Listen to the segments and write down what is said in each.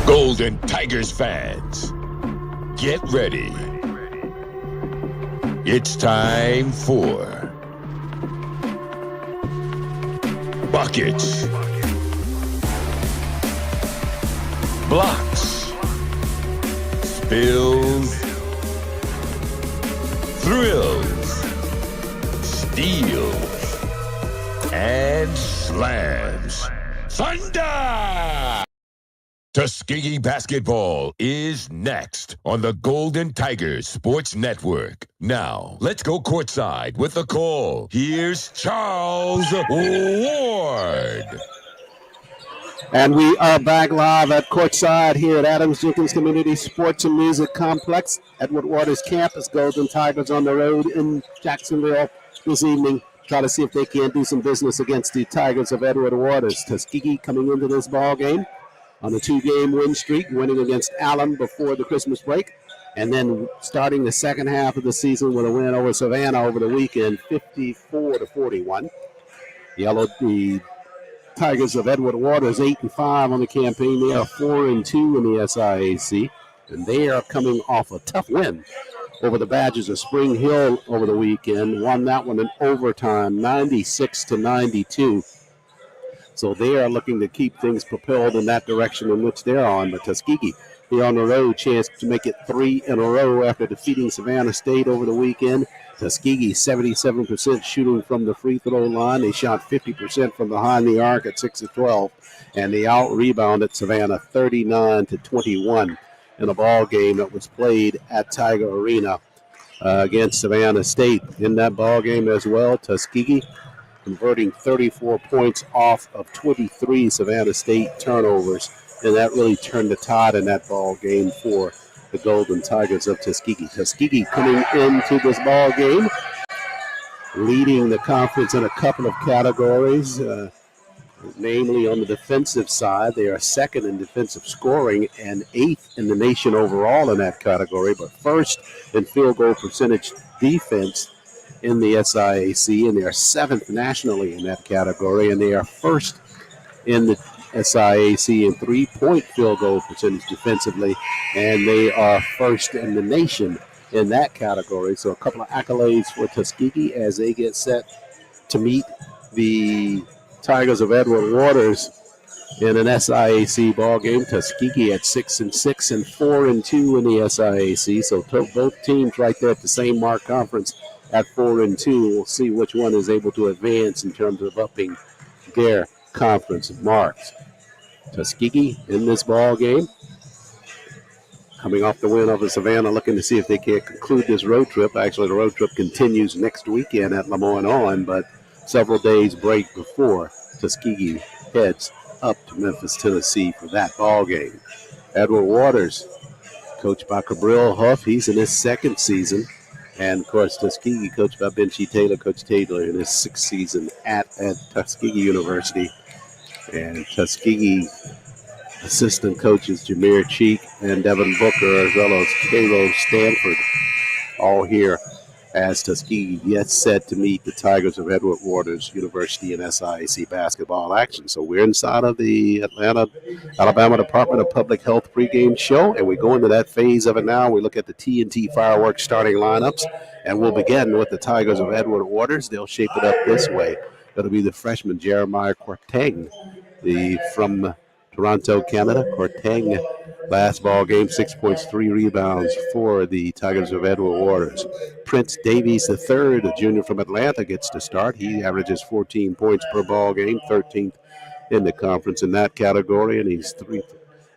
Golden Tigers fans, get ready. It's time for buckets, blocks, spills, thrills, steals, and slams. Thunder! Tuskegee basketball is next on the Golden Tigers Sports Network. Now, let's go courtside with the call. Here's Charles Ward. And we are back live at courtside here at Adams-Jenkins Community Sports and Music Complex. Edward Waters campus. Golden Tigers on the road in Jacksonville this evening. Try to see if they can do some business against the Tigers of Edward Waters. Tuskegee coming into this ball game on a 2-game win streak, winning against Allen before the Christmas break, and then starting the second half of the season with a win over Savannah over the weekend, 54-41. The Tigers of Edward Waters 8-5 on the campaign. They are 4-2 in the SIAC, and they are coming off a tough win over the Badgers of Spring Hill over the weekend. Won that one in overtime, 96-92. So they are looking to keep things propelled in that direction in which they're on. But Tuskegee, they're on the road, chance to make it 3 in a row after defeating Savannah State over the weekend. Tuskegee, 77% shooting from the free throw line. They shot 50% from behind the arc at 6-12. And they out-rebounded Savannah 39-21 in a ball game that was played at Tiger Arena against Savannah State. In that ball game as well, Tuskegee converting 34 points off of 23 Savannah State turnovers, and that really turned the tide in that ball game for the Golden Tigers of Tuskegee. Tuskegee coming into this ball game, leading the conference in a couple of categories, namely on the defensive side. They are second in defensive scoring and 8th in the nation overall in that category, but first in field goal percentage defense in the SIAC, and they are 7th nationally in that category, and they are first in the SIAC in three-point field goal percentage defensively, and they are first in the nation in that category. So a couple of accolades for Tuskegee as they get set to meet the Tigers of Edward Waters in an SIAC ball game. Tuskegee at 6-6 and 4-2 in the SIAC. So both teams right there at the same mark conference at 4-2. We'll see which one is able to advance in terms of upping their conference marks. Tuskegee in this ball game, coming off the win over Savannah, looking to see if they can conclude this road trip. Actually, the road trip continues next weekend at Lemoyne, but several days break before Tuskegee heads up to Memphis, Tennessee for that ball game. Edward Waters, coached by Cabrillo Huff, he's in his second season. And, of course, Tuskegee, coached by Benji Taylor, Coach Taylor, in his 6th season at Tuskegee University. And Tuskegee assistant coaches Jameer Cheek and Devin Booker, as well as Cairo Stanford, all here as Tuskegee gets set to meet the Tigers of Edward Waters University in SIAC basketball action. So we're inside of the Alabama Department of Public Health pregame show, and we go into that phase of it now. We look at the TNT Fireworks starting lineups, and we'll begin with the Tigers of Edward Waters. They'll shape it up this way. That'll be the freshman Jeremiah Quarteng, from Toronto, Canada. Quarteng, last ball game, 6 points, 3 rebounds for the Tigers of Edward Waters. Prince Davies III, a junior from Atlanta, gets to start. He averages 14 points per ball game, 13th in the conference in that category, and he's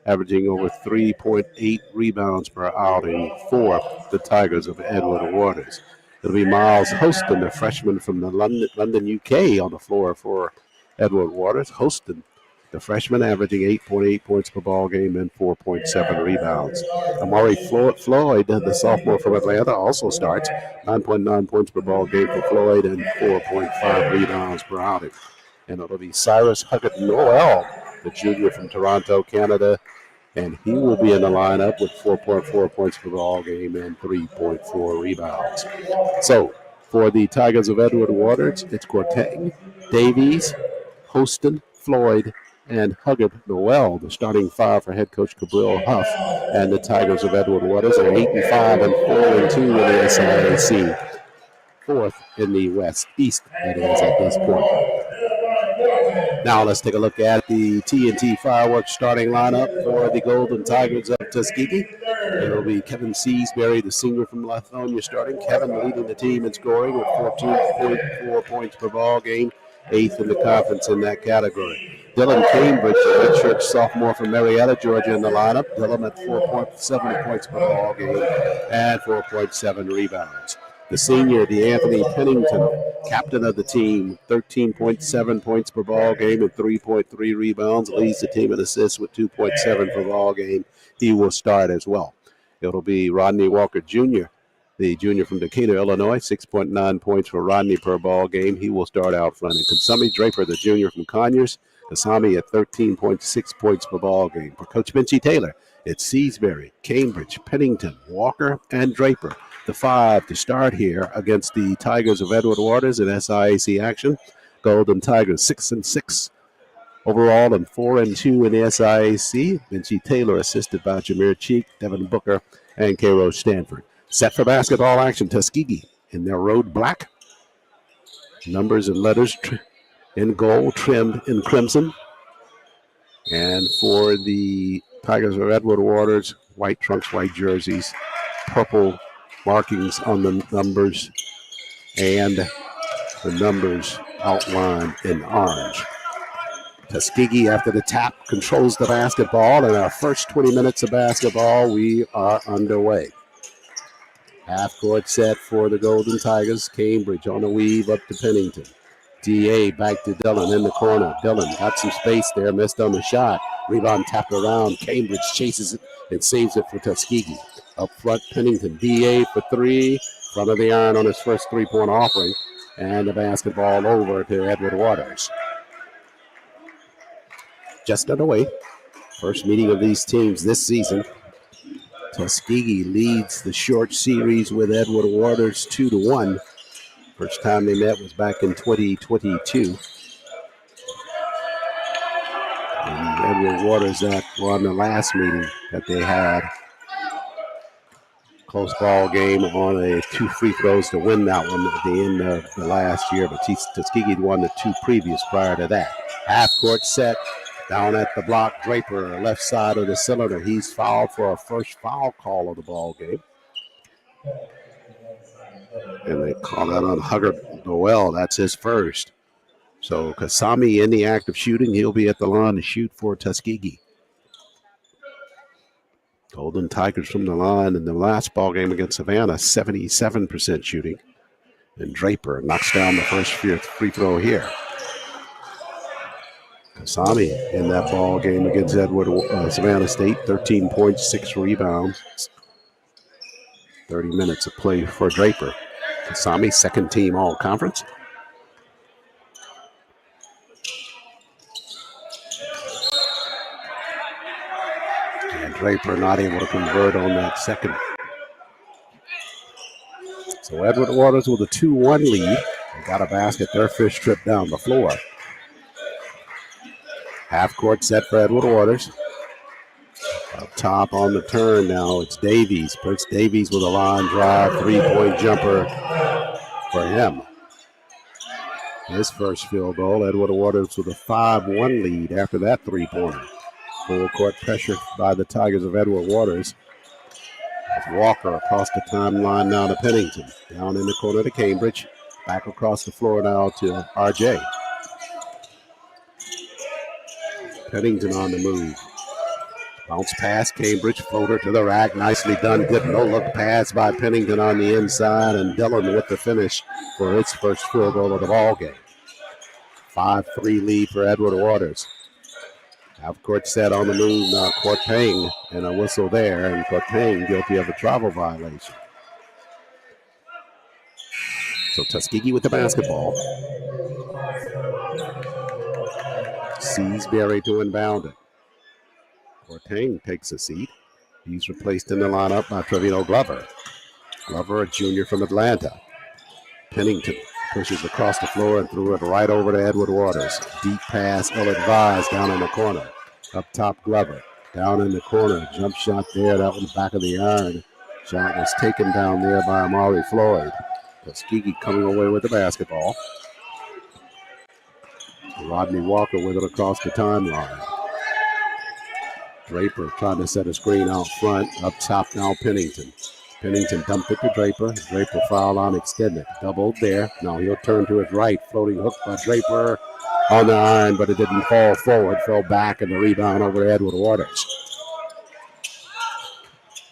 averaging over 3.8 rebounds per outing for the Tigers of Edward Waters. It'll be Miles Hostin, a freshman from the London, UK, on the floor for Edward Waters. Hostin, the freshman, averaging 8.8 points per ball game and 4.7 rebounds. Amari Floyd, the sophomore from Atlanta, also starts. 9.9 points per ball game for Floyd and 4.5 rebounds per outing. And it'll be Cyrus Huggett Noel, the junior from Toronto, Canada, and he will be in the lineup with 4.4 points per ball game and 3.4 rebounds. So for the Tigers of Edward Waters, it's Quarteng, Davies, Hostin, Floyd, and Huggard Noel, the starting five for head coach Cabril Huff and the Tigers of Edward Waters, are 8-5 and 4-2 in the SIAC. Fourth in the West East, that is, at this point. Now let's take a look at the TNT Fireworks starting lineup for the Golden Tigers of Tuskegee. It'll be Kevin Seasbury, the senior from Lithonia, starting. Kevin leading the team in scoring with 14.4 points per ball game, eighth in the conference in that category. Dylan Cambridge, a redshirt sophomore from Marietta, Georgia, in the lineup. Dylan at 4.7 points per ball game and 4.7 rebounds. The senior, DeAnthony Pennington, captain of the team, 13.7 points per ball game and 3.3 rebounds, leads the team in assists with 2.7 per ball game. He will start as well. It'll be Rodney Walker Jr., the junior from Decatur, Illinois, 6.9 points for Rodney per ball game. He will start out front. And Kasami Draper, the junior from Conyers, Kasami at 13.6 points per ball game. For Coach Benji Taylor, it's Seasbury, Cambridge, Pennington, Walker, and Draper. The five to start here against the Tigers of Edward Waters in SIAC action. Golden Tigers 6-6 overall and 4-2 in the SIAC. Benji Taylor assisted by Jameer Cheek, Devin Booker, and Cairo Stanford. Set for basketball action, Tuskegee in their road black. Numbers and letters in gold, trimmed in crimson. And for the Tigers of Edward Waters, white trunks, white jerseys, purple markings on the numbers, and the numbers outlined in orange. Tuskegee, after the tap, controls the basketball. In our first 20 minutes of basketball, we are underway. Half-court set for the Golden Tigers. Cambridge on the weave up to Pennington. D.A. back to Dillon in the corner. Dillon got some space there, missed on the shot. Rebound tapped around. Cambridge chases it and saves it for Tuskegee. Up front, Pennington. D.A. for three. Front of the iron on his first three-point offering. And the basketball over to Edward Waters. Just underway. First meeting of these teams this season. Tuskegee leads the short series with Edward Waters 2-1. First time they met was back in 2022. And Edward Waters won the last meeting that they had. Close ball game on a 2 free throws to win that one at the end of the last year. But Tuskegee won the 2 previous prior to that. Half court set. Down at the block, Draper, left side of the cylinder. He's fouled for a first foul call of the ball game. And they call that on Huggard Noel. That's his first. So Kasami in the act of shooting. He'll be at the line to shoot for Tuskegee. Golden Tigers from the line in the last ball game against Savannah, 77% shooting. And Draper knocks down the first free throw here. Kasami in that ball game against Savannah State, 13 points, 6 rebounds. 30 minutes of play for Draper. Kasami, second team all-conference. And Draper not able to convert on that second. So Edward Waters with a 2-1 lead. They got a basket their first trip down the floor. Half court set for Edward Waters. Up top on the turn now, it's Davies. Prince Davies with a line drive, 3-point jumper for him. His first field goal. Edward Waters with a 5-1 lead after that 3-pointer. Full court pressure by the Tigers of Edward Waters. As Walker across the timeline now to Pennington. Down in the corner to Cambridge. Back across the floor now to RJ. Pennington on the move. Bounce pass, Cambridge, floater to the rack. Nicely done. Good no-look pass by Pennington on the inside. And Dillon with the finish for its first field goal of the ball game. 5-3 lead for Edward Waters. Half court set on the move now. Cortang and a whistle there. And Cortang guilty of a travel violation. So Tuskegee with the basketball. Seasbury to inbound it. Cortang takes a seat. He's replaced in the lineup by Trevino Glover. Glover, a junior from Atlanta. Pennington Pushes across the floor and threw it right over to Edward Waters. Deep pass, ill-advised, down in the corner. Up top, Glover. Down in the corner, jump shot there. That was back of the iron. Shot was taken down there by Amari Floyd. Tuskegee coming away with the basketball. Rodney Walker with it across the timeline. Draper trying to set a screen out front. Up top now, Pennington. Pennington dumped it to Draper. Draper foul line extended. Doubled there. Now he'll turn to his right. Floating hook by Draper on the iron, but it didn't fall forward. Fell back, and the rebound over to Edward Waters.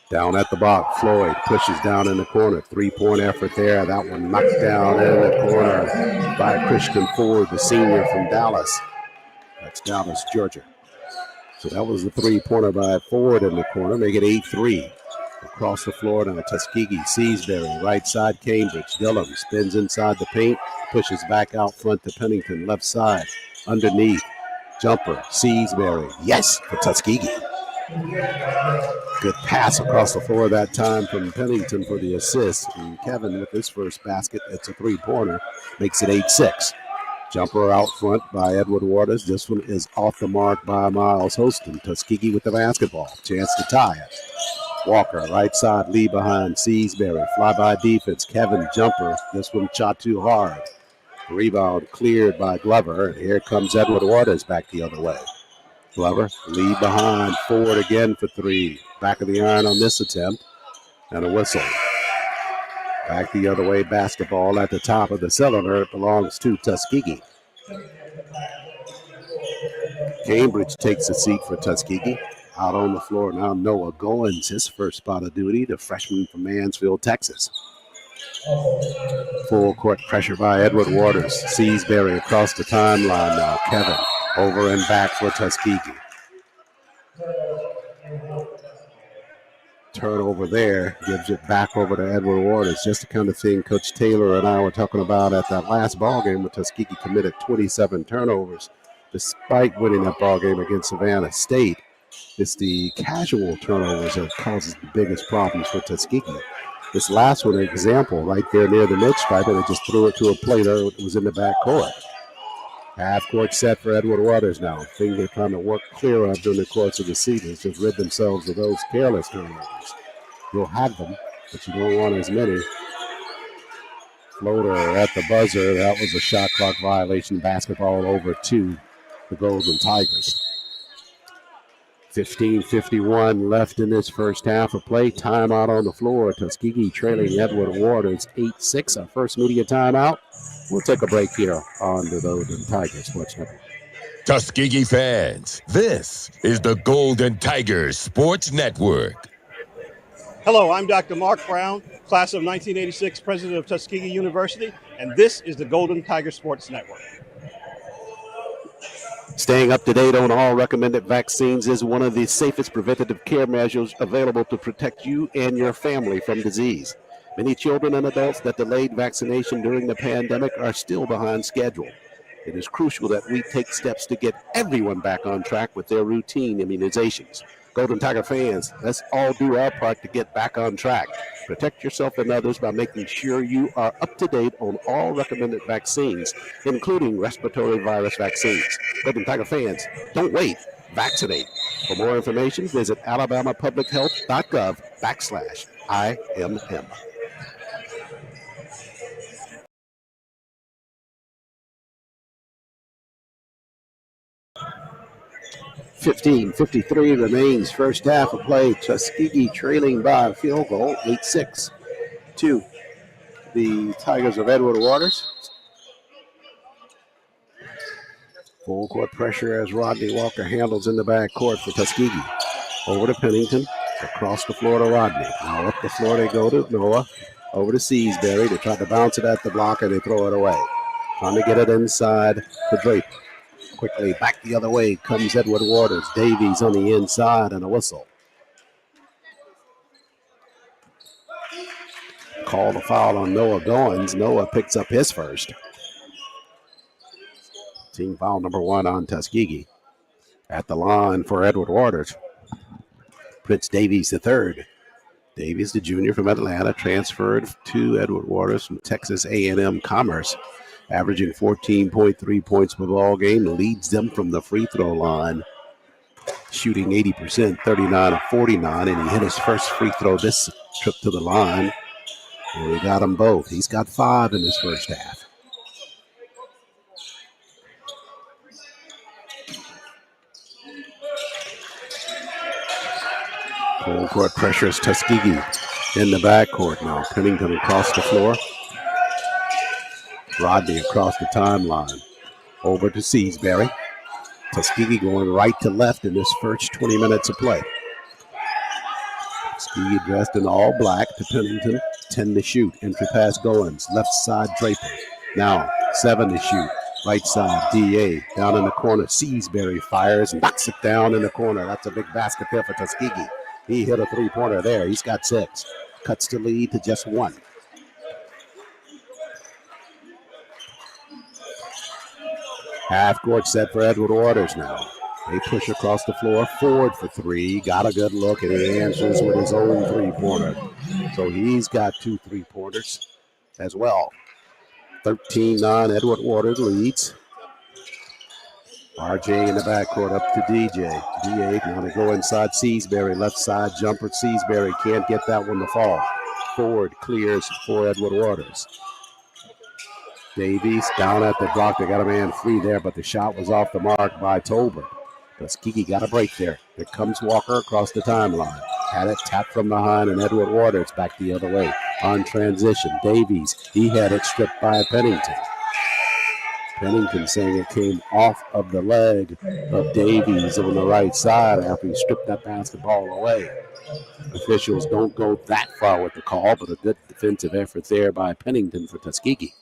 Down at the box, Floyd pushes down in the corner. Three-point effort there. That one knocked down in the corner by Christian Ford, the senior from Dallas. That's Dallas, Georgia. So that was the three-pointer by Ford in the corner. Make it 8-3. Across the floor now, Tuskegee, Seasbury, right side, Cambridge. Dillon spins inside the paint, pushes back out front to Pennington, left side, underneath. Jumper, Seasbury, yes, for Tuskegee. Good pass across the floor that time from Pennington for the assist. And Kevin with his first basket, it's a three-pointer, makes it 8-6. Jumper out front by Edward Waters. This one is off the mark by Miles Hostin. Tuskegee with the basketball. Chance to tie it. Walker, right side, Lee behind Seasbury. Fly-by defense, Kevin jumper. This one shot too hard. Rebound cleared by Glover. And here comes Edward Waters back the other way. Glover, Lee behind, Ford again for three. Back of the iron on this attempt. And a whistle. Back the other way, basketball at the top of the cylinder. It belongs to Tuskegee. Cambridge takes a seat for Tuskegee. Out on the floor now, Noah Goins, his first spot of duty, the freshman from Mansfield, Texas. Full court pressure by Edward Waters. Seasbury across the timeline now. Kevin over and back for Tuskegee. Turnover there, gives it back over to Edward Waters. Just the kind of thing Coach Taylor and I were talking about at that last ball game where Tuskegee committed 27 turnovers despite winning that ball game against Savannah State. It's the casual turnovers that causes the biggest problems for Tuskegee. This last one, an example, right there near the mid-stripe, and they just threw it to a player that was in the back court. Half-court set for Edward Waters now. Thing they're trying to work clear of during the course of the season is just rid themselves of those careless turnovers. You'll have them, but you don't want as many. Floater at the buzzer. That was a shot clock violation. Basketball over to the Golden Tigers. 15:51 left in this first half of play. Timeout on the floor. Tuskegee trailing Edward Waters 8-6. Our first media timeout. We'll take a break here on the Golden Tigers Sports Network. Tuskegee fans, this is the Golden Tigers Sports Network. Hello, I'm Dr. Mark Brown, class of 1986, president of Tuskegee University, and this is the Golden Tiger Sports Network. Staying up to date on all recommended vaccines is one of the safest preventative care measures available to protect you and your family from disease. Many children and adults that delayed vaccination during the pandemic are still behind schedule. It is crucial that we take steps to get everyone back on track with their routine immunizations. Golden Tiger fans, let's all do our part to get back on track. Protect yourself and others by making sure you are up to date on all recommended vaccines, including respiratory virus vaccines. Golden Tiger fans, don't wait. Vaccinate. For more information, visit alabamapublichealth.gov/IMM. 15:53 remains first half of play. Tuskegee trailing by a field goal, 8-6 to the Tigers of Edward Waters. Full court pressure as Rodney Walker handles in the back court for Tuskegee. Over to Pennington, across the floor to Rodney. Now up the floor they go to Noah. Over to Seasbury. They try to bounce it at the block and they throw it away. Trying to get it inside to Draper. Quickly back the other way comes Edward Waters. Davies on the inside and a whistle. Call the foul on Noah Goins. Noah picks up his first. Team foul number 1 on Tuskegee. At the line for Edward Waters. Prince Davies the third. Davies, the junior from Atlanta, transferred to Edward Waters from Texas A&M Commerce, averaging 14.3 points per ball game, leads them from the free throw line, shooting 80%, 39 of 49, and he hit his first free throw this trip to the line, and we got them both. He's got 5 in his first half. Full court pressures Tuskegee in the backcourt now. Pennington across the floor. Rodney across the timeline. Over to Seasbury. Tuskegee going right to left in this first 20 minutes of play. Tuskegee dressed in all black to Pennington. 10 to shoot. Entry pass Goins. Left side Draper. Now 7 to shoot. Right side DA. Down in the corner. Seasbury fires and knocks it down in the corner. That's a big basket there for Tuskegee. He hit a three-pointer there. He's got 6. Cuts the lead to just 1. Half court set for Edward Waters now. They push across the floor. Ford for 3. Got a good look, and he answers with his own three-pointer. So he's got 2 3-pointers as well. 13-9, Edward Waters leads. RJ in the backcourt up to DJ. DA going to go inside Seasbury. Left side jumper. Seasbury can't get that one to fall. Ford clears for Edward Waters. Davies down at the block. They got a man free there, but the shot was off the mark by Tolbert. Tuskegee got a break there. Here comes Walker across the timeline. Had it tapped from behind, and Edward Waters back the other way on transition. Davies, he had it stripped by Pennington. Pennington saying it came off of the leg of Davies on the right side after he stripped that basketball away. Officials don't go that far with the call, but a good defensive effort there by Pennington for Tuskegee.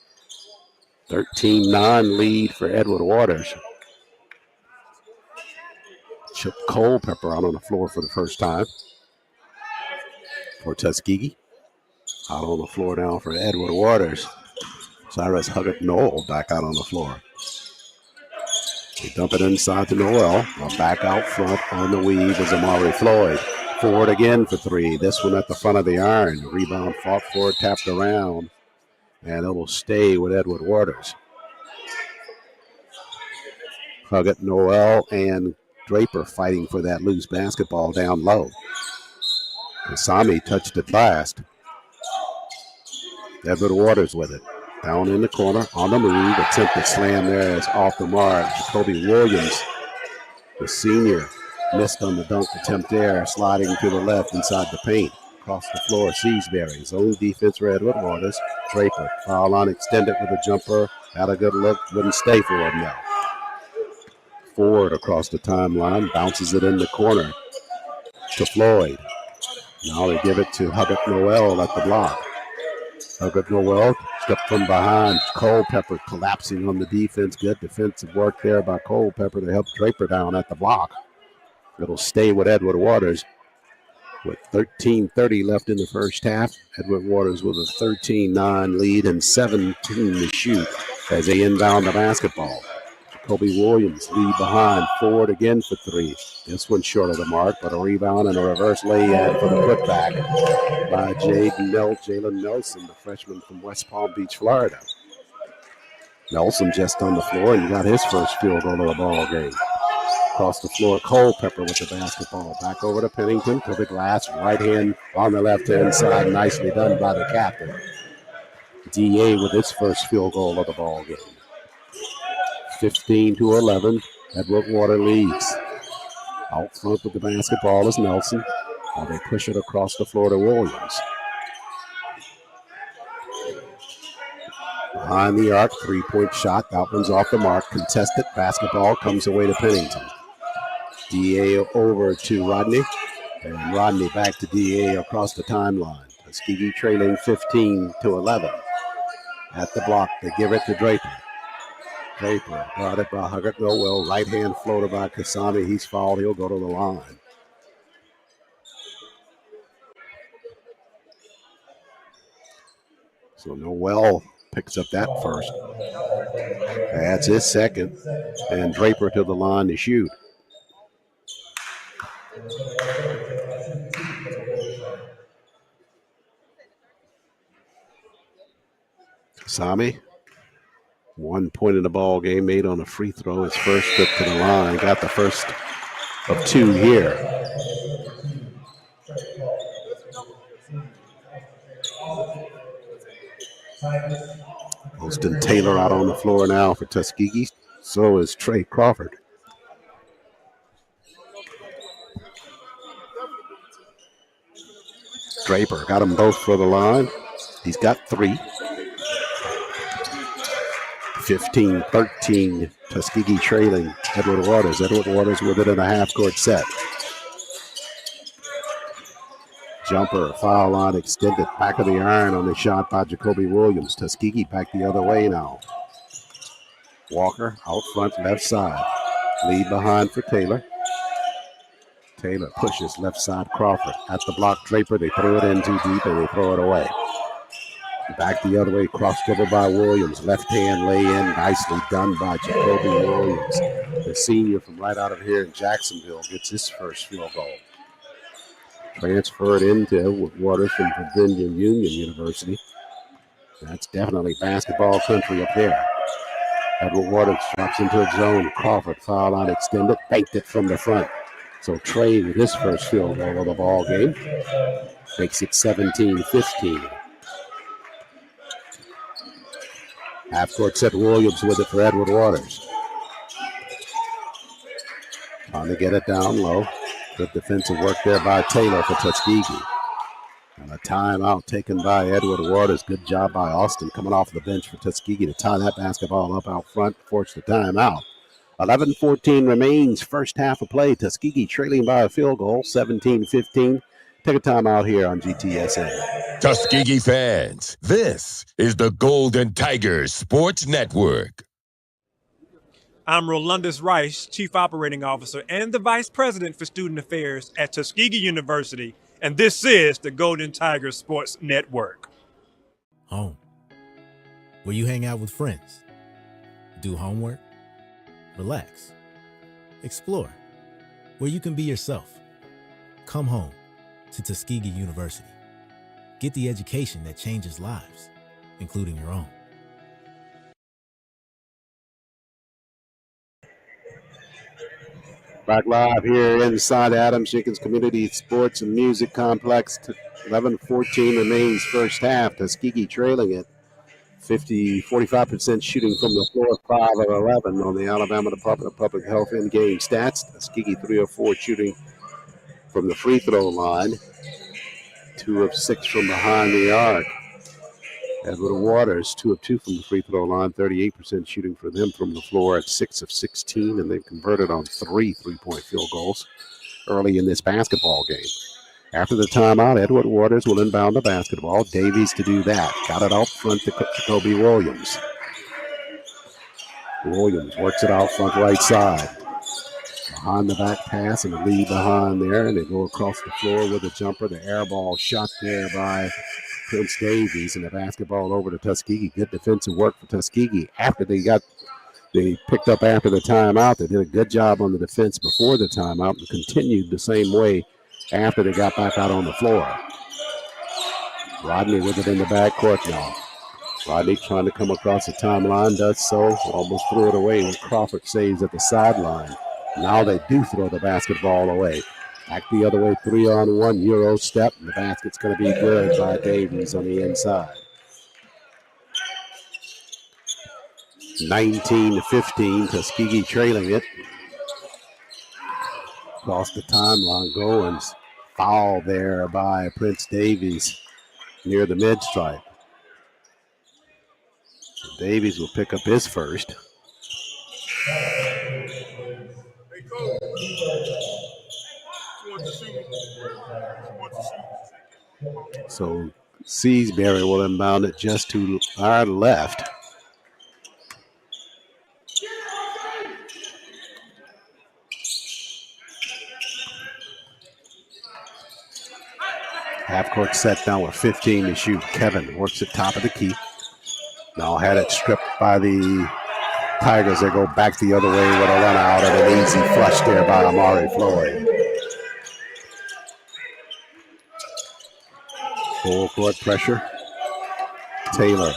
13-9 lead for Edward Waters. Chip Culpepper out on the floor for the first time for Tuskegee. Out on the floor now for Edward Waters. Cyrus Huggett-Noel back out on the floor. They dump it inside to Noel. Now back out front on the weave is Amari Floyd. Ford again for 3. This one at the front of the iron. Rebound fought for, tapped around, and it will stay with Edward Waters. Huggett-Noel and Draper fighting for that loose basketball down low. Kasami touched it last. Edward Waters with it. Down in the corner, on the move. Attempted slam there is off the mark. Jacoby Williams, the senior, missed on the dunk attempt there, sliding to the left inside the paint. Across the floor, Seasbury. Zone defense for Edward Waters. Draper, foul line extended with a jumper. Had a good look, wouldn't stay for him now. Ford across the timeline, bounces it in the corner to Floyd. Now they give it to Huggett-Noel at the block. Huggett-Noel stripped from behind. Culpepper collapsing on the defense. Good defensive work there by Culpepper to help Draper down at the block. It'll stay with Edward Waters with 13:30 left in the first half. Edward Waters with a 13-9 lead and 17 to shoot as they inbound the basketball. Jacoby Williams lead behind. Ford again for 3. This one short of the mark, but a rebound and a reverse lay-in for the putback by Jalen Nelson, the freshman from West Palm Beach, Florida. Nelson just on the floor and got his first field goal of the ball game. Across the floor, Culpepper with the basketball. Back over to Pennington to the glass. Right hand on the left-hand side. Nicely done by the captain. DA with his first field goal of the ball game. 15-11. Edward Waters leads. Out front with the basketball is Nelson. While they push it across the floor to Williams. Behind the arc, 3-point shot. That one's off the mark. Contested basketball comes away to Pennington. DA over to Rodney. And Rodney back to DA across the timeline. Tuskegee trailing 15-11. At the block, they give it to Draper. Draper guarded by Huggett-Noel. Right hand floater by Kasami. He's fouled. He'll go to the line. So Noel picks up that first. Adds his second. And Draper to the line to shoot. Sami, 1 point in the ball game, made on a free throw. His first trip to the line, got the first of 2 here. Austin Taylor out on the floor now for Tuskegee. So is Trey Crawford. Draper got them both for the line. He's got 3. 15-13, Tuskegee trailing Edward Waters. Edward Waters with it in a half-court set. Jumper, foul line extended, back of the iron on the shot by Jacoby Williams. Tuskegee back the other way now. Walker out front, left side. Lead behind for Taylor. Taylor pushes left side Crawford. At the block, Draper, they throw it in too deep and they throw it away. Back the other way, cross dribble by Williams. Left hand lay in, nicely done by Jacoby Williams. The senior from right out of here in Jacksonville gets his first field goal. Transferred into Edward Waters from Virginia Union University. That's definitely basketball country up there. Edward Waters drops into a zone. Crawford, foul line extended, banked it from the front. So Trey with his first field goal of the ball game makes it 17-15. Half-court set, Williams with it for Edward Waters. Trying to get it down low. Good defensive work there by Taylor for Tuskegee. And a timeout taken by Edward Waters. Good job by Austin coming off the bench for Tuskegee to tie that basketball up out front, force the timeout. 11-14 remains, first half of play. Tuskegee trailing by a field goal, 17-15. Take a timeout here on GTSN. Tuskegee fans, this is the Golden Tigers Sports Network. I'm Rolandus Rice, Chief Operating Officer and the Vice President for Student Affairs at Tuskegee University, and this is the Golden Tigers Sports Network. Home, where you hang out with friends, do homework, relax, explore, where you can be yourself. Come home to Tuskegee University. Get the education that changes lives, including your own. Back live here inside Adams-Jenkins Community Sports and Music Complex. 11-14 remains first half. Tuskegee trailing it. 45% shooting from the floor, 5 of 11 on the Alabama Department of Public Health in-game stats. Tuskegee 3 of 4 shooting from the free throw line. 2 of 6 from behind the arc. Edward Waters, 2 of 2 from the free throw line, 38% shooting for them from the floor at 6 of 16, and they've converted on 3 three-point field goals early in this basketball game. After the timeout, Edward Waters will inbound the basketball. Davies to do that. Got it out front to Jacoby Williams. Williams works it out front right side. Behind the back pass and the lead behind there, and they go across the floor with a jumper. The air ball shot there by Prince Davies, and the basketball over to Tuskegee. Good defensive work for Tuskegee. After they picked up after the timeout. They did a good job on the defense before the timeout and continued the same way after they got back out on the floor. Rodney with it in the backcourt now. Rodney trying to come across the timeline, does so. Almost threw it away when Crawford saves at the sideline. Now they do throw the basketball away. Back the other way, 3-on-1 Euro step. And the basket's going to be good by Davies on the inside. 19-15, Tuskegee trailing it. Across the timeline, Goins. Foul there by Prince Davies near the mid-stripe. So Davies will pick up his first. So Seasbury will inbound it just to our left. Half-court set down with 15 to shoot. Kevin works at top of the key. Now had it stripped by the Tigers. They go back the other way with a run out and an easy flush there by Amari Floyd. Full court pressure. Taylor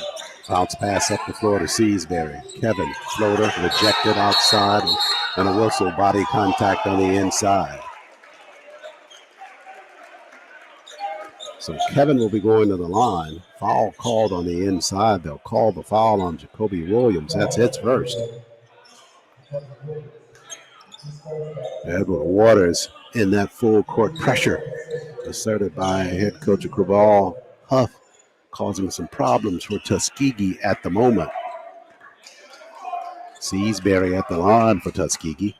Bounce pass up the floor to Seasbury. Kevin, floater, rejected outside, and a whistle, body contact on the inside. So Kevin will be going to the line. Foul called on the inside. They'll call the foul on Jacoby Williams. That's his first. Edward Waters in that full court pressure asserted by head coach Grabal Huff, causing some problems for Tuskegee at the moment. Seasbury at the line for Tuskegee.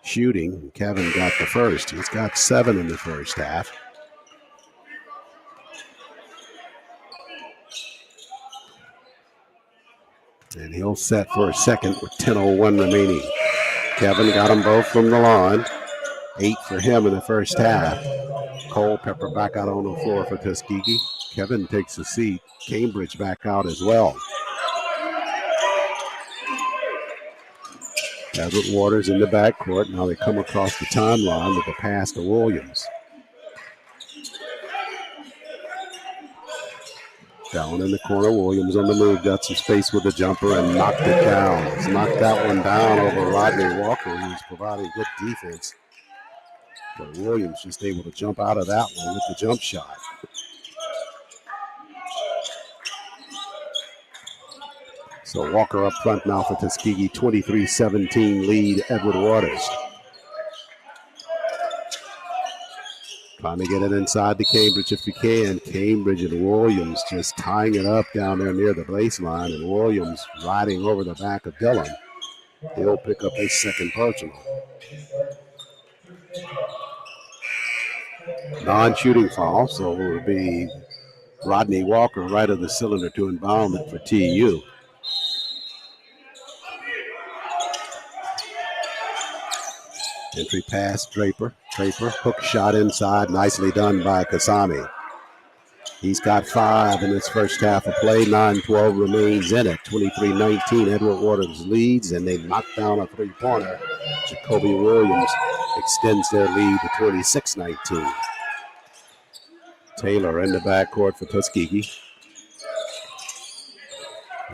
Shooting, Kevin got the first. He's got 7 in the first half. And he'll set for a second with 10:01 remaining. Kevin got them both from the line. 8 for him in the first half. Culpepper back out on the floor for Tuskegee. Kevin takes a seat. Cambridge back out as well. Edward Waters in the backcourt. Now they come across the timeline with the pass to Williams. Down in the corner, Williams on the move, got some space with the jumper and knocked it down. He's knocked that one down over Rodney Walker, who's providing good defense. But Williams just able to jump out of that one with the jump shot. So Walker up front now for Tuskegee, 23-17 lead, Edward Waters. Trying to get it inside to Cambridge if you can. Cambridge and Williams just tying it up down there near the baseline, and Williams riding over the back of Dillon. He'll pick up his second personal. Non-shooting foul, so it will be Rodney Walker right of the cylinder to inbound for TU. Entry pass, Draper. Draper, hook shot inside, nicely done by Kasami. He's got 5 in his first half of play. 9-12 remains in it. 23-19, Edward Waters leads, and they knock down a three-pointer. Jacoby Williams extends their lead to 26-19. Taylor in the backcourt for Tuskegee.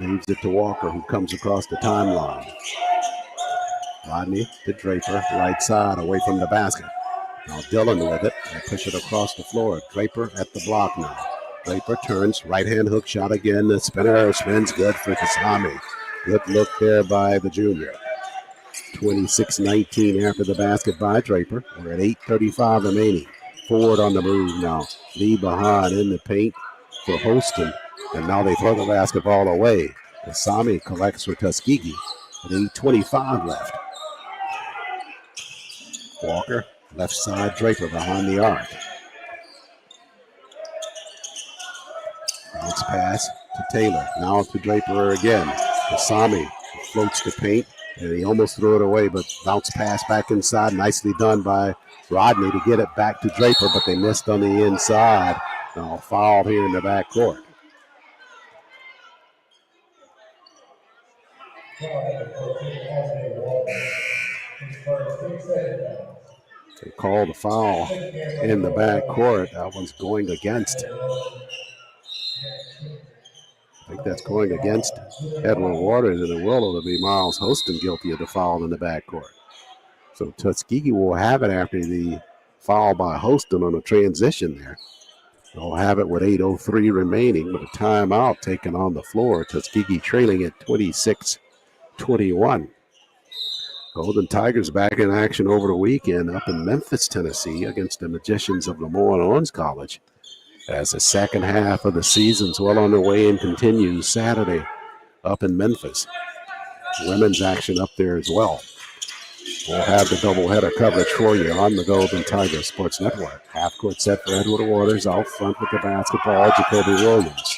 Leaves it to Walker, who comes across the timeline. Rodney to Draper, right side, away from the basket. Now Dillon with it. They push it across the floor. Draper at the block now. Draper turns, right-hand hook shot again. The spinner spins good for Kasami. Good look there by the junior. 26-19 after the basket by Draper. We're at 8:35 remaining. Ford on the move now. Lee behind in the paint for Holston. And now they throw the basketball away. Kasami collects for Tuskegee with 8:25 left. Walker, left side, Draper behind the arc. Bounce pass to Taylor. Now to Draper again. Kasami floats the paint, and he almost threw it away, but bounce pass back inside. Nicely done by Rodney to get it back to Draper, but they missed on the inside. Now fouled here in the backcourt. They called a foul in the backcourt. That one's going against. I think that's going against Edward Waters, and it will be Miles Hostin guilty of the foul in the backcourt. So Tuskegee will have it after the foul by Hostin on a transition there. They'll have it with 8:03 remaining with a timeout taken on the floor. Tuskegee trailing at 26-21. Golden Tigers back in action over the weekend up in Memphis, Tennessee against the Magicians of Lemoyne Owens College. As the second half of the season's well underway and continues Saturday up in Memphis. Women's action up there as well. We'll have the doubleheader coverage for you on the Golden Tigers Sports Network. Half-court set for Edward Waters out front with the basketball, Jacoby Williams.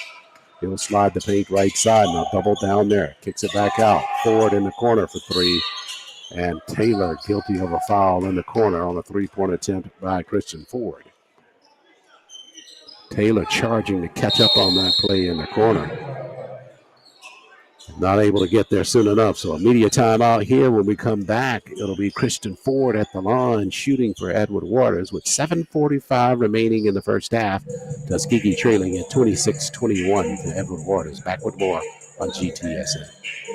He'll slide the paint right side, now double down there. Kicks it back out. Ford in the corner for 3. And Taylor guilty of a foul in the corner on a three-point attempt by Christian Ford. Taylor charging to catch up on that play in the corner. Not able to get there soon enough, so immediate timeout here. When we come back, it'll be Christian Ford at the line shooting for Edward Waters with 7:45 remaining in the first half. Tuskegee trailing at 26-21 to Edward Waters. Back with more on GTSN.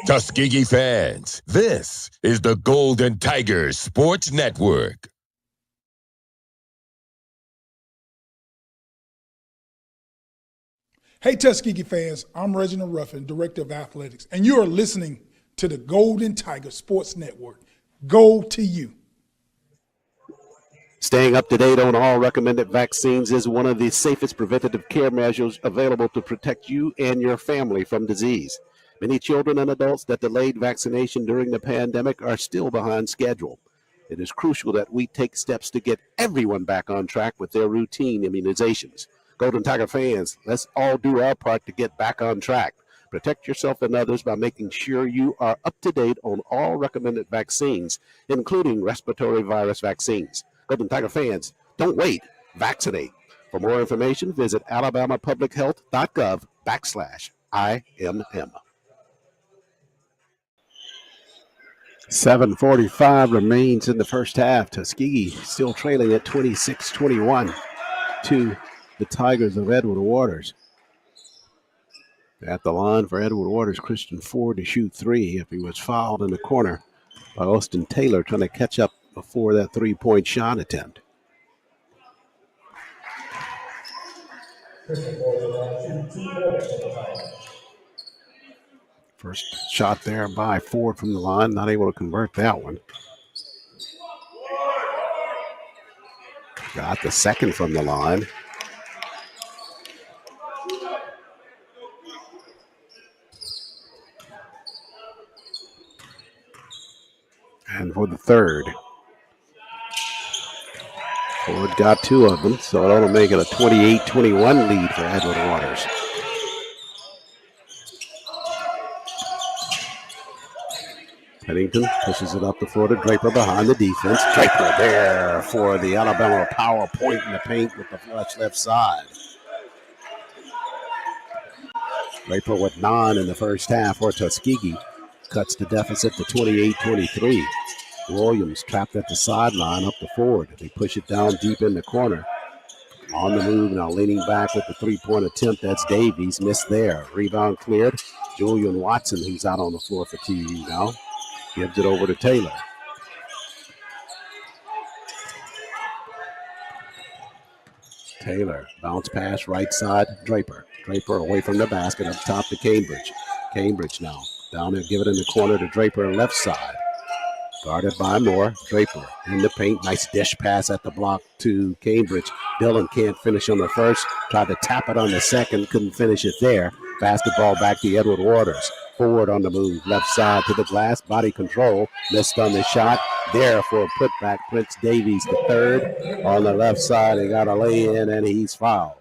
Tuskegee fans, this is the Golden Tigers Sports Network. Hey, Tuskegee fans, I'm Reginald Ruffin, Director of Athletics, and you are listening to the Golden Tiger Sports Network. Go to you. Staying up to date on all recommended vaccines is one of the safest preventative care measures available to protect you and your family from disease. Many children and adults that delayed vaccination during the pandemic are still behind schedule. It is crucial that we take steps to get everyone back on track with their routine immunizations. Golden Tiger fans, let's all do our part to get back on track. Protect yourself and others by making sure you are up to date on all recommended vaccines, including respiratory virus vaccines. Golden Tiger fans, don't wait. Vaccinate. For more information, visit alabamapublichealth.gov/IMM. 7:45 remains in the first half. Tuskegee still trailing at 26-21 to the Tigers of Edward Waters. At the line for Edward Waters, Christian Ford to shoot three if he was fouled in the corner by Austin Taylor, trying to catch up before that three-point shot attempt. First shot there by Ford from the line, not able to convert that one. Got the second from the line. And for the third. Ford got two of them, so it'll make it a 28-21 lead for Edward Waters. Pennington pushes it up the floor to Draper behind the defense. Draper there for the Alabama power point in the paint with the flush left side. Draper with 9 in the first half for Tuskegee. Cuts the deficit to 28-23. Williams trapped at the sideline up the forward. They push it down deep in the corner. On the move now, leaning back with the three-point attempt. That's Davies. Missed there. Rebound cleared. Julian Watson, who's out on the floor for TU now, gives it over to Taylor. Taylor, bounce pass right side, Draper. Draper away from the basket, up top to Cambridge. Cambridge now, down there, give it in the corner to Draper, left side. Guarded by Moore. Draper in the paint. Nice dish pass at the block to Cambridge. Dillon can't finish on the first. Tried to tap it on the second. Couldn't finish it there. Basketball back to Edward Waters. Forward on the move. Left side to the glass. Body control. Missed on the shot. There for a putback. Prince Davies the third. On the left side. He got a lay in and he's fouled.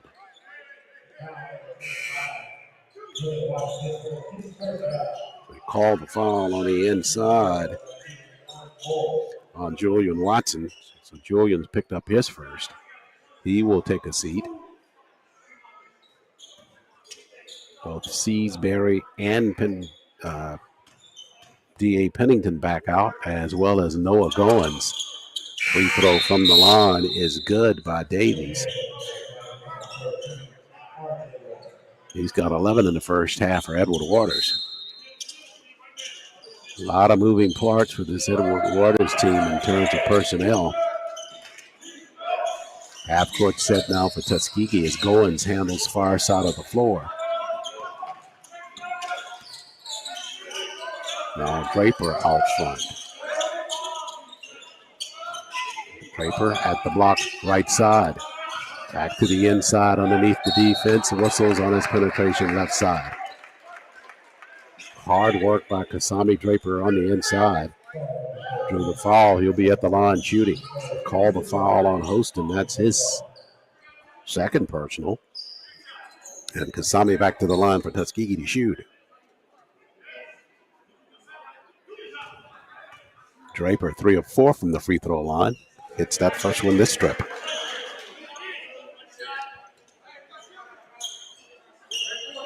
They called the foul on the inside on Julian Watson. So Julian's picked up his first. He will take a seat. Both Seasbury and D.A. Pennington back out, as well as Noah Goins. Free throw from the line is good by Davies. He's got 11 in the first half for Edward Waters. A lot of moving parts for this Edward Waters team in terms of personnel. Half-court set now for Tuskegee as Goins handles far side of the floor. Now Draper out front. Draper at the block right side. Back to the inside underneath the defense. Whistles on his penetration left side. Hard work by Kasami Draper on the inside. Drew the foul. He'll be at the line shooting. Call the foul on Hostin. That's his second personal. And Kasami back to the line for Tuskegee to shoot. Draper 3 of 4 from the free throw line. Hits that first one this trip.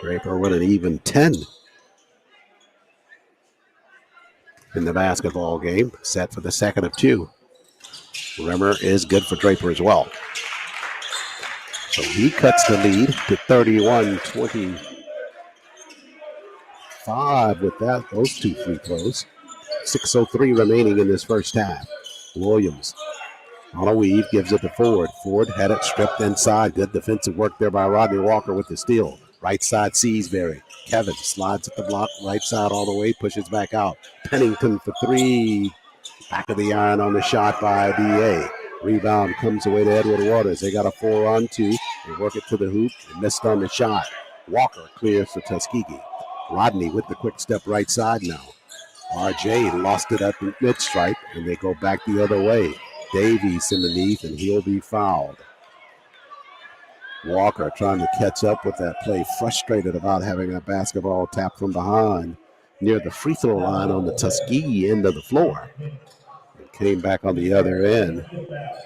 Draper with an even 10 in the basketball game. Set for the second of 2. Rimmer is good for Draper as well. So he cuts the lead to 31-24 5 with those 2 free throws. 6:03 remaining in this first half. Williams on a weave, gives it to Ford. Ford had it stripped inside. Good defensive work there by Rodney Walker with the steal. Right side, Seasbury. Kevin slides at the block, right side all the way, pushes back out. Pennington for 3. Back of the iron on the shot by D.A. Rebound comes away to Edward Waters. They got a 4-on-2. They work it to the hoop. They missed on the shot. Walker clears for Tuskegee. Rodney with the quick step right side now. RJ lost it at the mid-stripe, and they go back the other way. Davies underneath, and he'll be fouled. Walker trying to catch up with that play, frustrated about having a basketball tap from behind near the free throw line on the Tuskegee end of the floor. It came back on the other end.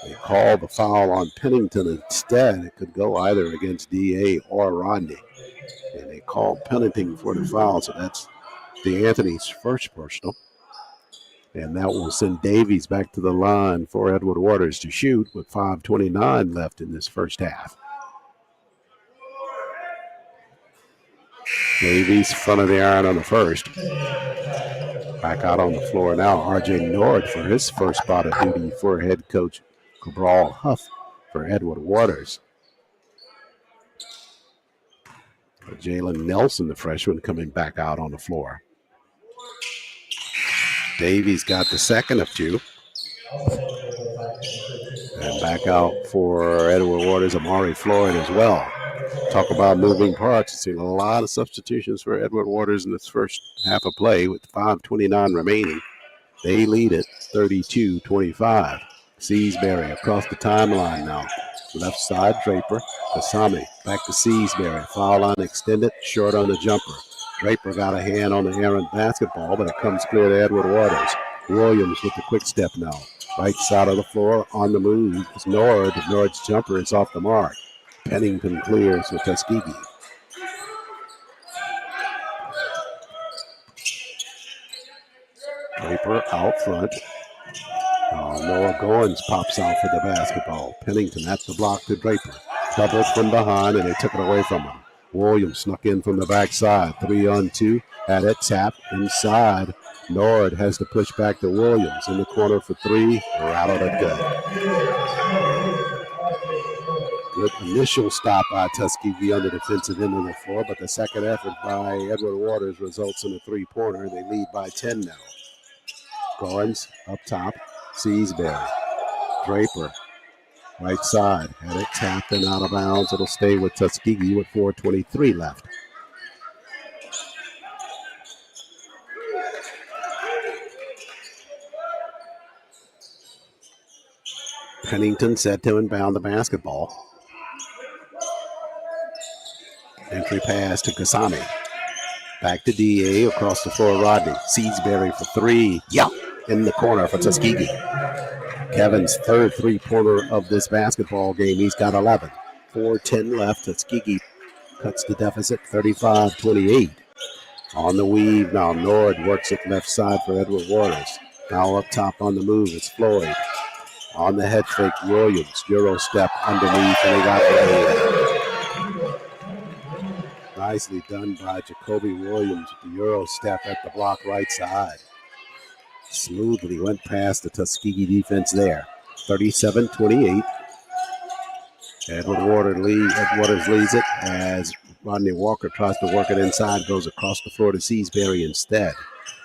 They called the foul on Pennington instead. It could go either against D.A. or Rodney. And they called Pennington for the foul, so that's DeAnthony's first personal. And that will send Davies back to the line for Edward Waters to shoot with 5:29 left in this first half. Davies front of the iron on the first. Back out on the floor now, R.J. Nord for his first spot of duty for head coach Cabral Huff for Edward Waters. Jalen Nelson, the freshman, coming back out on the floor. Davies got the second of 2. And back out for Edward Waters, Amari Floyd as well. Talk about moving parts. Seen a lot of substitutions for Edward Waters in this first half of play with 5:29 remaining. They lead it 32-25. Seasbury across the timeline now. Left side, Draper. Kasami back to Seasbury. Foul line extended, short on the jumper. Draper got a hand on the errant basketball, but it comes clear to Edward Waters. Williams with the quick step now. Right side of the floor on the move. It's Nord. Nord's jumper is off the mark. Pennington clears for Tuskegee. Draper out front. Noah Goins pops out for the basketball. Pennington at the block to Draper. Doubled from behind, and they took it away from him. Williams snuck in from the backside. 3-on-2. Had it tapped inside. Nord has to push back to Williams. In the corner for 3. Rattled it good. Good initial stop by Tuskegee on the defensive end of the floor, but the second effort by Edward Waters results in a 3-pointer, and they lead by 10 now. Goins up top. Seasbury. Draper. Right side. Had it tapped and out of bounds. It'll stay with Tuskegee with 4:23 left. Pennington set to inbound the basketball. Entry pass to Kasami. Back to D.A. across the floor. Rodney. Seasbury for 3. Yup. In the corner for Tuskegee. Kevin's third 3-pointer of this basketball game. He's got 11. 4:10 left. Tuskegee cuts the deficit 35-28. On the weave now. Nord works it left side for Edward Waters. Now up top on the move. It's Floyd. On the head fake, Williams. Euro step underneath, and they got the nicely done by Jacoby Williams. The Euro step at the block right side. Smoothly went past the Tuskegee defense there. 37-28. Edward Waters leads it as Rodney Walker tries to work it inside, goes across the floor to Seasbury instead.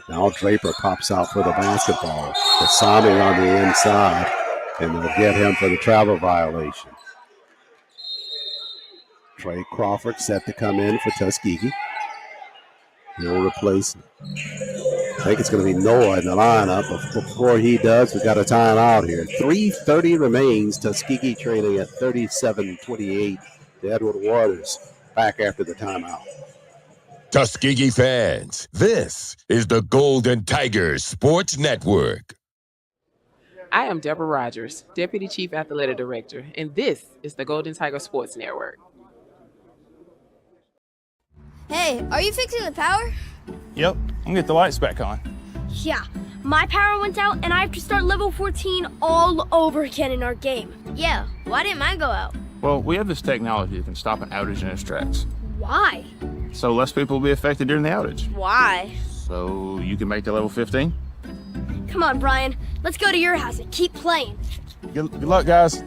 Now Draper pops out for the basketball. Kasami on the inside, and they'll get him for the travel violation. Trey Crawford set to come in for Tuskegee. He'll replace, I think it's going to be Noah in the lineup. But before he does, we've got a timeout here. 3:30 remains. Tuskegee trailing at 37-28. To Edward Waters back after the timeout. Tuskegee fans, this is the Golden Tigers Sports Network. I am Deborah Rogers, Deputy Chief Athletic Director, and this is the Golden Tiger Sports Network. Hey, are you fixing the power? Yep, I'm gonna get the lights back on. Yeah, my power went out and I have to start level 14 all over again in our game. Yeah, why didn't mine go out? Well, we have this technology that can stop an outage in its tracks. Why? So less people will be affected during the outage. Why? So you can make the level 15? Come on, Brian. Let's go to your house and keep playing. Good luck, guys.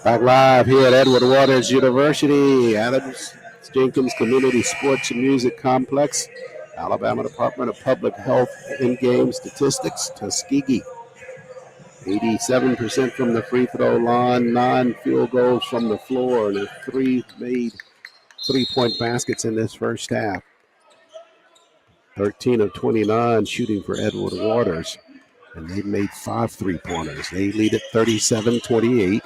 Back live here at Edward Waters University, Adams-Jenkins Community Sports and Music Complex, Alabama Department of Public Health in-game statistics, Tuskegee. 87% from the free throw line, 9 field goals from the floor, and 3 made three-point baskets in this first half. 13 of 29 shooting for Edward Waters, and they made 5 three-pointers. They lead at 37-28.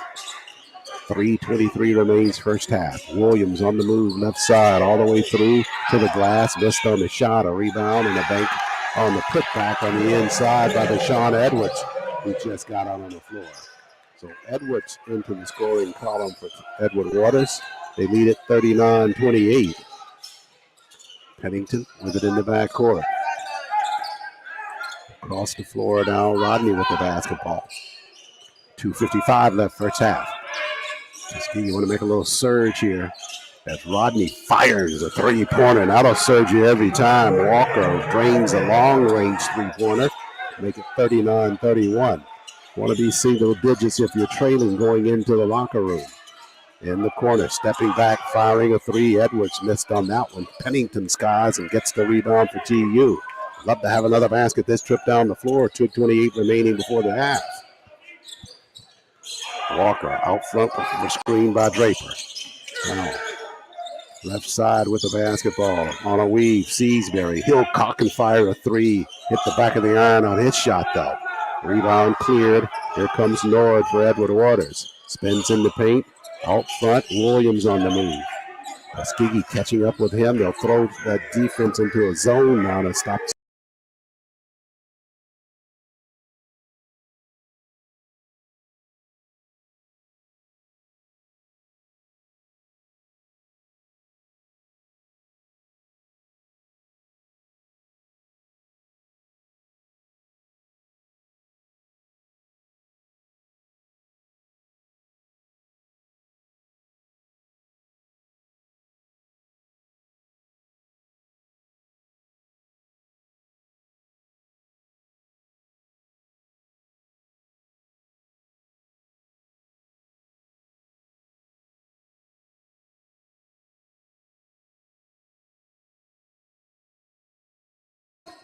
3:23 remains first half. Williams on the move, left side, all the way through to the glass. Missed on the shot, a rebound, and a bank on the putback on the inside by Deshaun Edwards, who just got out on the floor. So Edwards into the scoring column for Edward Waters. They lead at 39-28. Pennington with it in the backcourt. Across the floor now, Rodney with the basketball. 2:55 left first half. Tuskegee, you want to make a little surge here as Rodney fires a three-pointer, and that'll surge you every time. Walker drains a long-range three-pointer, make it 39-31. Want to be single digits if you're trailing going into the locker room. In the corner, stepping back, firing a three. Edwards missed on that one. Pennington skies and gets the rebound for GU. Love to have another basket this trip down the floor. 2:28 remaining before the half. Walker out front with the screen by Draper. Now, left side with the basketball on a weave. Seasbury, he'll cock and fire a three. Hit the back of the iron on his shot though. Rebound cleared. Here comes Nord for Edward Waters. Spins in the paint. Out front, Williams on the move. Tuskegee catching up with him. They'll throw that defense into a zone now to stop.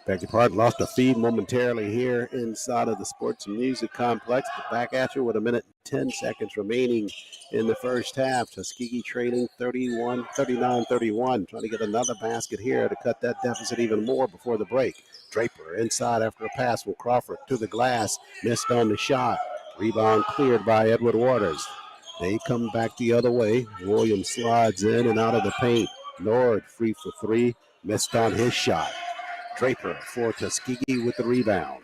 Beg your pardon, lost a feed momentarily here inside of the Sports and Music Complex. But back at you with 1:10 remaining in the first half. Tuskegee trailing 39-31, trying to get another basket here to cut that deficit even more before the break. Draper inside after a pass from Crawford to the glass, missed on the shot. Rebound cleared by Edward Waters. They come back the other way. Williams slides in and out of the paint. Nord free for three, missed on his shot. Draper for Tuskegee with the rebound.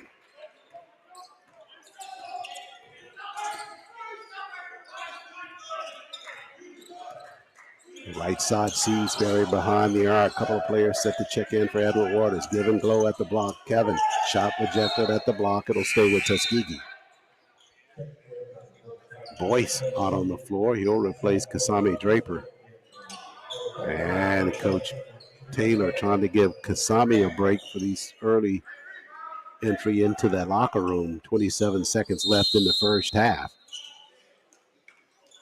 Right side, Seasbury behind the arc. Couple of players set to check in for Edward Waters. Give and blow at the block. Kevin, shot rejected at the block. It'll stay with Tuskegee. Boyce out on the floor. He'll replace Kasami Draper. And Coach Taylor trying to give Kasami a break for these early entry into that locker room. 27 seconds left in the first half.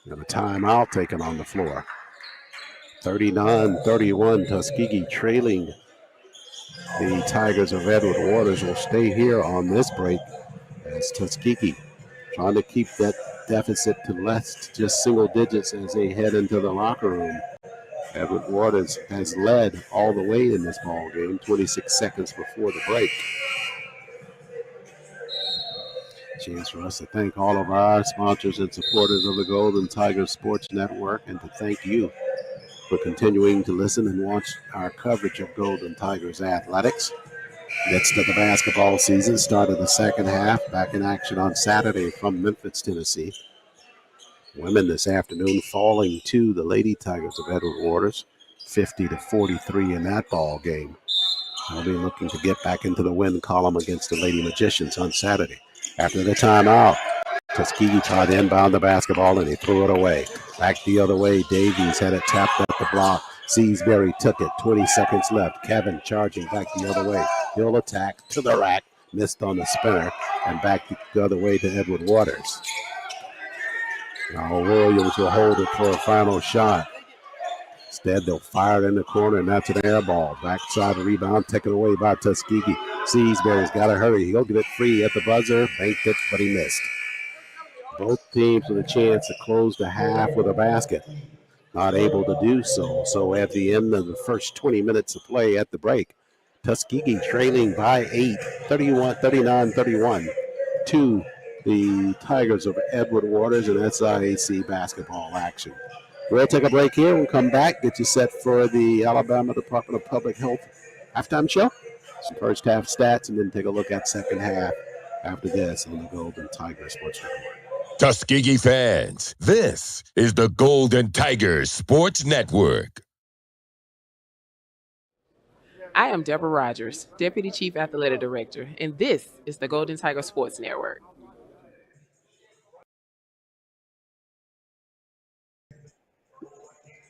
And a timeout taken on the floor. 39-31, Tuskegee trailing the Tigers of Edward Waters. Will stay here on this break as Tuskegee trying to keep that deficit to less, just single digits as they head into the locker room. Edward Waters has led all the way in this ball game, 26 seconds before the break. Chance for us to thank all of our sponsors and supporters of the Golden Tigers Sports Network, and to thank you for continuing to listen and watch our coverage of Golden Tigers athletics. Midst of the basketball season, started the second half, back in action on Saturday from Memphis, Tennessee. Women this afternoon falling to the Lady Tigers of Edward Waters, 50-43 in that ball game. They'll be looking to get back into the win column against the Lady Magicians on Saturday. After the timeout, Tuskegee tried to inbound the basketball and he threw it away. Back the other way, Davies had it tapped at the block. Seasbury took it, 20 seconds left. Kevin charging back the other way. He'll attack to the rack, missed on the spinner, and back the other way to Edward Waters. Now Williams will hold it for a final shot. Instead, they'll fire it in the corner, and that's an air ball. Backside rebound taken away by Tuskegee. Seasbury's got to hurry. He'll get it free at the buzzer. Banked it, but he missed. Both teams with a chance to close the half with a basket. Not able to do so. So at the end of the first 20 minutes of play at the break, Tuskegee trailing by 8, 39-31 to the Tigers of Edward Waters in SIAC basketball action. We'll take a break here. We'll come back, get you set for the Alabama Department of Public Health halftime show. Some first half stats, and then take a look at second half after this on the Golden Tiger Sports Network. Tuskegee fans, this is the Golden Tigers Sports Network. I am Deborah Rogers, Deputy Chief Athletic Director, and this is the Golden Tiger Sports Network.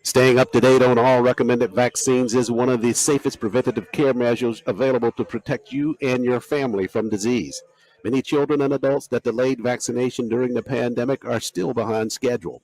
Staying up to date on all recommended vaccines is one of the safest preventative care measures available to protect you and your family from disease. Many children and adults that delayed vaccination during the pandemic are still behind schedule.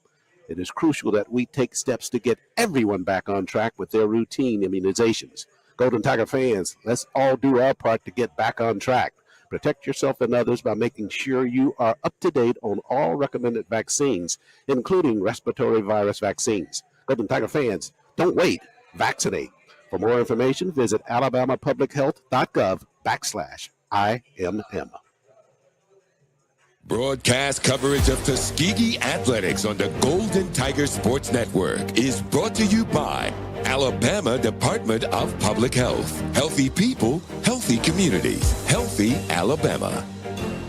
It is crucial that we take steps to get everyone back on track with their routine immunizations. Golden Tiger fans, let's all do our part to get back on track. Protect yourself and others by making sure you are up to date on all recommended vaccines, including respiratory virus vaccines. Golden Tiger fans, don't wait. Vaccinate. For more information, visit alabamapublichealth.gov/IMM. Broadcast coverage of Tuskegee Athletics on the Golden Tiger Sports Network is brought to you by Alabama Department of Public Health. Healthy people, healthy communities, healthy Alabama.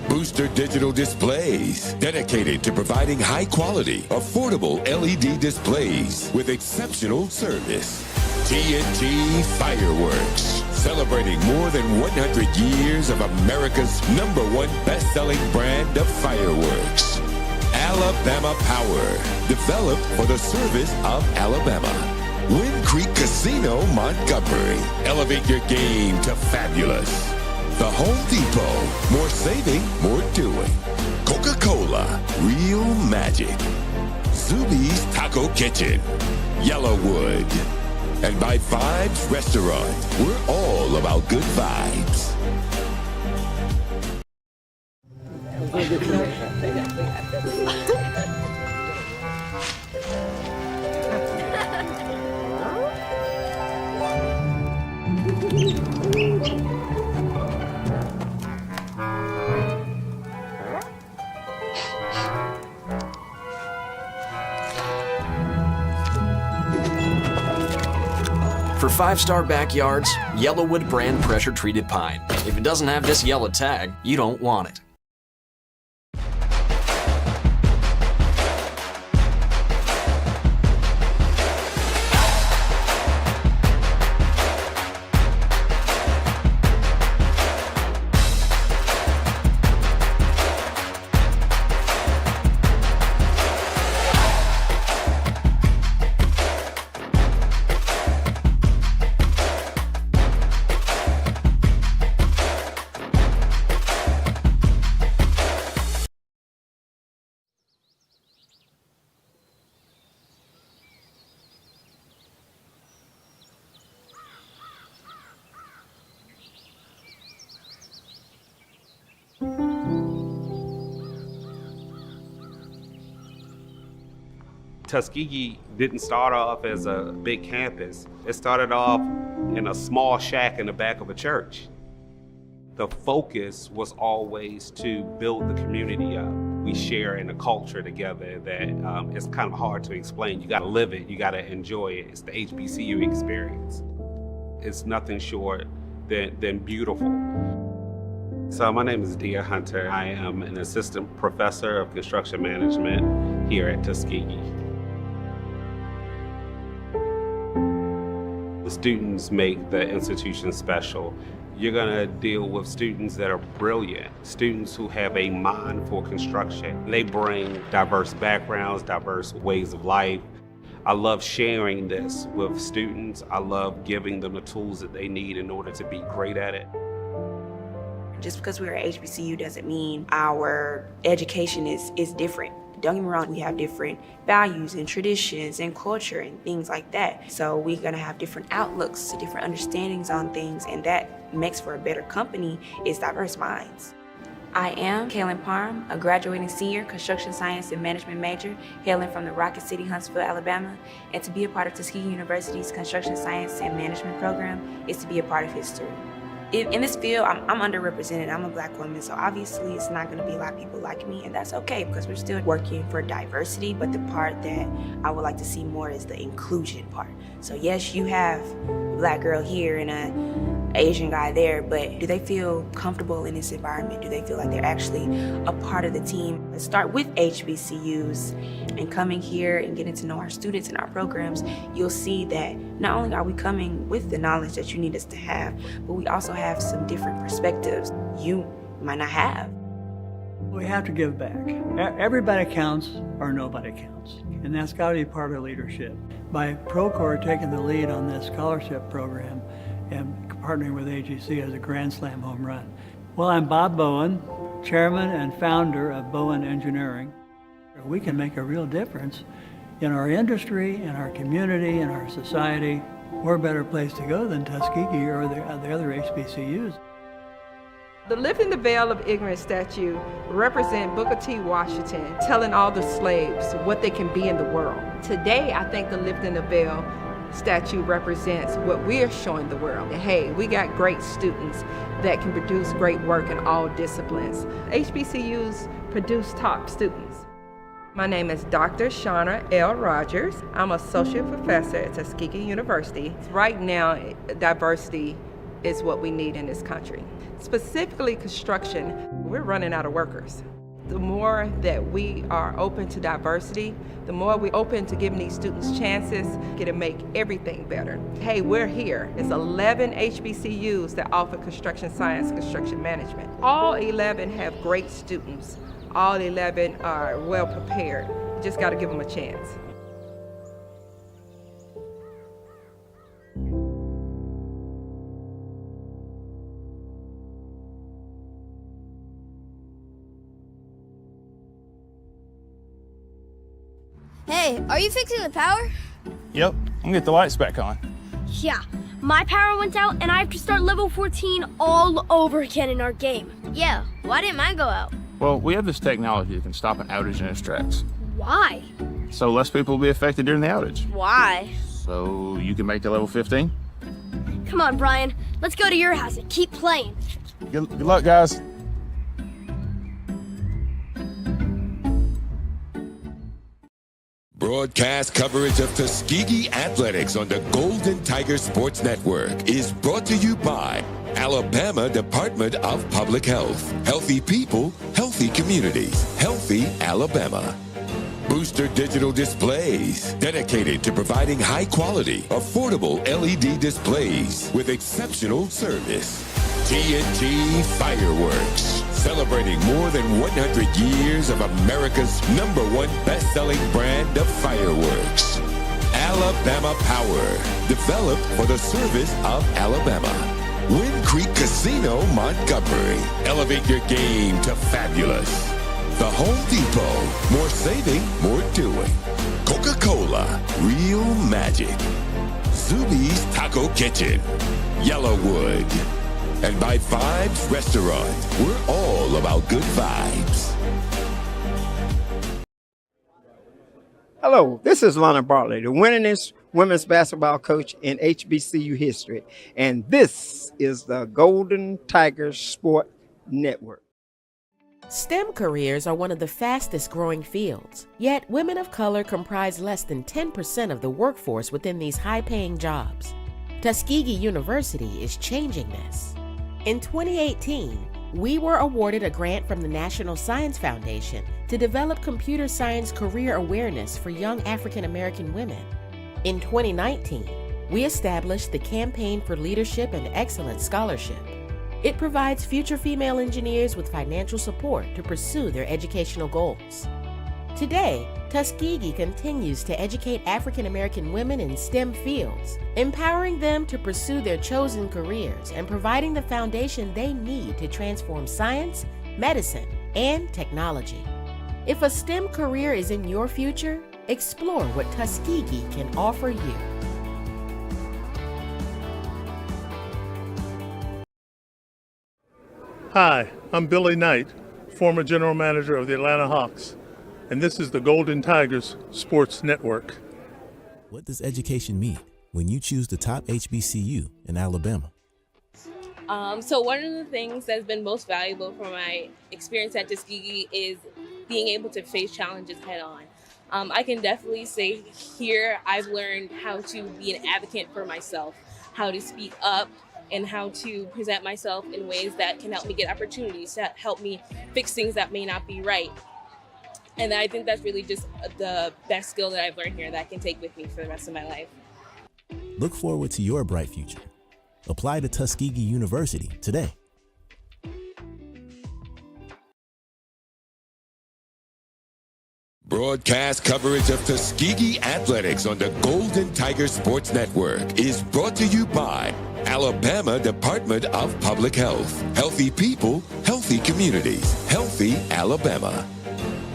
Booster Digital Displays, dedicated to providing high-quality, affordable LED displays with exceptional service. TNT Fireworks, celebrating more than 100 years of America's #1 best-selling brand of fireworks. Alabama Power, developed for the service of Alabama. Wind Creek Casino, Montgomery, elevate your game to fabulous. The Home Depot, more saving, more doing. Coca-Cola, real magic. Zuby's Taco Kitchen, Yellowwood. And by Vibes Restaurant, we're all about good vibes. For 5-star backyards, Yellowwood brand pressure-treated pine. If it doesn't have this yellow tag, you don't want it. Tuskegee didn't start off as a big campus. It started off in a small shack in the back of a church. The focus was always to build the community up. We share in a culture together that it's kind of hard to explain. You gotta live it, you gotta enjoy it. It's the HBCU experience. It's nothing short than beautiful. So my name is Dia Hunter. I am an assistant professor of construction management here at Tuskegee. The students make the institution special. You're gonna deal with students that are brilliant, students who have a mind for construction. They bring diverse backgrounds, diverse ways of life. I love sharing this with students. I love giving them the tools that they need in order to be great at it. Just because we're at HBCU doesn't mean our education is different. Don't get me wrong, we have different values and traditions and culture and things like that. So we're gonna have different outlooks, different understandings on things, and that makes for a better company is diverse minds. I am Kaylin Parham, a graduating senior construction science and management major, hailing from the Rocket City, Huntsville, Alabama. And to be a part of Tuskegee University's construction science and management program is to be a part of history. In this field, I'm underrepresented. I'm a Black woman, so obviously it's not gonna be a lot of people like me, and that's okay because we're still working for diversity, but the part that I would like to see more is the inclusion part. So yes, you have a Black girl here and an Asian guy there, but do they feel comfortable in this environment? Do they feel like they're actually a part of the team? Let's start with HBCUs and coming here and getting to know our students and our programs. You'll see that not only are we coming with the knowledge that you need us to have, but we also have some different perspectives you might not have. We have to give back. Everybody counts or nobody counts, and that's got to be part of leadership. By Procore taking the lead on this scholarship program and partnering with AGC as a Grand Slam home run. Well, I'm Bob Bowen, chairman and founder of Bowen Engineering. We can make a real difference in our industry, in our community, in our society. We're a better place to go than Tuskegee or the other HBCUs. The Lifting the Veil of Ignorance statue represents Booker T. Washington telling all the slaves what they can be in the world. Today, I think the Lifting the Veil statue represents what we're showing the world. Hey, we got great students that can produce great work in all disciplines. HBCUs produce top students. My name is Dr. Shauna L. Rogers. I'm associate professor at Tuskegee University. Right now, diversity is what we need in this country. Specifically construction, we're running out of workers. The more that we are open to diversity, the more we're open to giving these students chances, to make everything better. Hey, we're here. There's 11 HBCUs that offer construction science, construction management. All 11 have great students. All 11 are well prepared. You just got to give them a chance. Hey, are you fixing the power? Yep, I'm gonna get the lights back on. Yeah, my power went out and I have to start level 14 all over again in our game. Yeah, why didn't mine go out? Well, we have this technology that can stop an outage in its tracks. Why? So less people will be affected during the outage. Why? So you can make the level 15? Come on, Brian. Let's go to your house and keep playing. Good luck, guys. Broadcast coverage of Tuskegee athletics on the Golden Tiger Sports Network is brought to you by Alabama Department of Public Health. Healthy people, healthy communities. Healthy Alabama. Booster Digital Displays, dedicated to providing high-quality, affordable LED displays with exceptional service. TNT Fireworks, celebrating more than 100 years of America's #1 best-selling brand of fireworks. Alabama Power, developed for the service of Alabama. Wind Creek Casino, Montgomery. Elevate your game to fabulous. The Home Depot, more saving, more doing. Coca-Cola, real magic. Zuby's Taco Kitchen, Yellowwood. And by Vibes Restaurant, we're all about good vibes. Hello, this is Lana Bartley, the winningest women's basketball coach in HBCU history, and this is the Golden Tiger Sport Network. STEM careers are one of the fastest growing fields, yet women of color comprise less than 10% of the workforce within these high-paying jobs. Tuskegee University is changing this. In 2018, we were awarded a grant from the National Science Foundation to develop computer science career awareness for young African American women. In 2019, we established the Campaign for Leadership and Excellence Scholarship. It provides future female engineers with financial support to pursue their educational goals. Today, Tuskegee continues to educate African American women in STEM fields, empowering them to pursue their chosen careers and providing the foundation they need to transform science, medicine, and technology. If a STEM career is in your future, explore what Tuskegee can offer you. Hi, I'm Billy Knight, former general manager of the Atlanta Hawks, and this is the Golden Tigers Sports Network. What does education mean when you choose the top HBCU in Alabama? So one of the things that's been most valuable from my experience at Tuskegee is being able to face challenges head on. I can definitely say here I've learned how to be an advocate for myself, how to speak up, and how to present myself in ways that can help me get opportunities, that help me fix things that may not be right. And I think that's really just the best skill that I've learned here that I can take with me for the rest of my life. Look forward to your bright future. Apply to Tuskegee University today. Broadcast coverage of Tuskegee athletics on the Golden Tiger Sports Network is brought to you by Alabama Department of Public Health. Healthy people, healthy communities. Healthy Alabama.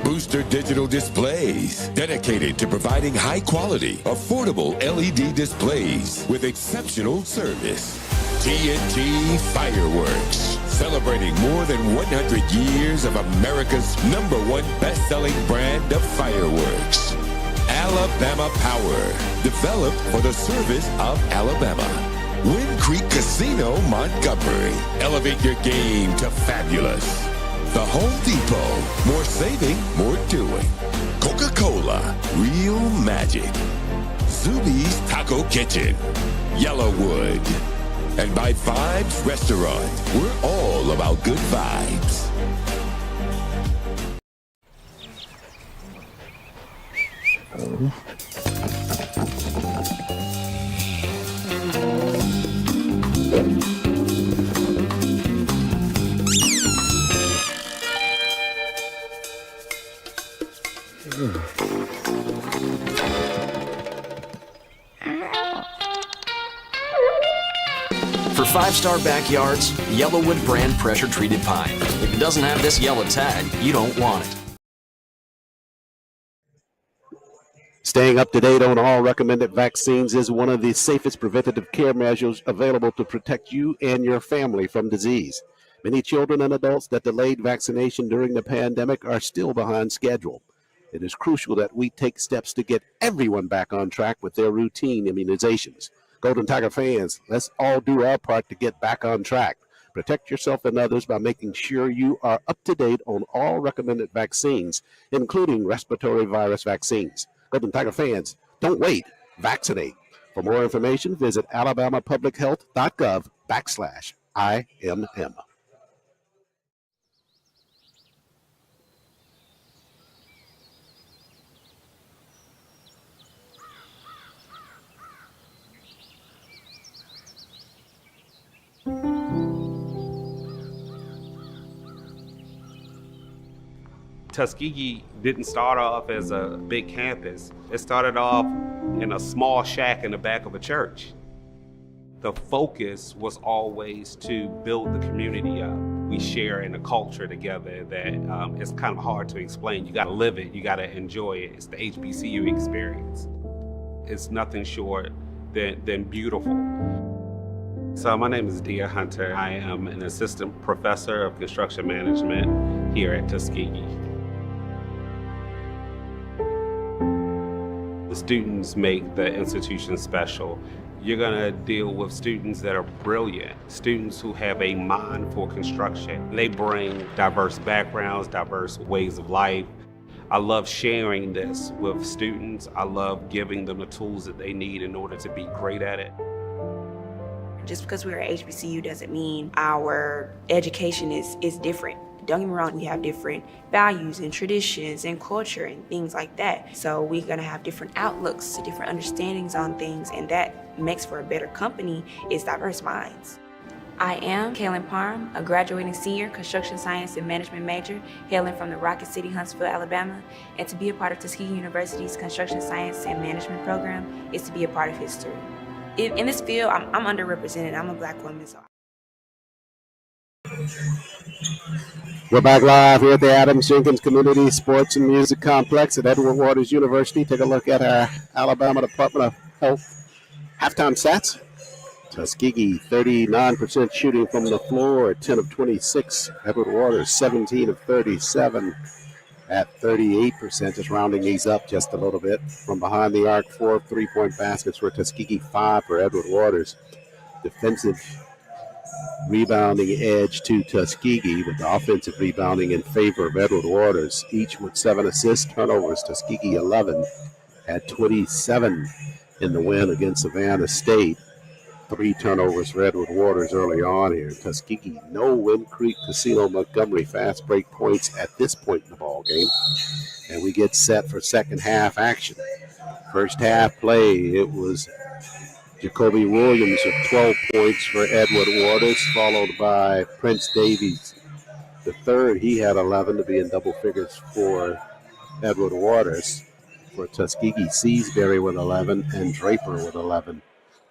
Booster Digital Displays, dedicated to providing high-quality, affordable LED displays with exceptional service. TNT Fireworks, celebrating more than 100 years of America's #1 best-selling brand of fireworks. Alabama Power, developed for the service of Alabama. Wind Creek Casino, Montgomery. Elevate your game to fabulous. The Home Depot, more saving, more doing. Coca-Cola, real magic. Zuby's Taco Kitchen, Yellowwood. And by Vibes Restaurant, we're all about good vibes. For 5-star backyards, Yellowwood brand pressure treated pine. If it doesn't have this yellow tag, you don't want it. Staying up to date on all recommended vaccines is one of the safest preventative care measures available to protect you and your family from disease. Many children and adults that delayed vaccination during the pandemic are still behind schedule. It is crucial that we take steps to get everyone back on track with their routine immunizations. Golden Tiger fans, let's all do our part to get back on track. Protect yourself and others by making sure you are up to date on all recommended vaccines, including respiratory virus vaccines. Golden Tiger fans, don't wait. Vaccinate. For more information, visit alabamapublichealth.gov/IMM. Tuskegee didn't start off as a big campus. It started off in a small shack in the back of a church. The focus was always to build the community up. We share in a culture together that it's kind of hard to explain. You gotta live it, you gotta enjoy it. It's the HBCU experience. It's nothing short than beautiful. So my name is Dia Hunter. I am an assistant professor of construction management here at Tuskegee. The students make the institution special. You're gonna deal with students that are brilliant, students who have a mind for construction. They bring diverse backgrounds, diverse ways of life. I love sharing this with students. I love giving them the tools that they need in order to be great at it. Just because we're at HBCU doesn't mean our education is different. Don't get me wrong, we have different values and traditions and culture and things like that. So we're gonna have different outlooks, different understandings on things, and that makes for a better company is diverse minds. I am Kaylin Parham, a graduating senior construction science and management major hailing from the Rocket City, Huntsville, Alabama, and to be a part of Tuskegee University's construction science and management program is to be a part of history. In this field, I'm underrepresented. I'm a Black woman, so. We're back live here at the Adams-Jenkins Community Sports and Music Complex at Edward Waters University. Take a look at our Alabama Department of Health halftime stats. Tuskegee, 39% shooting from the floor, 10 of 26. Edward Waters, 17 of 37 at 38%, just rounding these up just a little bit. From behind the arc, 4 3-point baskets for Tuskegee, 5 for Edward Waters. Defensive rebounding edge to Tuskegee, with the offensive rebounding in favor of Edward Waters, each with 7 assists. Turnovers, Tuskegee 11 at 27 in the win against Savannah State. 3 turnovers for Edward Waters early on here. Tuskegee, no Wind Creek Casino Montgomery fast break points at this point in the ball game. And we get set for second half action. First half play, it was Jacoby Williams with 12 points for Edward Waters, followed by Prince Davies the third. He had 11 to be in double figures for Edward Waters. For Tuskegee, Seasbury with 11 and Draper with 11.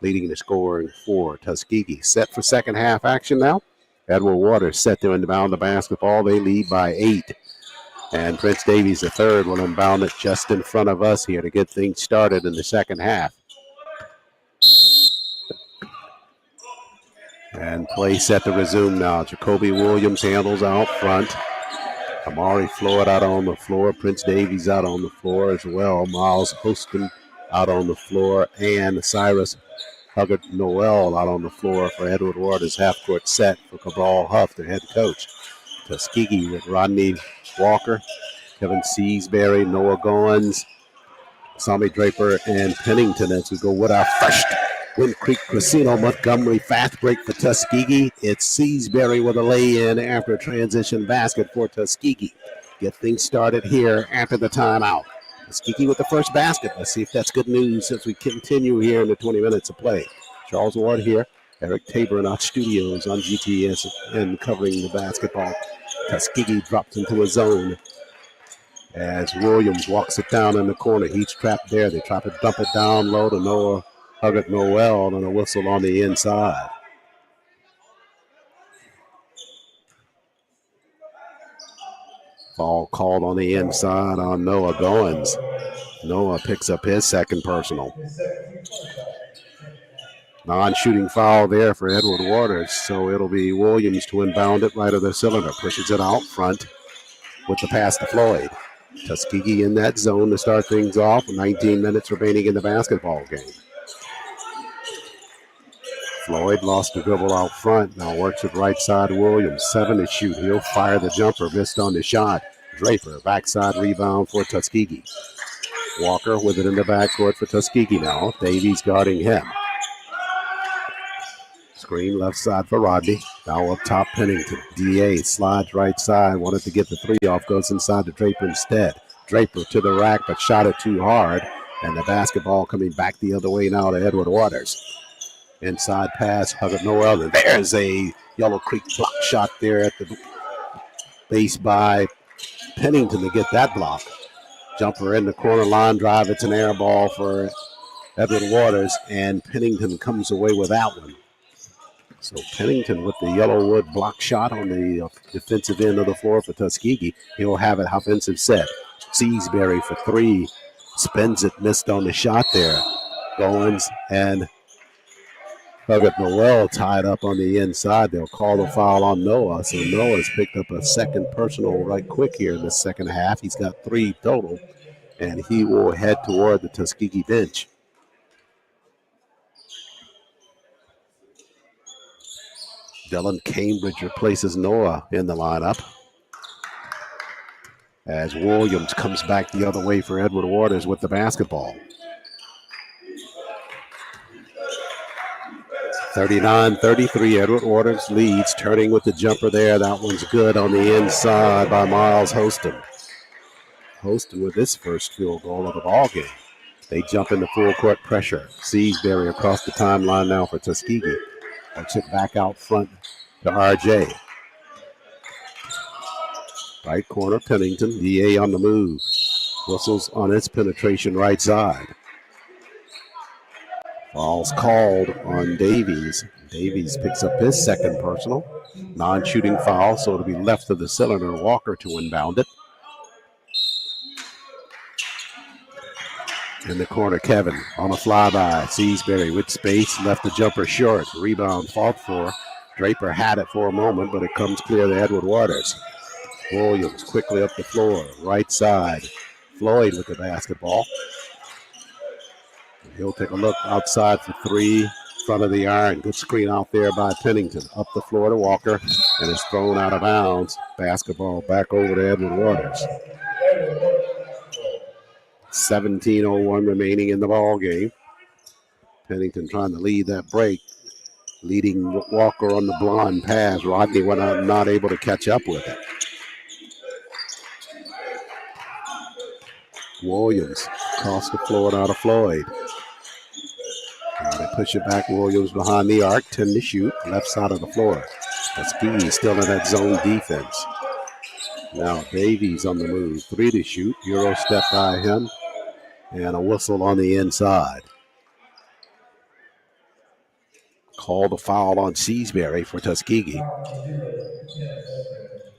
Leading the scoring for Tuskegee. Set for second half action now. Edward Waters set to inbound the basketball. They lead by 8. And Prince Davies the third will inbound it just in front of us here to get things started in the second half. And play set to resume now. Jacoby Williams handles out front. Amari Floyd out on the floor. Prince Davies out on the floor as well. Miles Hostin out on the floor. And Cyrus Huggard Noel out on the floor for Edward Waters' half-court set for Cabral Huff, their head coach. Tuskegee with Rodney Walker, Kevin Seasbury, Noah Goins, Sammy Draper, and Pennington as we go with our first Wind Creek Casino Montgomery fast break for Tuskegee. It's Seasbury with a lay-in after a transition basket for Tuskegee. Get things started here after the timeout. Tuskegee with the first basket. Let's see if that's good news as we continue here in the 20 minutes of play. Charles Ward here. Eric Tabor in our studios on GTS and covering the basketball. Tuskegee drops into a zone as Williams walks it down in the corner. He's trapped there. They try to dump it down low to Noah Huggard Noel and a whistle on the inside. Foul called on the inside on Noah Goins. Noah picks up his second personal. Non-shooting foul there for Edward Waters, so it'll be Williams to inbound it right of the cylinder. Pushes it out front with the pass to Floyd. Tuskegee in that zone to start things off. 19 minutes remaining in the basketball game. Floyd lost the dribble out front. Now works it right side. Williams, 7 to shoot. He'll fire the jumper. Missed on the shot. Draper, backside rebound for Tuskegee. Walker with it in the backcourt for Tuskegee now. Davies guarding him. Screen left side for Rodney. Now up top, Pennington. DA slides right side. Wanted to get the 3 off. Goes inside to Draper instead. Draper to the rack, but shot it too hard. And the basketball coming back the other way now to Edward Waters. Inside pass, Huggard Noel. And there's a Yellow Creek block shot there at the base by Pennington to get that block. Jumper in the corner, line drive. It's an air ball for Edward Waters, and Pennington comes away with that one. So Pennington with the Yellowwood block shot on the defensive end of the floor for Tuskegee. He'll have it offensive set. Seasbury for 3. Spins it, missed on the shot there. Goins and Huggard Noel tied up on the inside. They'll call the foul on Noah. So Noah's picked up a second personal right quick here in the second half. He's got 3 total, and he will head toward the Tuskegee bench. Dylan Cambridge replaces Noah in the lineup. As Williams comes back the other way for Edward Waters with the basketball. 39-33, Edward Waters leads, turning with the jumper there. That one's good on the inside by Miles Hostin. Hostin with his first field goal of the ball game. They jump into full court pressure. Seasbury across the timeline now for Tuskegee. Puts it back out front to RJ. Right corner, Pennington. DA on the move. Whistles on its penetration right side. Foul's called on Davies. Davies picks up his second personal. Non-shooting foul, so it'll be left of the cylinder. Walker to inbound it. In the corner, Kevin on a flyby. Seasbury with space, left the jumper short. Rebound fought for. Draper had it for a moment, but it comes clear to Edward Waters. Williams quickly up the floor, right side. Floyd with the basketball. He'll take a look outside for three. Front of the iron. Good screen out there by Pennington. Up the floor to Walker, and it's thrown out of bounds. Basketball back over to Edward Waters. 17:01 remaining in the ball game. Pennington trying to lead that break. Leading Walker on the blonde pass. Rodney went out, not able to catch up with it. Williams across the floor now to Floyd. And they push it back. Williams behind the arc. 10 to shoot. Left side of the floor. Tuskegee still in that zone defense. Now Davies on the move. 3 to shoot. Euro step by him. And a whistle on the inside. Called a foul on Seasbury for Tuskegee.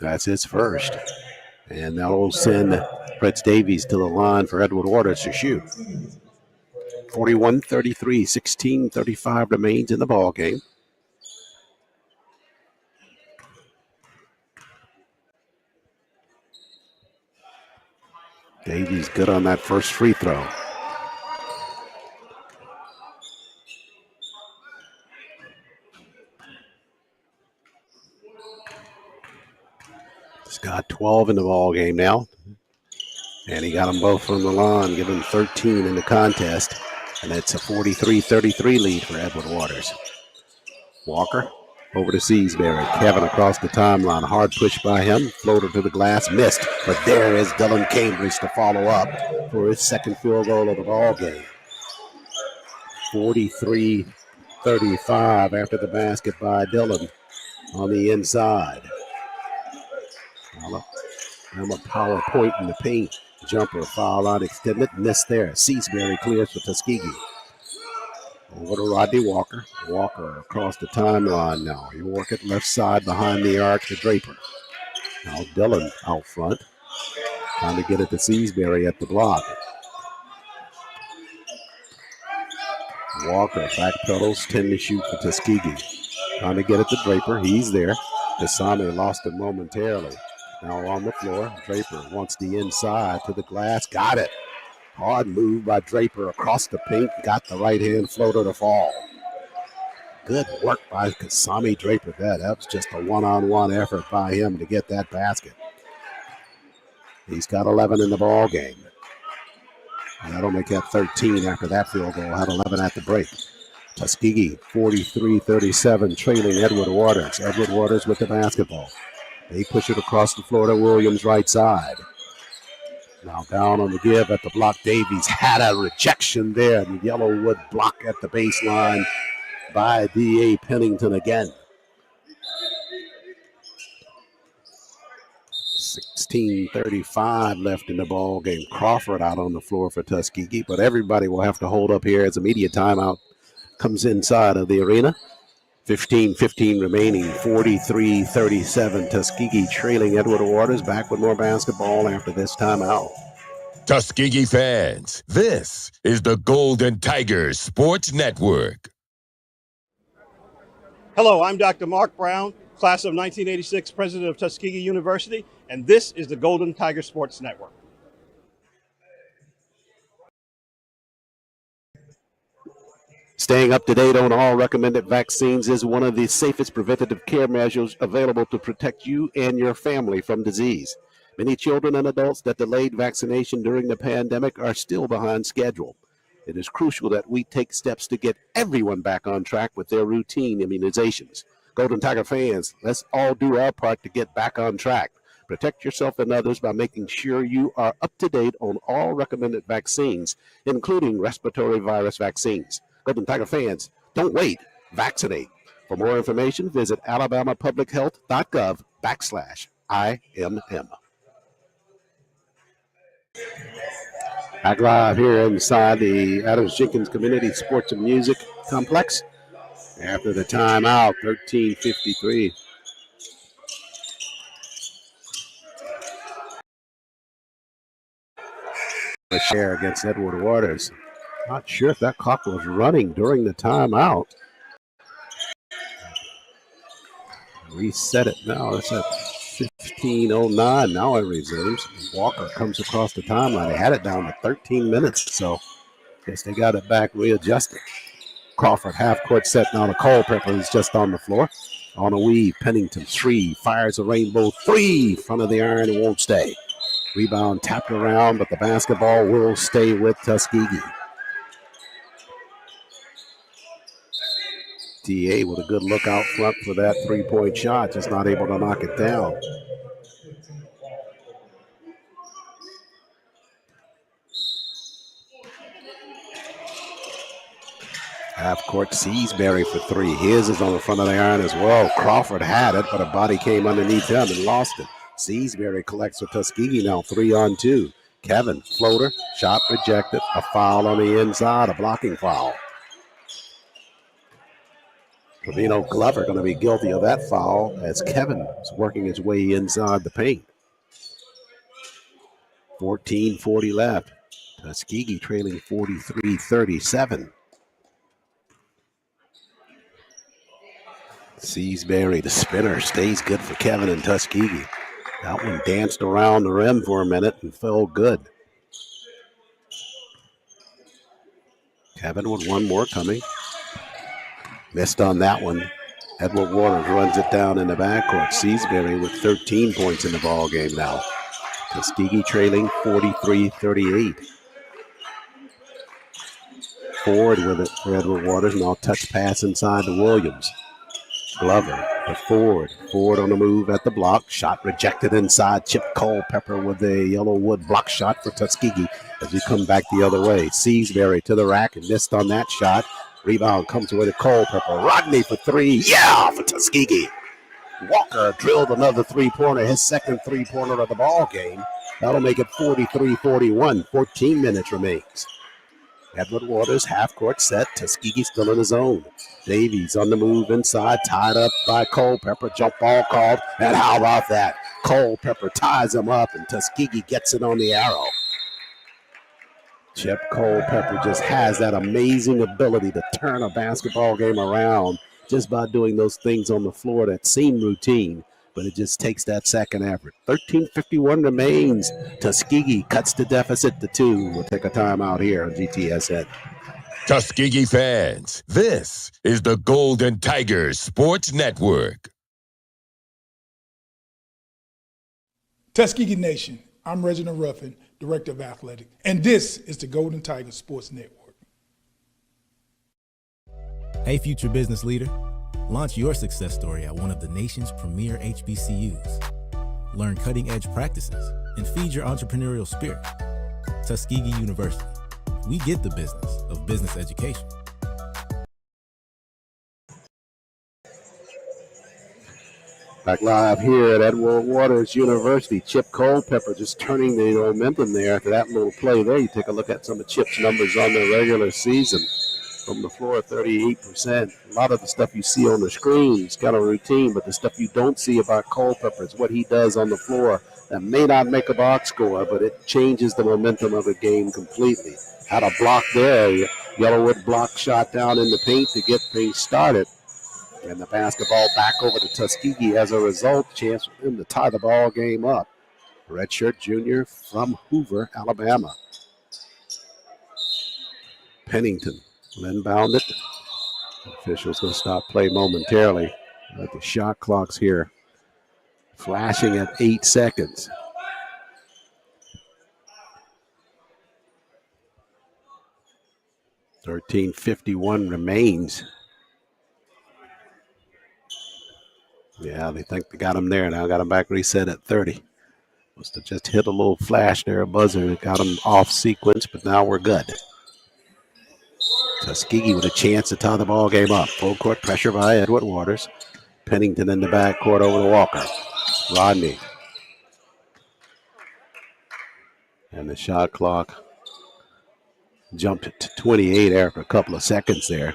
That's his first. And that'll send Fritz Davies to the line for Edward Waters to shoot. 41-33, 16:35 remains in the ball game. Davies good on that first free throw. He's got 12 in the ball game now. And he got them both from the line, giving 13 in the contest. And it's a 43-33 lead for Edward Waters. Walker over to Seasbury. Kevin across the timeline. Hard push by him. Floater to the glass. Missed. But there is Dylan Cambridge to follow up for his second field goal of the ball game. 43-35 after the basket by Dylan on the inside. I'm a power point in the paint. Jumper, foul out, extended, missed there. Seasbury clears for Tuskegee. Over to Rodney Walker. Walker across the timeline now. He'll work it left side behind the arc to Draper. Now Dillon out front. Trying to get it to Seasbury at the block. Walker backpedals, 10 to shoot for Tuskegee. Trying to get it to Draper. He's there. Desame lost it momentarily. Now on the floor, Draper wants the inside to the glass. Got it. Hard move by Draper across the paint. Got the right-hand floater to fall. Good work by Kasami Draper. That was just a one-on-one effort by him to get that basket. He's got 11 in the ball game. And that'll make that 13 after that field goal. Had 11 at the break. Tuskegee, 43-37, trailing Edward Waters. Edward Waters with the basketball. They push it across the floor to Williams' right side. Now down on the give at the block. Davies had a rejection there. The Yellowwood block at the baseline by D.A. Pennington again. 16:35 left in the ball game. Crawford out on the floor for Tuskegee, but everybody will have to hold up here as a media timeout comes inside of the arena. 15-15 remaining, 43-37. Tuskegee trailing Edward Waters. Back with more basketball after this timeout. Tuskegee fans, this is the Golden Tigers Sports Network. Hello, I'm Dr. Mark Brown, class of 1986, president of Tuskegee University, and this is the Golden Tiger Sports Network. Staying up to date on all recommended vaccines is one of the safest preventative care measures available to protect you and your family from disease. Many children and adults that delayed vaccination during the pandemic are still behind schedule. It is crucial that we take steps to get everyone back on track with their routine immunizations. Golden Tiger fans, let's all do our part to get back on track. Protect yourself and others by making sure you are up to date on all recommended vaccines, including respiratory virus vaccines. Golden Tiger fans, don't wait. Vaccinate. For more information, visit alabamapublichealth.gov/IMM. Back live here inside the Adams-Jenkins Community Sports and Music Complex. After the timeout, 13:53. A share against Edward Waters. Not sure if that clock was running during the timeout. Reset it now. It's at 15:09. Now it resumes. Walker comes across the timeline. They had it down to 13 minutes, so I guess they got it back readjusted. Crawford half-court set now to Culpepper, who's just on the floor. On a weave, Pennington, three, fires a rainbow three. Front of the iron, it won't stay. Rebound tapped around, but the basketball will stay with Tuskegee. DA with a good look out front for that three-point shot, just not able to knock it down. Half-court Seasbury for three. His is on the front of the iron as well. Crawford had it, but a body came underneath him and lost it. Seasbury collects for Tuskegee now, 3-on-2. Kevin, floater, shot rejected. A foul on the inside, a blocking foul. Trevino Glover going to be guilty of that foul as Kevin is working his way inside the paint. 14:40 left. Tuskegee trailing 43-37. Seasbury, the spinner, stays good for Kevin and Tuskegee. That one danced around the rim for a minute and felt good. Kevin with one more coming. Missed on that one. Edward Waters runs it down in the backcourt. Seasbury with 13 points in the ball game now. Tuskegee trailing 43-38. Ford with it for Edward Waters. Now touch pass inside to Williams. Glover to Ford. Ford on the move at the block. Shot rejected inside. Chip Culpepper with a Yellowwood block shot for Tuskegee as we come back the other way. Seasbury to the rack and missed on that shot. Rebound comes away to Culpepper. Rodney for three. Yeah, for Tuskegee. Walker drilled another three-pointer, his second three-pointer of the ball game. That'll make it 43-41. 14 minutes remains. Edward Waters, half-court set. Tuskegee still in his own. Davies on the move inside, tied up by Culpepper. Jump ball called, and how about that? Culpepper ties him up, and Tuskegee gets it on the arrow. Chip Culpepper just has that amazing ability to turn a basketball game around just by doing those things on the floor that seem routine, but it just takes that second effort. 13:51 remains. Tuskegee cuts the deficit to 2. We'll take a timeout here on GTSN. Tuskegee fans, this is the Golden Tigers Sports Network. Tuskegee Nation, I'm Reginald Ruffin, Director of Athletics, and this is the Golden Tigers Sports Network. Hey, future business leader. Launch your success story at one of the nation's premier HBCUs. Learn cutting-edge practices and feed your entrepreneurial spirit. Tuskegee University. We get the business of business education. Back live here at Edward Waters University. Chip Culpepper just turning the momentum there after that little play there. You take a look at some of Chip's numbers on the regular season. From the floor, 38%. A lot of the stuff you see on the screen is kind of routine, but the stuff you don't see about Culpepper is what he does on the floor that may not make a box score, but it changes the momentum of the game completely. Had a block there. Yellowwood block shot down in the paint to get things started. And the basketball back over to Tuskegee as a result. Chance for him to tie the ball game up. Redshirt junior from Hoover, Alabama. Pennington will inbound it. Officials going to stop play momentarily. The shot clock's here flashing at 8 seconds. $13.51 remains. Yeah, they think they got him there. Now got him back reset at 30. Must have just hit a little flash there, a buzzer. Got him off sequence, but now we're good. Tuskegee with a chance to tie the ball game up. Full court pressure by Edward Waters. Pennington in the backcourt over to Walker. Rodney. And the shot clock jumped to 28 after a couple of seconds there.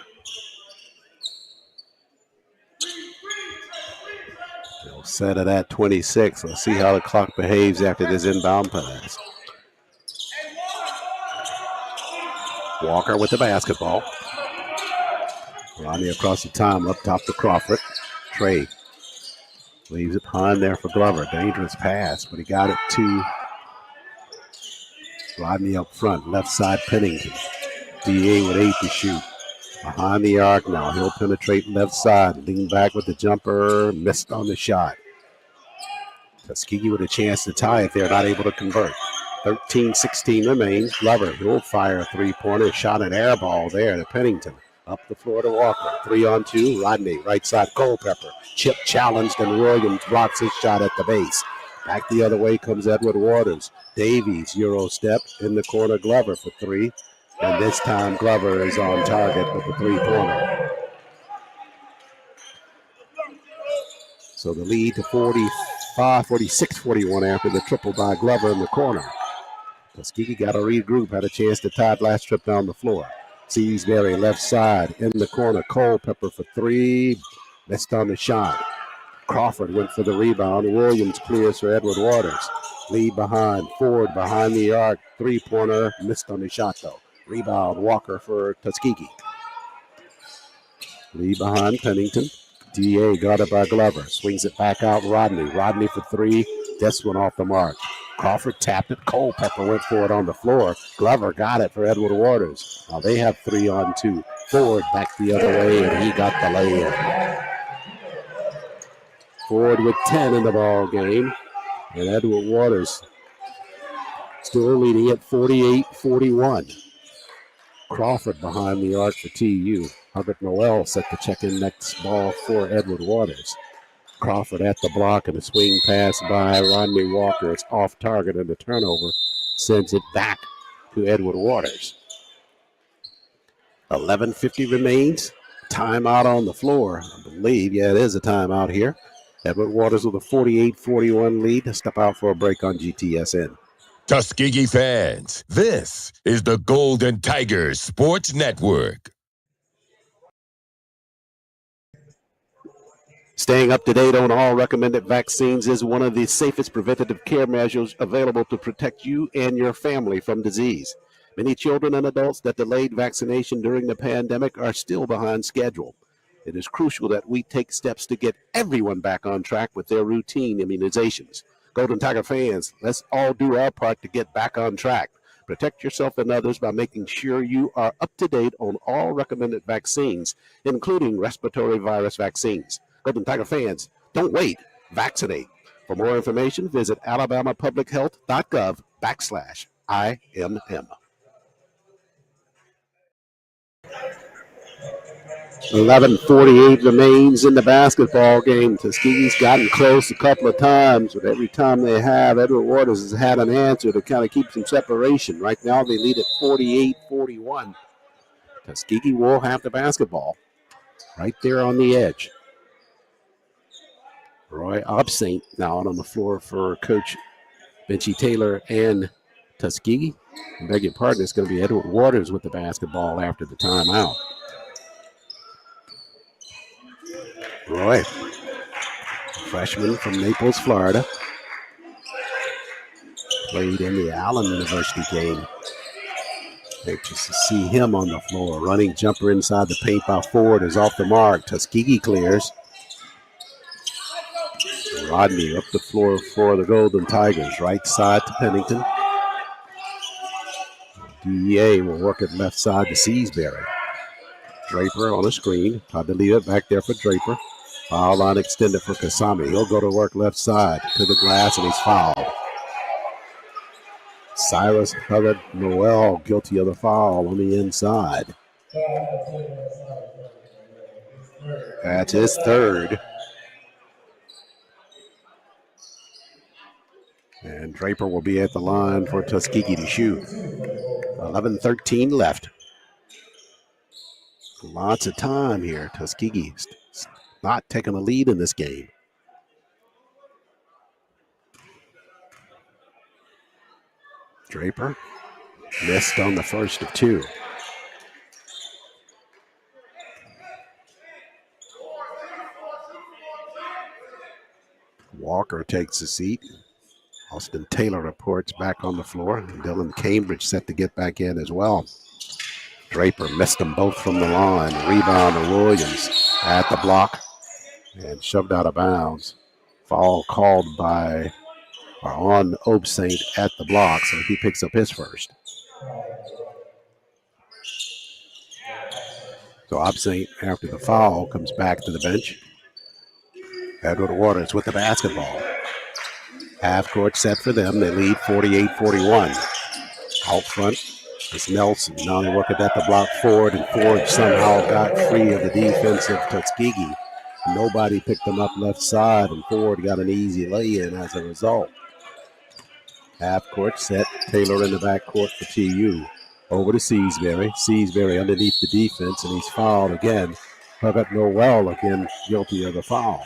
They'll set it at 26. We'll see how the clock behaves after this inbound pass. Walker with the basketball. Rodney across the time, up top to Crawford. Trey leaves it behind there for Glover. Dangerous pass, but he got it to Rodney up front. Left side, Pennington. DA with 8 to shoot. Behind the arc now. He'll penetrate left side. Lean back with the jumper. Missed on the shot. Tuskegee with a chance to tie it. They're not able to convert. 13-16 remains. Glover, he'll fire a three-pointer. Shot an air ball there to Pennington. Up the floor to Walker. 3-on-2. Rodney, right side, Culpepper. Chip challenged, and Williams blocks his shot at the base. Back the other way comes Edward Waters. Davies, Euro step in the corner. Glover for 3. And this time Glover is on target with the three-pointer. So the lead to 46-41 after the triple by Glover in the corner. Tuskegee got a regroup, had a chance to tie it last trip down the floor. Seasbury left side in the corner. Culpepper for 3. Missed on the shot. Crawford went for the rebound. Williams clears for Edward Waters. Lead behind. Ford behind the arc. Three-pointer. Missed on the shot, though. Rebound. Walker for Tuskegee. Lead behind Pennington. DA got it by Glover. Swings it back out. Rodney. Rodney for 3. This one off the mark. Crawford tapped it. Culpepper went for it on the floor. Glover got it for Edward Waters. Now they have 3-on-2. Ford back the other way, and he got the lay-in. Ford with 10 in the ball game. And Edward Waters still leading at 48-41. Crawford behind the arc for TU. Hubbard Noel set to check in next ball for Edward Waters. Crawford at the block and a swing pass by Rodney Walker. It's off target and the turnover sends it back to Edward Waters. 11:50 remains. Timeout on the floor, I believe. Yeah, it is a timeout here. Edward Waters with a 48-41 lead. Step out for a break on GTSN. Tuskegee fans, this is the Golden Tigers Sports Network. Staying up to date on all recommended vaccines is one of the safest preventative care measures available to protect you and your family from disease. Many children and adults that delayed vaccination during the pandemic are still behind schedule. It is crucial that we take steps to get everyone back on track with their routine immunizations. Golden Tiger fans, let's all do our part to get back on track. Protect yourself and others by making sure you are up to date on all recommended vaccines, including respiratory virus vaccines. Golden Tiger fans, don't wait. Vaccinate. For more information, visit alabamapublichealth.gov/IMM. 11:48 remains in the basketball game. Tuskegee's gotten close a couple of times, but every time they have, Edward Waters has had an answer to kind of keep some separation. Right now, they lead at 48-41. Tuskegee will have the basketball right there on the edge. Roy Obsaint now out on the floor for Coach Benchy Taylor and Tuskegee. I beg your pardon, it's going to be Edward Waters with the basketball after the timeout. Roy, freshman from Naples, Florida. Played in the Allen University game. Anxious to see him on the floor. Running jumper inside the paint by Ford is off the mark. Tuskegee clears. Rodney up the floor for the Golden Tigers. Right side to Pennington. DEA will work it left side to Seasbury. Draper on a screen. Tried to leave it back there for Draper. Foul line extended for Kasami. He'll go to work left side to the glass, and he's fouled. Cyrus Hubbard Noel guilty of the foul on the inside. That's his third. And Draper will be at the line for Tuskegee to shoot. 11:13 left. Lots of time here. Tuskegee not taking a lead in this game. Draper missed on the first of two. Walker takes a seat. Austin Taylor reports back on the floor. And Dylan Cambridge set to get back in as well. Draper missed them both from the line. Rebound to Williams at the block and shoved out of bounds. Foul called by or on Obsaint at the block, so he picks up his first. So Obsaint, after the foul, comes back to the bench. Edward Waters with the basketball. Half court set for them. They lead 48-41. Out front is Nelson. Now they're working at the block Ford, and Ford somehow got free of the defense of Tuskegee. Nobody picked them up left side, and Ford got an easy lay-in as a result. Half court set. Taylor in the back court for TU. Over to Seasbury. Seasbury underneath the defense, and he's fouled again. Huggett Noel again guilty of the foul.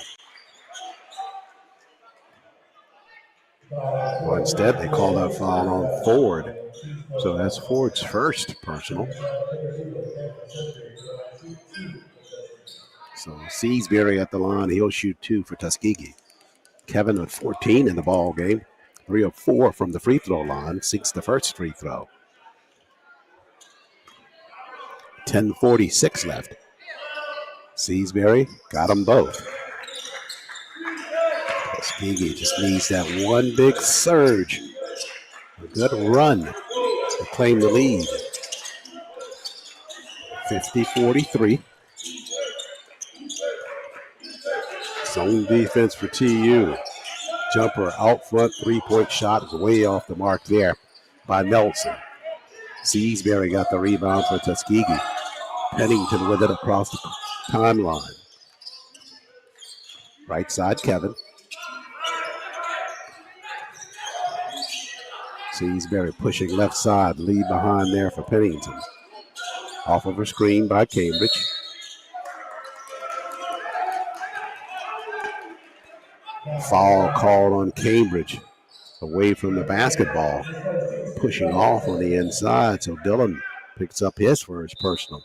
Well, instead, they call that foul on Ford. So that's Ford's first personal. So Seasbury at the line. He'll shoot 2 for Tuskegee. Kevin with 14 in the ball game. 3 of 4 from the free throw line. Sinks the first free throw. 10:46 left. Seasbury got them both. Tuskegee just needs that one big surge. A good run to claim the lead. 50-43. Zone defense for TU. Jumper out front, 3-point shot is way off the mark there by Nelson. Seasbury got the rebound for Tuskegee. Pennington with it across the timeline. Right side, Kevin. Seasbury pushing left side, lead behind there for Pennington. Off of a screen by Cambridge. Foul called on Cambridge. Away from the basketball. Pushing off on the inside, so Dylan picks up his first personal.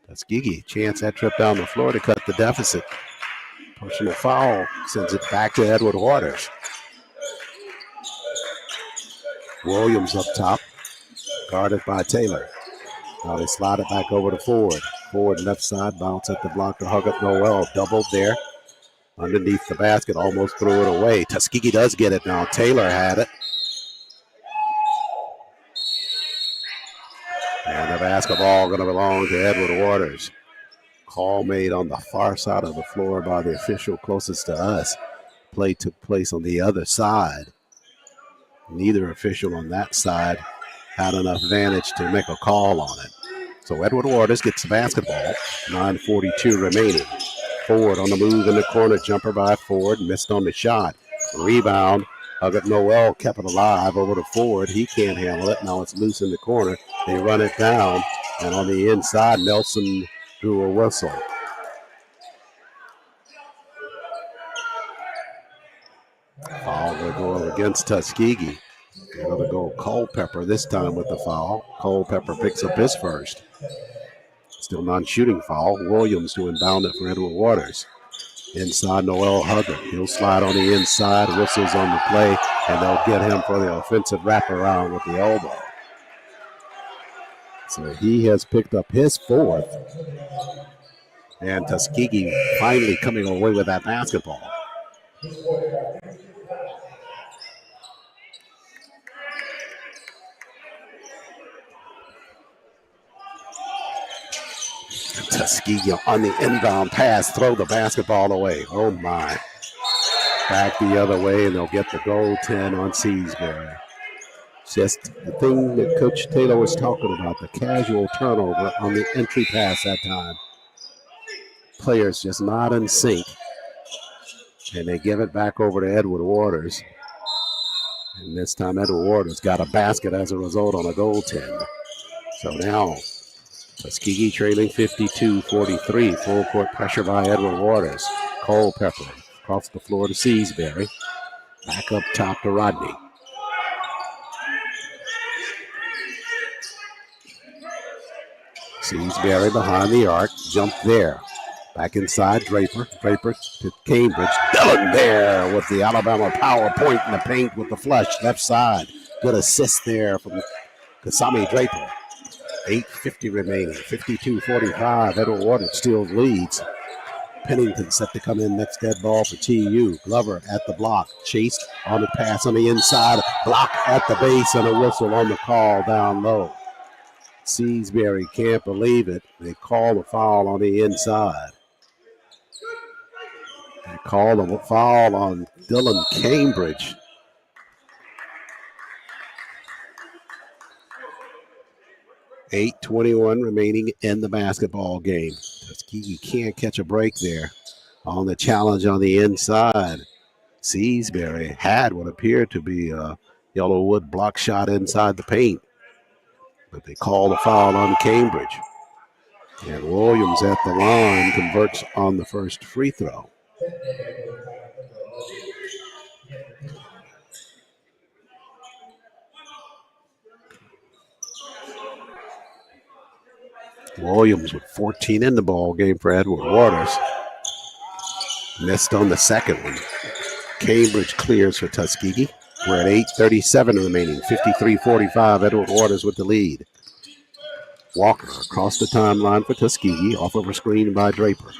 Tuskegee, chance that trip down the floor to cut the deficit. Personal foul sends it back to Edward Waters. Williams up top, guarded by Taylor. Now they slide it back over to Ford. Ford left side, bounce at the block to Huggett Noel. Doubled there. Underneath the basket, almost threw it away. Tuskegee does get it now. Taylor had it. And the basketball going to belong to Edward Waters. Call made on the far side of the floor by the official closest to us. Play took place on the other side. Neither official on that side had enough advantage to make a call on it. So Edward Waters gets the basketball. 9:42 remaining. Ford on the move in the corner. Jumper by Ford. Missed on the shot. Rebound. Huggett Noel kept it alive over to Ford. He can't handle it. Now it's loose in the corner. They run it down. And on the inside, Nelson drew a whistle. Foul will go against Tuskegee. Another goal. Culpepper this time with the foul. Culpepper picks up his first. Still non-shooting foul. Williams to inbound it for Edward Waters. Inside Noel Huggett. He'll slide on the inside. Whistles on the play. And they'll get him for the offensive wraparound with the elbow. So he has picked up his fourth. And Tuskegee finally coming away with that basketball. Tuskegee on the inbound pass, throw the basketball away. Oh my. Back the other way, and they'll get the goal 10 on Seasbury. Just the thing that Coach Taylor was talking about, the casual turnover on the entry pass that time. Players just not in sync. And they give it back over to Edward Waters. And this time Edward Waters got a basket as a result on a goaltend. So now Tuskegee trailing 52-43. Full court pressure by Edward Waters. Culpepper across the floor to Seasbury. Back up top to Rodney. Seasbury behind the arc. Jump there. Back inside Draper. Draper to Cambridge. Dillon there with the Alabama power point in the paint with the flush. Left side. Good assist there from Kasami Draper. 8:50 remaining. 52-45. Edward Waters still leads. Pennington set to come in next dead ball for TU. Glover at the block. Chased on the pass on the inside. Block at the base and a whistle on the call down low. Seasbury can't believe it. They call the foul on the inside. They call the foul on Dylan Cambridge. .21 remaining in the basketball game. Tuskegee can't catch a break there on the challenge on the inside. Seasbury had what appeared to be a Yellowwood block shot inside the paint, but they call the foul on Cambridge. And Williams at the line converts on the first free throw. Williams with 14 in the ball game for Edward Waters. Missed on the second one. Cambridge clears for Tuskegee. We're at 8:37 remaining. 53-45. Edward Waters with the lead. Walker across the timeline for Tuskegee. Off of a screen by Draper.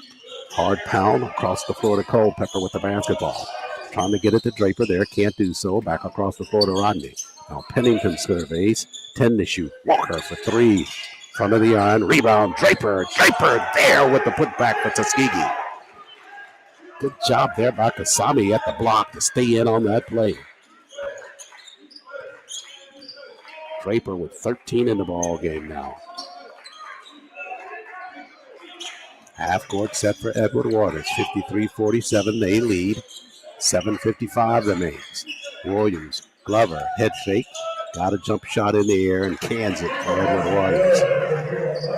Hard pound across the floor to Culpepper with the basketball. Trying to get it to Draper there. Can't do so. Back across the floor to Rodney. Now Pennington surveys. 10 to shoot. Walker for three. Front of the iron. Rebound. Draper. Draper there with the putback for Tuskegee. Good job there by Kasami at the block to stay in on that play. Draper with 13 in the ball game now. Half court set for Edward Waters. 53-47. They lead. 7:55 remains. Williams. Glover. Head fake. Got a jump shot in the air and cans it for Edward Waters.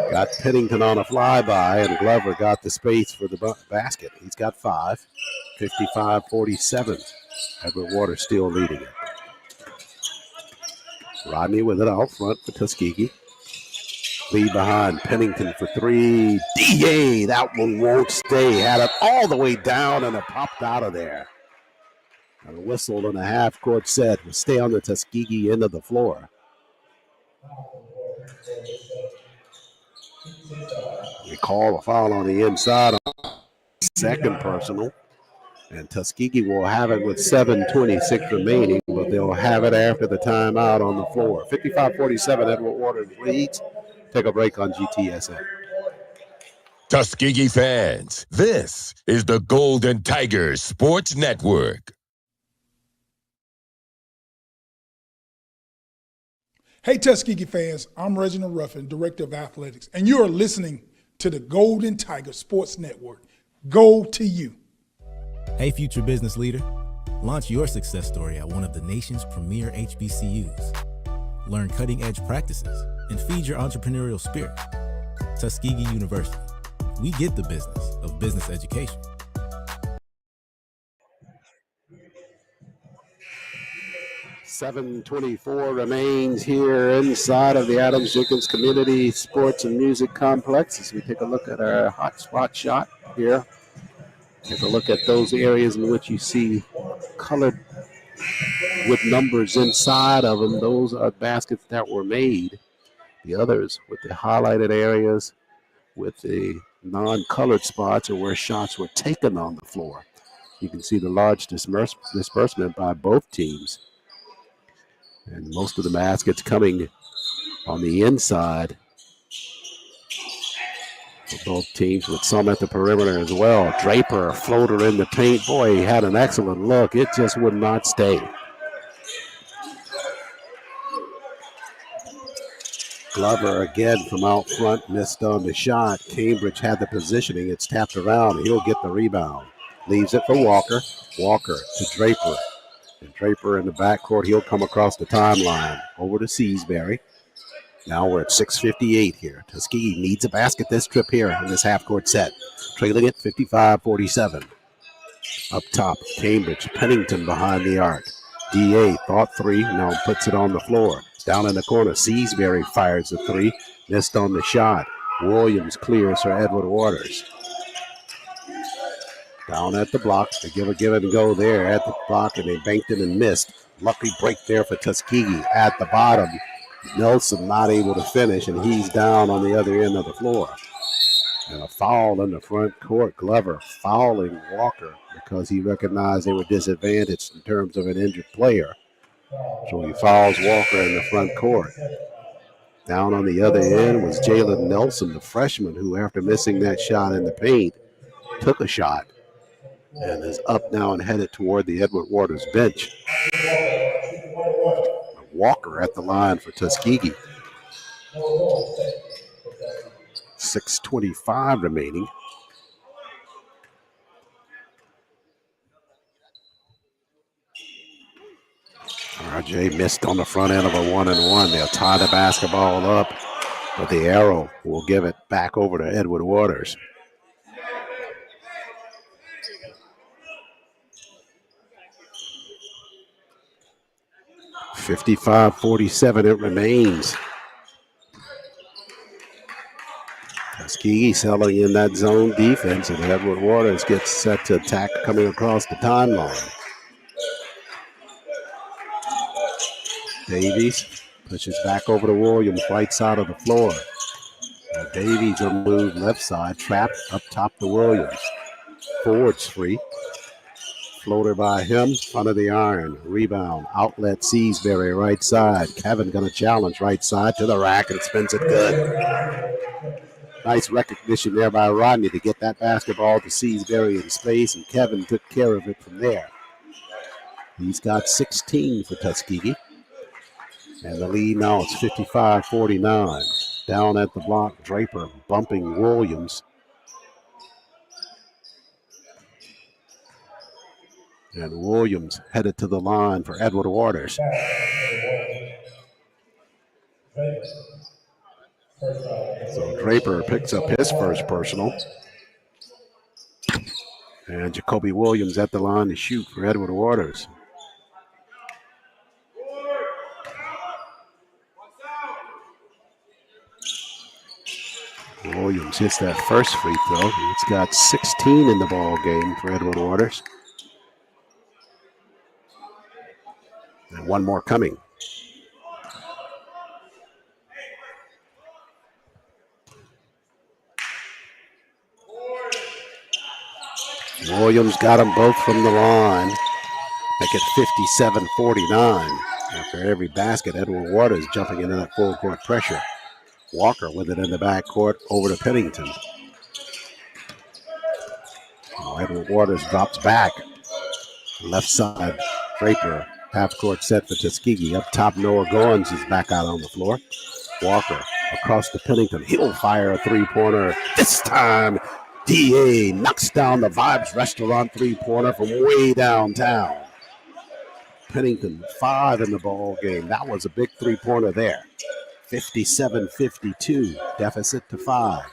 Got Pennington on a flyby, and Glover got the space for the basket. He's got 5. 55-47. Edward Waters still leading it. Rodney with it out front for Tuskegee. Lead behind Pennington for three. DA, that one won't stay. Had it all the way down, and it popped out of there. And a whistle and a half-court set will stay on the Tuskegee end of the floor. We call a foul on the inside on second personal. And Tuskegee will have it with 7:26 remaining, but they'll have it after the timeout on the floor. 55-47, Edward Waters leads. Take a break on GTSA. Tuskegee fans, this is the Golden Tigers Sports Network. Hey, Tuskegee fans, I'm Reginald Ruffin, Director of Athletics, and you are listening to the Golden Tiger Sports Network. Go to you. Hey, future business leader. Launch your success story at one of the nation's premier HBCUs. Learn cutting-edge practices and feed your entrepreneurial spirit. Tuskegee University. We get the business of business education. .24 remains here inside of the Adams-Jenkins Community Sports and Music Complex as we take a look at our hotspot shot here. Take a look at those areas in which you see colored with numbers inside of them. Those are baskets that were made. The others with the highlighted areas with the non-colored spots are where shots were taken on the floor. You can see the large disbursement by both teams. And most of the baskets coming on the inside for both teams, with some at the perimeter as well. Draper, a floater in the paint. Boy, he had an excellent look. It just would not stay. Glover again from out front, missed on the shot. Cambridge had the positioning. It's tapped around. He'll get the rebound. Leaves it for Walker. Walker to Draper. And Draper in the backcourt, he'll come across the timeline. Over to Seasbury. Now we're at 6:58 here. Tuskegee needs a basket this trip here in this half-court set. Trailing it 55-47. Up top, Cambridge, Pennington behind the arc. DA thought three, now puts it on the floor. Down in the corner, Seasbury fires a three. Missed on the shot. Williams clears for Edward Waters. Down at the block. They give and go there at the block, and they banked it and missed. Lucky break there for Tuskegee at the bottom. Nelson not able to finish, and he's down on the other end of the floor. And a foul in the front court. Glover fouling Walker because he recognized they were disadvantaged in terms of an injured player. So he fouls Walker in the front court. Down on the other end was Jalen Nelson, the freshman, who after missing that shot in the paint, took a shot and is up now and headed toward the Edward Waters bench. Walker at the line for Tuskegee. 6:25 remaining. RJ missed on the front end of a 1-and-1. They'll tie the basketball up, but the arrow will give it back over to Edward Waters. (55-47) it remains. Tuskegee selling in that zone defense, and Edward Waters gets set to attack coming across the timeline. Davies pushes back over to Williams, right side of the floor. Now Davies on move left side, trapped up top to Williams. Ford's free. Floater by him, front of the iron. Rebound, outlet Seasbury, right side. Kevin gonna challenge right side to the rack and spins it good. Nice recognition there by Rodney to get that basketball to Seasbury in space, and Kevin took care of it from there. He's got 16 for Tuskegee. And the lead now is 55-49. Down at the block, Draper bumping Williams. And Williams headed to the line for Edward Waters. So Draper picks up his first personal. And Jacoby Williams at the line to shoot for Edward Waters. Williams hits that first free throw. He's got 16 in the ball game for Edward Waters. And one more coming. Williams got them both from the line. Make it 57-49. After every basket, Edward Waters jumping into that full court pressure. Walker with it in the backcourt over to Pennington. Edward Waters drops back. Left side, Draper. Half-court set for Tuskegee. Up top, Noah Goins is back out on the floor. Walker across to Pennington. He'll fire a three-pointer. This time, DA knocks down the Vibes Restaurant three-pointer from way downtown. Pennington, 5 in the ball game. That was a big three-pointer there. 57-52, deficit to 5.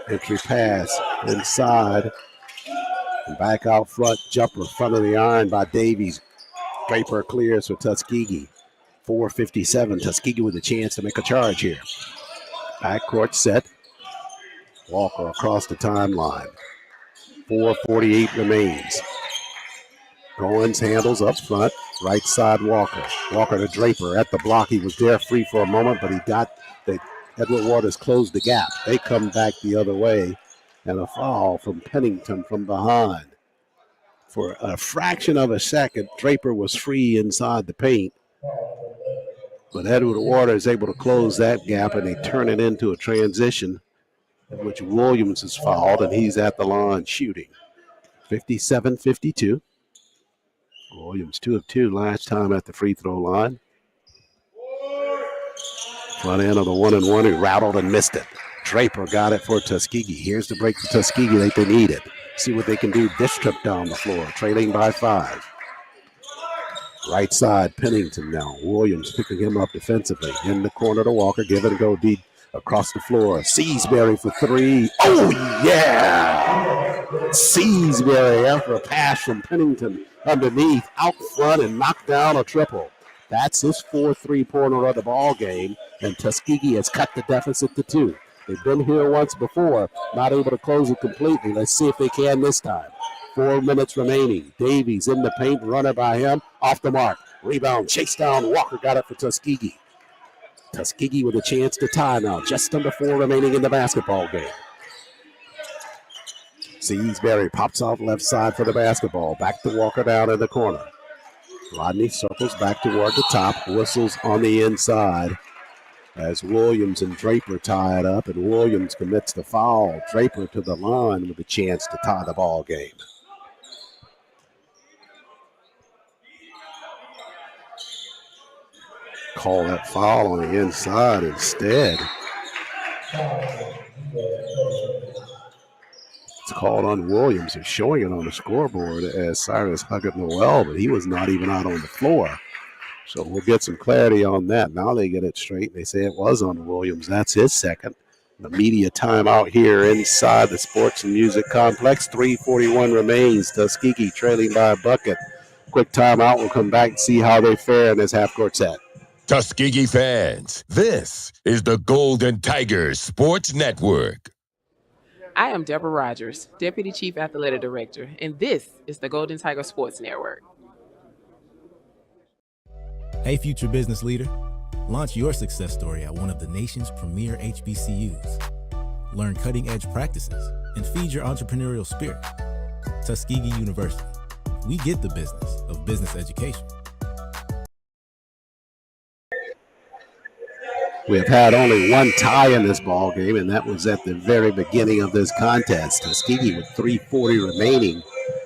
Entry pass inside. And back out front, jumper, front of the iron by Davies. Draper clears for Tuskegee. 4:57, Tuskegee with a chance to make a charge here. Backcourt set. Walker across the timeline. 4:48 remains. Goins handles up front. Right side, Walker. Walker to Draper at the block. He was there free for a moment, but he got Edward Waters closed the gap. They come back the other way. And a foul from Pennington from behind. For a fraction of a second, Draper was free inside the paint. But Edward Waters is able to close that gap, and they turn it into a transition in which Williams is fouled, and he's at the line shooting. 57-52. Williams 2 of 2 last time at the free throw line. Front end of the 1-and-1, he rattled and missed it. Draper got it for Tuskegee. Here's the break for Tuskegee that they needed. See what they can do this trip down the floor, trailing by 5. Right side, Pennington now. Williams picking him up defensively. In the corner to Walker. Give it a go deep across the floor. Seasbury for three. Oh, yeah! Seasbury after a pass from Pennington underneath, out front, and knocked down a triple. That's his 4th three-pointer of the ball game, and Tuskegee has cut the deficit to 2. They've been here once before, not able to close it completely. Let's see if they can this time. 4 minutes remaining. Davies in the paint, runner by him, off the mark. Rebound, chase down, Walker got it for Tuskegee. Tuskegee with a chance to tie now, just under 4 remaining in the basketball game. Seasbury pops off left side for the basketball. Back to Walker down in the corner. Rodney circles back toward the top, whistles on the inside as Williams and Draper tie it up, and Williams commits the foul. Draper to the line with a chance to tie the ball game. Call that foul on the inside instead. It's called on Williams. They're showing it on the scoreboard as Cyrus Huggett Noel, but he was not even out on the floor. So we'll get some clarity on that. Now they get it straight. They say it was on Williams. That's his second. The media timeout here inside the Sports and Music Complex. 3:41 remains. Tuskegee trailing by a bucket. Quick timeout. We'll come back and see how they fare in this half-court set. Tuskegee fans, this is the Golden Tigers Sports Network. I am Deborah Rogers, Deputy Chief Athletic Director, and this is the Golden Tiger Sports Network. Hey, future business leader. Launch your success story at one of the nation's premier HBCUs. Learn cutting-edge practices and feed your entrepreneurial spirit. Tuskegee University. We get the business of business education. We have had only one tie in this ball game, and that was at the very beginning of this contest. Tuskegee with 3:40 remaining.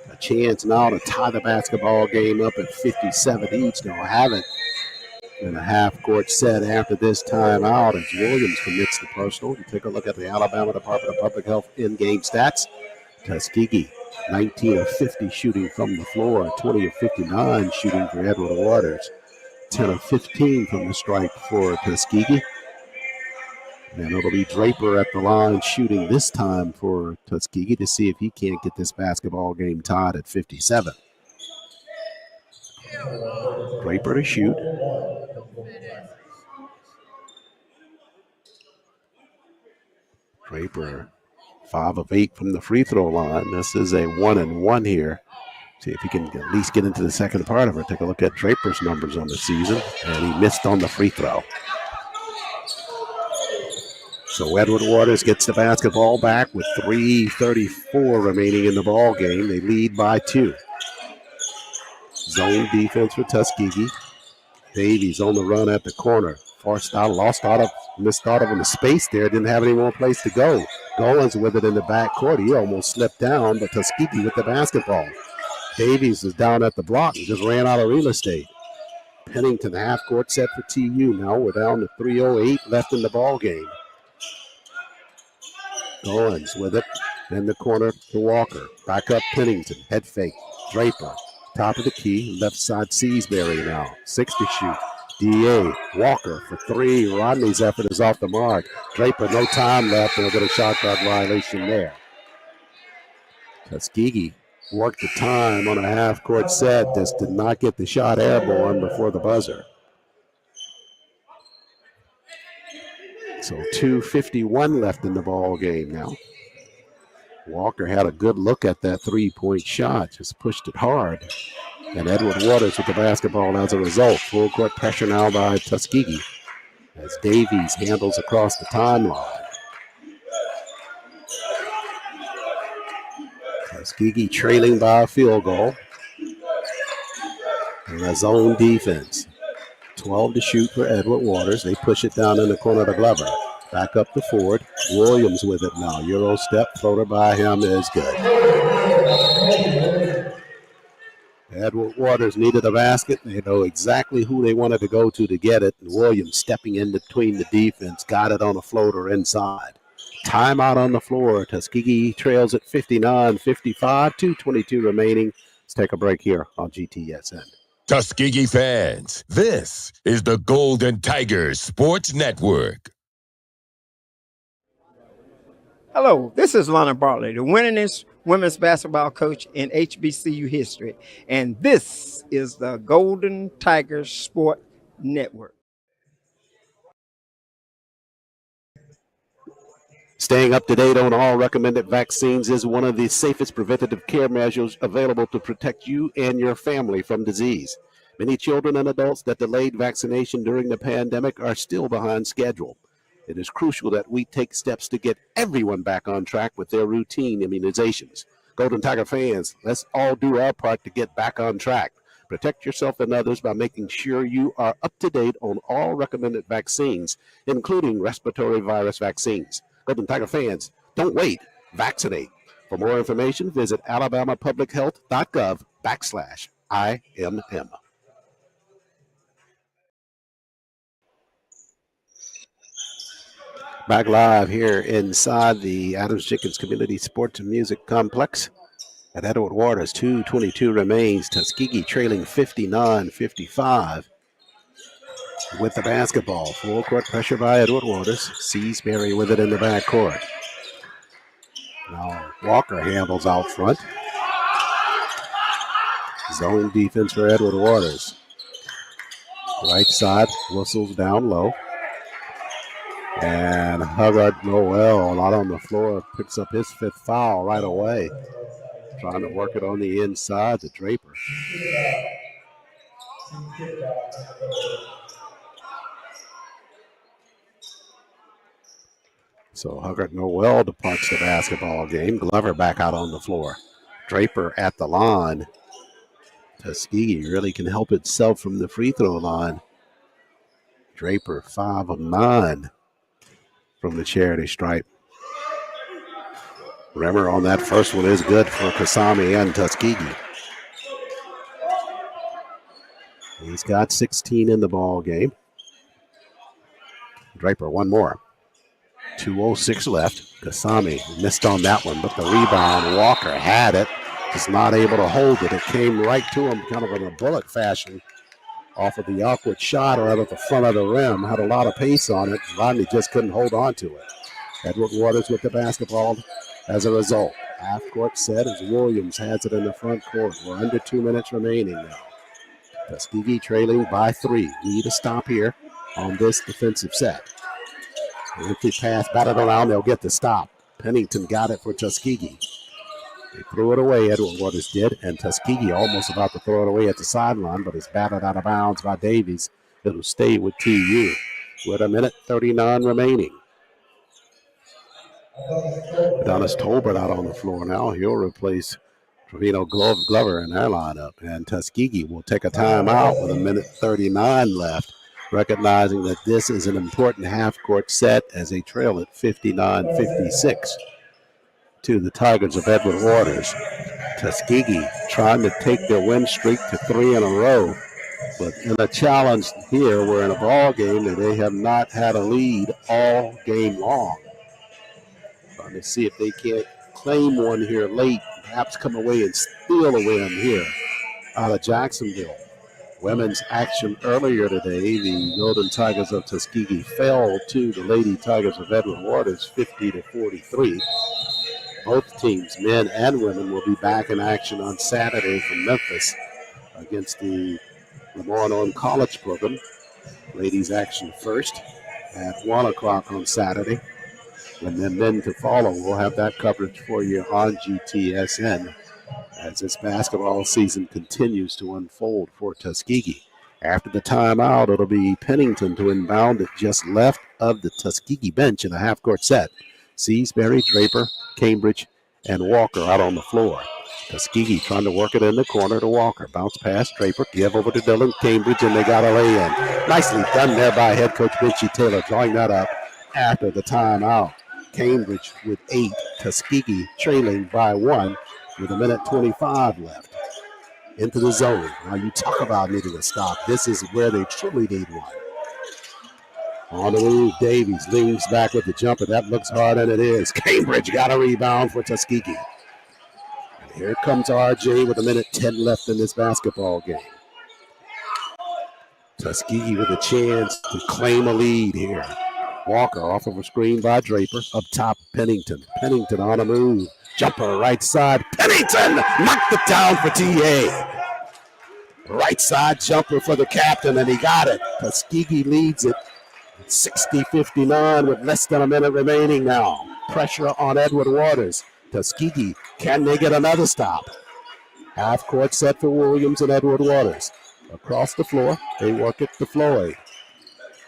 A chance now to tie the basketball game up at 57 each. They'll have it in a half-court set after this timeout as Williams commits the personal. You take a look at the Alabama Department of Public Health in-game stats. Tuskegee, 19 of 50 shooting from the floor, 20 of 59 shooting for Edward Waters, 10 of 15 from the stripe for Tuskegee. And it'll be Draper at the line shooting this time for Tuskegee to see if he can't get this basketball game tied at 57. Draper to shoot. Draper, 5 of 8 from the free throw line. This is a 1-and-1 here. See if he can at least get into the second part of it. Take a look at Draper's numbers on the season, and he missed on the free throw. So Edward Waters gets the basketball back with 3:34 remaining in the ball game. They lead by 2. Zone defense for Tuskegee. Davies on the run at the corner. Forced out, missed out of the space there. Didn't have any more place to go. Goins with it in the backcourt. He almost slipped down, but Tuskegee with the basketball. Davies is down at the block and just ran out of real estate. Pennington half-court set for TU. Now we're down to 3:08 left in the ball game. Goins with it in the corner to Walker. Back up Pennington. Head fake. Draper. Top of the key. Left side Seasbury now. 6 to shoot. DA. Walker for 3. Rodney's effort is off the mark. Draper, no time left. And we'll get a shot clock violation there. Tuskegee worked the time on a half-court set. Just did not get the shot airborne before the buzzer. So 2:51 left in the ball game now. Walker had a good look at that three-point shot, just pushed it hard. And Edward Waters with the basketball as a result. Full court pressure now by Tuskegee as Davies handles across the timeline. Tuskegee trailing by a field goal. And a zone defense. 12 to shoot for Edward Waters. They push it down in the corner to Glover. Back up to Ford. Williams with it now. Euro step floater by him is good. Edward Waters needed a basket. They know exactly who they wanted to go to get it. And Williams stepping in between the defense. Got it on a floater inside. Timeout on the floor. Tuskegee trails at 59-55. 2:22 remaining. Let's take a break here on GTSN. Tuskegee fans, this is the Golden Tigers Sports Network. Hello, this is Lana Bartley, the winningest women's basketball coach in HBCU history, and this is the Golden Tigers Sport Network. Staying up to date on all recommended vaccines is one of the safest preventative care measures available to protect you and your family from disease. Many children and adults that delayed vaccination during the pandemic are still behind schedule. It is crucial that we take steps to get everyone back on track with their routine immunizations. Golden Tiger fans, let's all do our part to get back on track. Protect yourself and others by making sure you are up to date on all recommended vaccines, including respiratory virus vaccines. Golden Tiger fans, don't wait. Vaccinate. For more information, visit alabamapublichealth.gov/IMM. Back live here inside the Adams-Jenkins Community Sports and Music Complex at Edward Waters. 2:22 remains. Tuskegee trailing 59-55 with the basketball. Full court pressure by Edward Waters. Seasbury with it in the backcourt. Now Walker handles out front. Zone defense for Edward Waters. Right side whistles down low. And Hubbard Noel out on the floor picks up his 5th foul right away. Trying to work it on the inside to Draper. So Hubbard Noel departs the basketball game. Glover back out on the floor. Draper at the line. Tuskegee really can help itself from the free throw line. Draper 5 of 9 from the charity stripe. Remember on that first one is good for Kasami and Tuskegee. He's got 16 in the ball game. Draper, one more. 2:06 left. Kasami missed on that one, but the rebound, Walker had it. Just not able to hold it. It came right to him kind of in a bullet fashion off of the awkward shot right at the front of the rim. Had a lot of pace on it. Rodney just couldn't hold on to it. Edward Waters with the basketball as a result. Half court set as Williams has it in the front court. We're under 2 minutes remaining now. Tuskegee trailing by 3. Need a stop here on this defensive set. Empty pass batted around. They'll get the stop. Pennington got it for Tuskegee. They threw it away, Edward Waters did, and Tuskegee almost about to throw it away at the sideline, but it's batted out of bounds by Davies. It'll stay with TU with 1:39 remaining. Adonis Tolbert out on the floor now. He'll replace Trevino Glover in their lineup, and Tuskegee will take a timeout with 1:39 left, recognizing that this is an important half-court set as they trail at 59-56. To the Tigers of Edward Waters. Tuskegee trying to take their win streak to 3 in a row. But in a challenge here, we're in a ball game that they have not had a lead all game long. Trying to see if they can't claim one here late, perhaps come away and steal a win here out of Jacksonville. Women's action earlier today, the Golden Tigers of Tuskegee fell to the Lady Tigers of Edward Waters 50-43. Both teams, men and women, will be back in action on Saturday from Memphis against the Lamar College program. Ladies action first at 1 o'clock on Saturday. And then men to follow. We'll have that coverage for you on GTSN as this basketball season continues to unfold for Tuskegee. After the timeout, it'll be Pennington to inbound it just left of the Tuskegee bench in a half-court set. Seasbury, Draper, Cambridge, and Walker out on the floor. Tuskegee trying to work it in the corner to Walker. Bounce pass, Draper, give over to Dylan Cambridge, and they got a lay-in. Nicely done there by head coach Benchy Taylor, drawing that up after the timeout. Cambridge with 8, Tuskegee trailing by 1 with 1:25 left. Into the zone. Now you talk about needing a stop. This is where they truly need one. On the move, Davies leans back with the jumper. That looks hard, and it is. Cambridge got a rebound for Tuskegee. And here comes RJ with 1:10 left in this basketball game. Tuskegee with a chance to claim a lead here. Walker off of a screen by Draper. Up top, Pennington. Pennington on a move. Jumper right side. Pennington knocked it down for TA. Right side jumper for the captain, and he got it. Tuskegee leads it 60-59 with less than a minute remaining now. Pressure on Edward Waters. Tuskegee, can they get another stop? Half court set for Williams and Edward Waters. Across the floor, they work it to Floyd.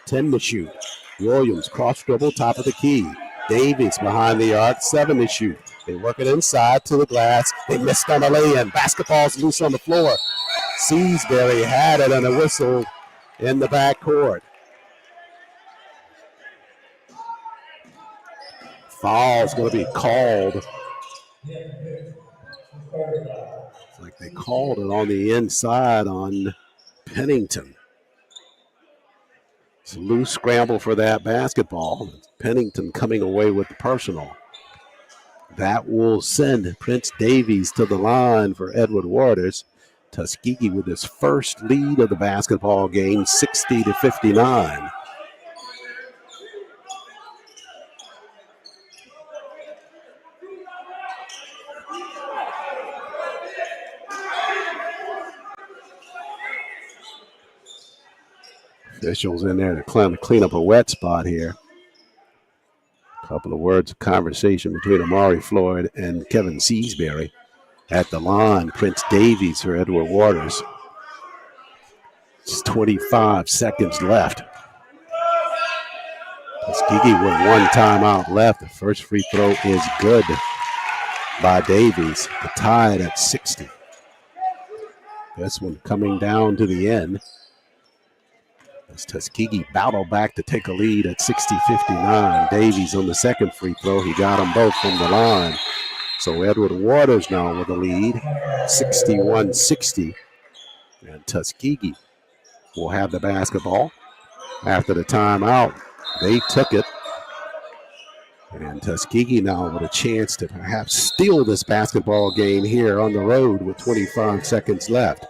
10 to shoot. Williams cross dribble, top of the key. Davies behind the arc, 7 to shoot. They work it inside to the glass. They missed on the lay-in. Basketball's loose on the floor. Seasbury had it and a whistle in the backcourt. Foul's going to be called. It's like they called it on the inside on Pennington. It's a loose scramble for that basketball. Pennington coming away with the personal. That will send Prince Davies to the line for Edward Waters. Tuskegee with his first lead of the basketball game, 60-59. Officials in there to clean up a wet spot here. A couple of words of conversation between Amari Floyd and Kevin Seasbury. At the line, Prince Davies for Edward Waters. It's 25 seconds left. Tuskegee with one timeout left. The first free throw is good by Davies. The tied at 60. This one coming down to the end. As Tuskegee battle back to take a lead at 60-59. Davies on the second free throw. He got them both from the line. So Edward Waters now with the lead, 61-60. And Tuskegee will have the basketball. After the timeout, they took it. And Tuskegee now with a chance to perhaps steal this basketball game here on the road with 25 seconds left.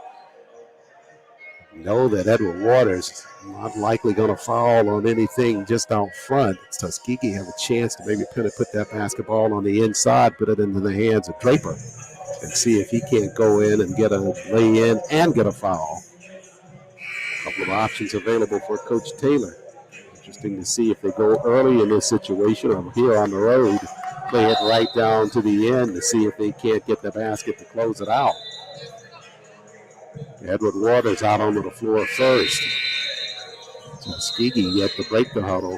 Know that Edward Waters not likely going to foul on anything just out front. Tuskegee have a chance to maybe put that basketball on the inside, put it into the hands of Draper, and see if he can't go in and get a lay-in and get a foul. A couple of options available for Coach Taylor. Interesting to see if they go early in this situation or here on the road, play it right down to the end to see if they can't get the basket to close it out. Edward Waters out onto the floor first. Tuskegee yet to break the huddle.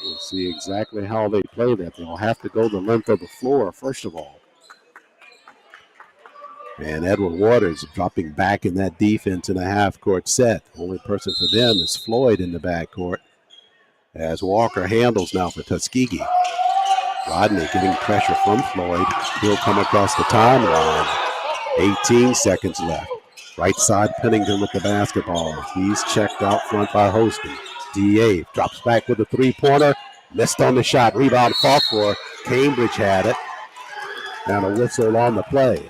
We'll see exactly how they play that. They'll have to go the length of the floor, first of all. And Edward Waters dropping back in that defense in a half-court set. Only person for them is Floyd in the backcourt. As Walker handles now for Tuskegee. Rodney getting pressure from Floyd. He'll come across the timeline. 18 seconds left. Right side, Pennington with the basketball. He's checked out front by Hostin. DA drops back with a three-pointer. Missed on the shot. Rebound fought for. Cambridge had it. And a whistle on the play.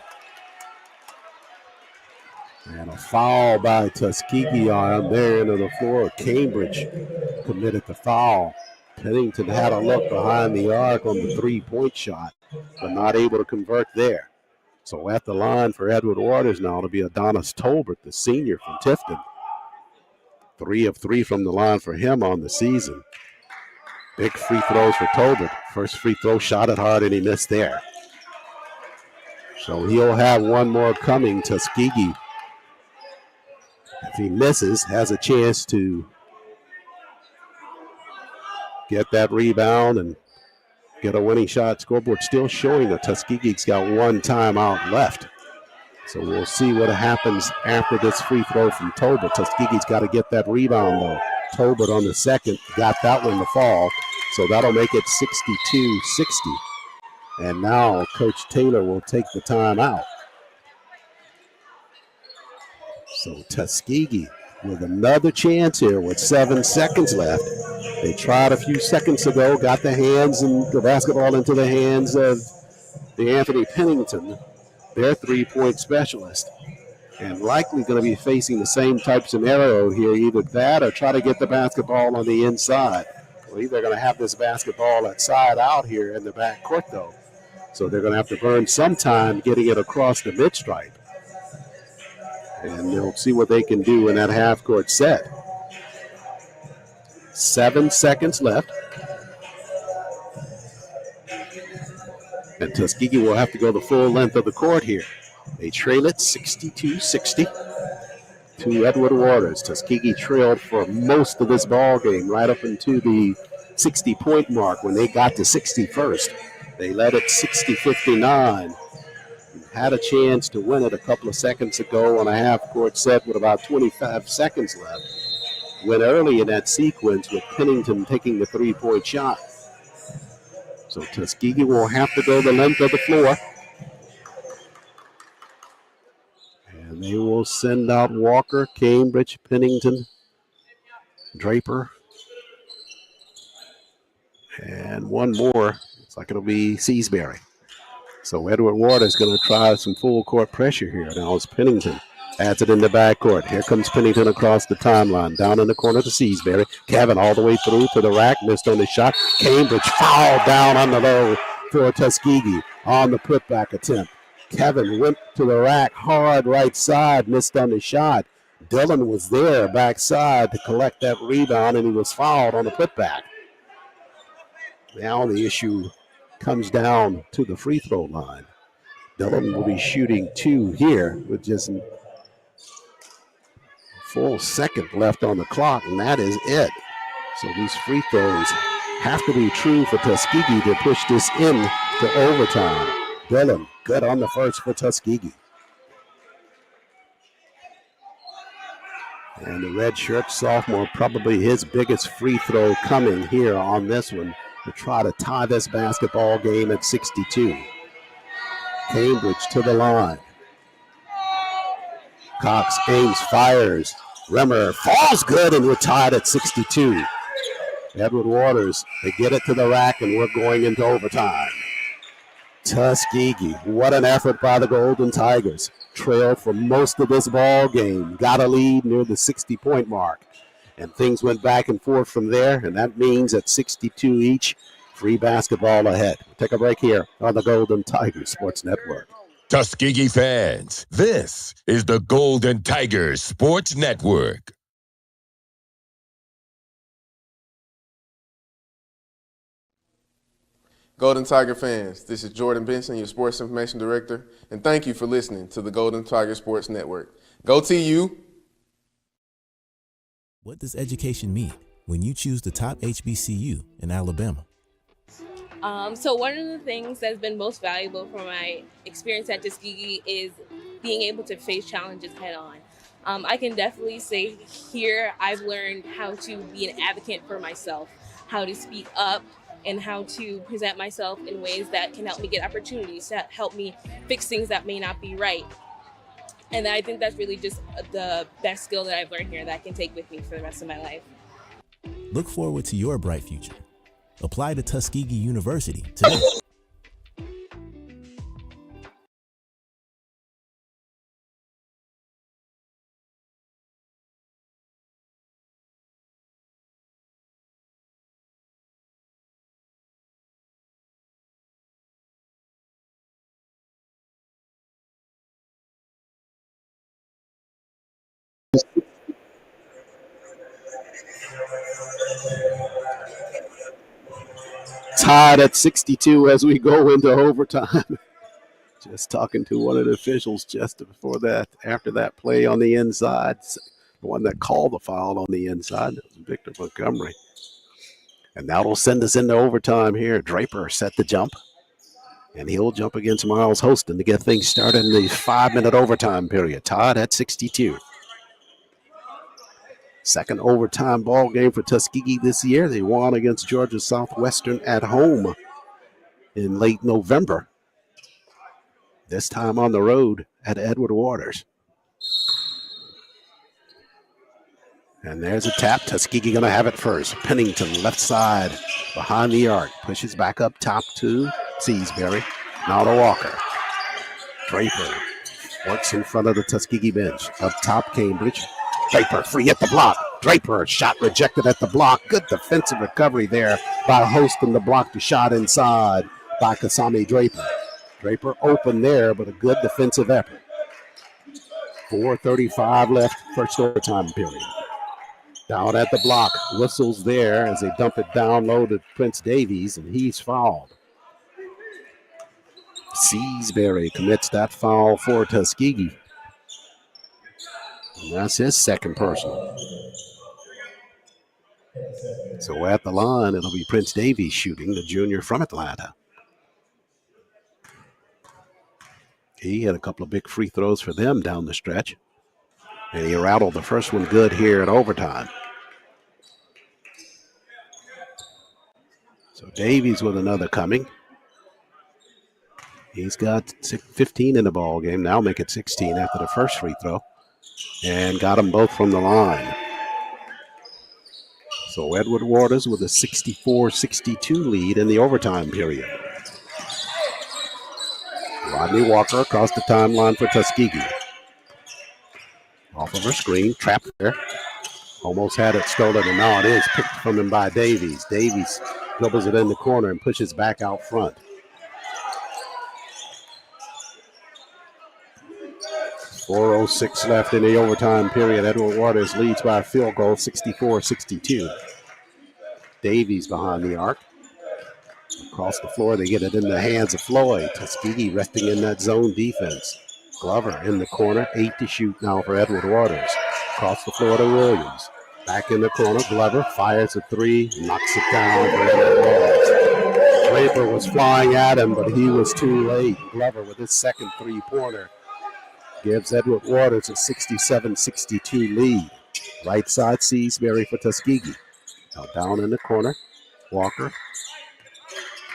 And a foul by Tuskegee on their end of the floor. Cambridge committed the foul. Pennington had a look behind the arc on the three-point shot, but not able to convert there. So at the line for Edward Waters now to be Adonis Tolbert, the senior from Tifton. 3 of 3 from the line for him on the season. Big free throws for Tolbert. First free throw shot it hard and he missed there. So he'll have one more coming. Tuskegee, if he misses, has a chance to get that rebound and get a winning shot. Scoreboard still showing that Tuskegee's got one timeout left. So we'll see what happens after this free throw from Tolbert. Tuskegee's got to get that rebound, though. Tolbert on the second got that one to fall. So that'll make it 62-60. And now Coach Taylor will take the timeout. So Tuskegee with another chance here with 7 seconds left. They tried a few seconds ago, got the basketball into the hands of the Anthony Pennington, their three-point specialist. and likely going to be facing the same type scenario here, either that or try to get the basketball on the inside. Well, either going to have this basketball at side out here in the back court, though. So they're going to have to burn some time getting it across the mid-stripe. And they'll see what they can do in that half-court set. 7 seconds left. And Tuskegee will have to go the full length of the court here. They trail it 62-60 to Edward Waters. Tuskegee trailed for most of this ball game, right up into the 60-point mark when they got to 60 first. They led it 60-59. Had a chance to win it a couple of seconds ago on a half-court set with about 25 seconds left. Went early in that sequence with Pennington taking the three-point shot. So Tuskegee will have to go the length of the floor. And they will send out Walker, Cambridge, Pennington, Draper, and one more. Looks like it'll be Seasbury. So Edward Waters is going to try some full court pressure here. Now it's Pennington. Adds it in the backcourt. Here comes Pennington across the timeline. Down in the corner to Seasbury. Kevin all the way through to the rack. Missed on the shot. Cambridge fouled down on the low for Tuskegee on the putback attempt. Kevin went to the rack hard right side. Missed on the shot. Dillon was there backside to collect that rebound, and he was fouled on the putback. Now the issue comes down to the free throw line. Dillon will be shooting 2 here with just a full second left on the clock, and that is it. So these free throws have to be true for Tuskegee to push this in to overtime. Dillon, good on the first for Tuskegee. And the redshirt sophomore, probably his biggest free throw coming here on this one to try to tie this basketball game at 62. Cambridge to the line. Cox aims, fires. Remmer falls good, and we're tied at 62. Edward Waters, they get it to the rack, and we're going into overtime. Tuskegee, what an effort by the Golden Tigers. Trailed for most of this ball game. Got a lead near the 60-point mark. And things went back and forth from there, and that means at 62 each, free basketball ahead. We'll take a break here on the Golden Tigers Sports Network. Tuskegee fans, this is the Golden Tigers Sports Network. Golden Tiger fans, this is Jordan Benson, your Sports Information Director, and thank you for listening to the Golden Tiger Sports Network. Go TU! What does education mean when you choose the top HBCU in Alabama? So one of the things that's been most valuable from my experience at Tuskegee is being able to face challenges head on. I can definitely say here I've learned how to be an advocate for myself, how to speak up, and how to present myself in ways that can help me get opportunities, that help me fix things that may not be right. And I think that's really just the best skill that I've learned here that I can take with me for the rest of my life. Look forward to your bright future. Apply to Tuskegee University today. Tied at 62 as we go into overtime. Just talking to one of the officials just before that, after that play on the inside, the one that called the foul on the inside, that was Victor Montgomery. And that'll send us into overtime here. Draper set the jump, and he'll jump against Miles Hostin to get things started in the 5-minute overtime period. Tied at 62. Second overtime ball game for Tuskegee this year. They won against Georgia Southwestern at home in late November. This time on the road at Edward Waters. And there's a tap. Tuskegee going to have it first. Pennington left side behind the arc. Pushes back up top to Seasbury. Now to Walker. Draper Works in front of the Tuskegee bench. Up top, Cambridge. Draper free at the block. Draper shot rejected at the block. Good defensive recovery there by hosting the block to shot inside by Kasami Draper. Draper open there, but a good defensive effort. 4:35 left, first overtime period. Down at the block, whistles there as they dump it down low to Prince Davies, and he's fouled. Seasbury commits that foul for Tuskegee. And that's his second personal. So at the line, it'll be Prince Davies shooting, the junior from Atlanta. He had a couple of big free throws for them down the stretch. And he rattled the first one good here in overtime. So Davies with another coming. He's got 15 in the ball game. Now make it 16 after the first free throw. And got them both from the line. So Edward Waters with a 64-62 lead in the overtime period. Rodney Walker across the timeline for Tuskegee. Off of her screen, trapped there. Almost had it stolen, and now it is picked from him by Davies. Davies dribbles it in the corner and pushes back out front. 4:06 left in the overtime period. Edward Waters leads by a field goal, 64-62. Davies behind the arc. Across the floor, they get it in the hands of Floyd. Tuskegee resting in that zone defense. Glover in the corner, 8 to shoot now for Edward Waters. Across the floor to Williams. Back in the corner, Glover fires a three, knocks it down for Edward Waters. Draper was flying at him, but he was too late. Glover with his second three-pointer gives Edward Waters a 67-62 lead. Right side, Seasbury for Tuskegee. Now down in the corner, Walker.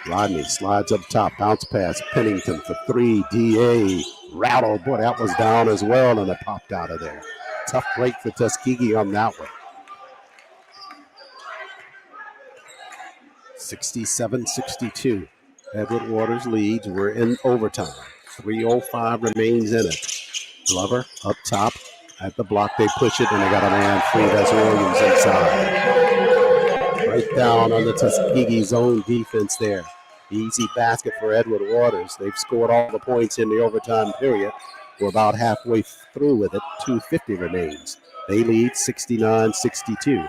Rodney slides up top, bounce pass, Pennington for three, D.A. rattled. Boy, that was down as well, and it popped out of there. Tough break for Tuskegee on that one. 67-62. Edward Waters leads. We're in overtime. 3:05 remains in it. Glover up top at the block. They push it, and they got a man free. That's Williams inside. Right down on the Tuskegee zone defense there. Easy basket for Edward Waters. They've scored all the points in the overtime period. We're about halfway through with it. 2:50 remains. They lead 69-62.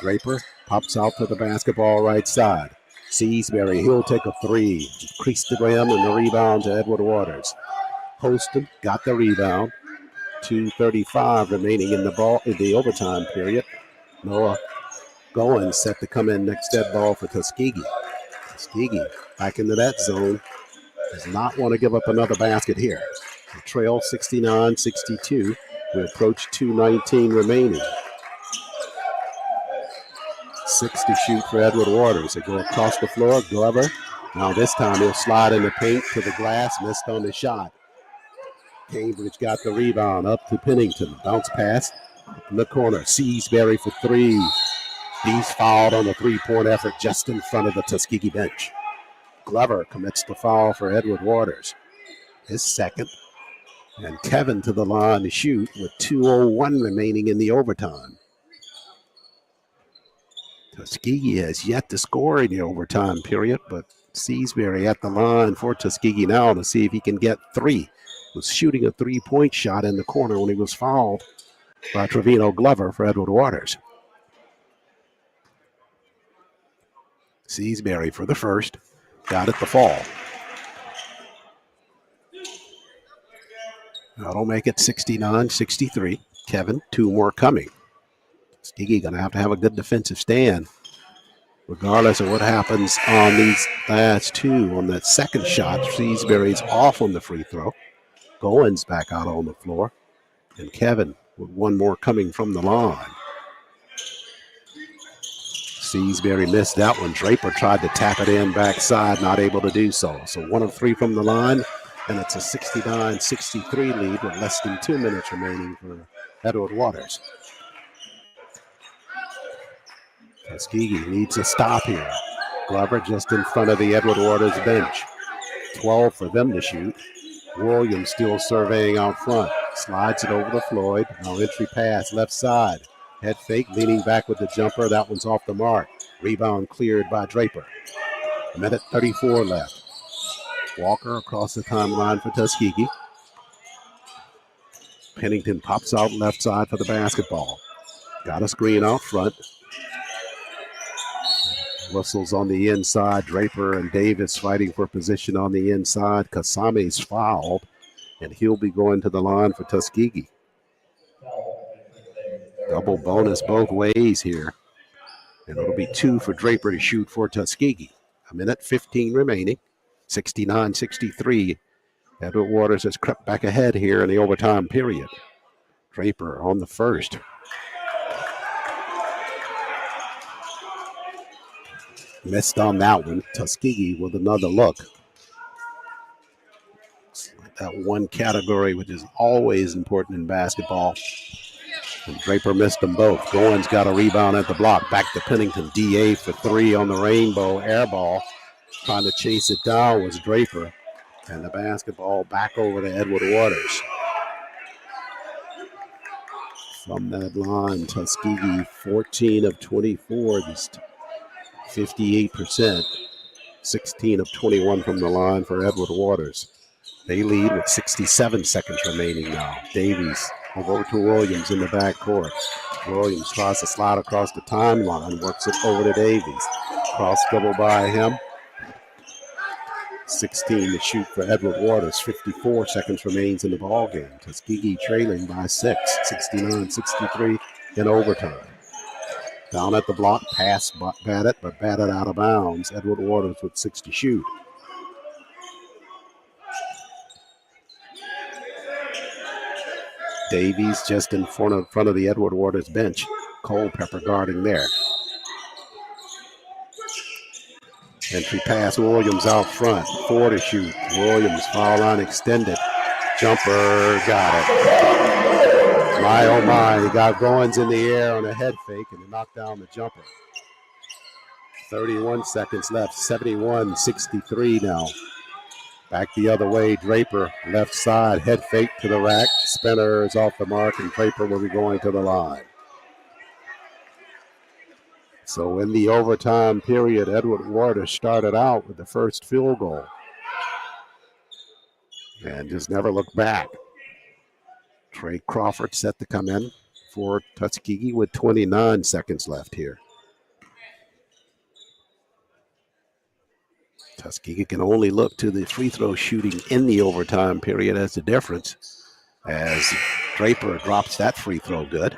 Draper pops out to the basketball right side. Seasbury, he'll take a three. Crease the rim and the rebound to Edward Waters. Poston got the rebound. 2:35 remaining in the overtime period. Noah Goins set to come in next dead ball for Tuskegee. Tuskegee back into that zone. Does not want to give up another basket here. The trail 69-62. We approach 2:19 remaining. 6 to shoot for Edward Waters. They go across the floor. Glover. Now this time he'll slide in the paint to the glass. Missed on the shot. Cambridge got the rebound up to Pennington. Bounce pass in the corner. Seasbury for three. He's fouled on the three-point effort just in front of the Tuskegee bench. Glover commits the foul for Edward Waters. His second. And Kevin to the line to shoot with 2:01 remaining in the overtime. Tuskegee has yet to score in the overtime period, but Seasbury at the line for Tuskegee now to see if he can get three. Was shooting a three-point shot in the corner when he was fouled by Trevino Glover for Edward Waters. Seasbury for the first. Got it the fall. That'll make it 69-63. Kevin, two more coming. Tuskegee going to have a good defensive stand, regardless of what happens on these last two. On that second shot, Seasbury's off on the free throw. Goins back out on the floor. And Kevin with one more coming from the line. Seasbury missed that one. Draper tried to tap it in backside, not able to do so. So 1 of 3 from the line, and it's a 69-63 lead with less than 2 minutes remaining for Edward Waters. Tuskegee needs a stop here. Glover just in front of the Edward Waters bench. 12 for them to shoot. Williams still surveying out front. Slides it over to Floyd. Now entry pass, left side. Head fake, leaning back with the jumper. That one's off the mark. Rebound cleared by Draper. 1:34 left. Walker across the timeline for Tuskegee. Pennington pops out left side for the basketball. Got a screen out front. Whistles on the inside. Draper and Davis fighting for position on the inside. Kasame's fouled, and he'll be going to the line for Tuskegee. Double bonus both ways here. And it'll be 2 for Draper to shoot for Tuskegee. 1:15 remaining. 69-63. Edward Waters has crept back ahead here in the overtime period. Draper on the first. Missed on that one. Tuskegee with another look. That one category which is always important in basketball. And Draper missed them both. Goins got a rebound at the block. Back to Pennington. DA for 3 on the rainbow. Air ball. Trying to chase it down was Draper. And the basketball back over to Edward Waters. From that line, Tuskegee 14 of 24, just 58%. 16 of 21 from the line for Edward Waters. They lead with 67 seconds remaining now. Davies over to Williams in the backcourt. Williams tries to slide across the timeline, works it over to Davies. Cross double by him. 16 to shoot for Edward Waters. 54 seconds remains in the ball game. Tuskegee trailing by 6, 69-63 in overtime. Down at the block, pass batted, but batted out of bounds. Edward Waters with 6 to shoot. Davies just in front of the Edward Waters bench. Culpepper guarding there. Entry pass, Williams out front. 4 to shoot. Williams foul line extended. Jumper, got it. My, oh my, he got Goins in the air on a head fake and knocked down the jumper. 31 seconds left, 71-63 now. Back the other way, Draper, left side, head fake to the rack. Spinner is off the mark, and Draper will be going to the line. So in the overtime period, Edward Waters started out with the first field goal and just never looked back. Trey Crawford set to come in for Tuskegee with 29 seconds left here. Tuskegee can only look to the free throw shooting in the overtime period as the difference, as Draper drops that free throw good.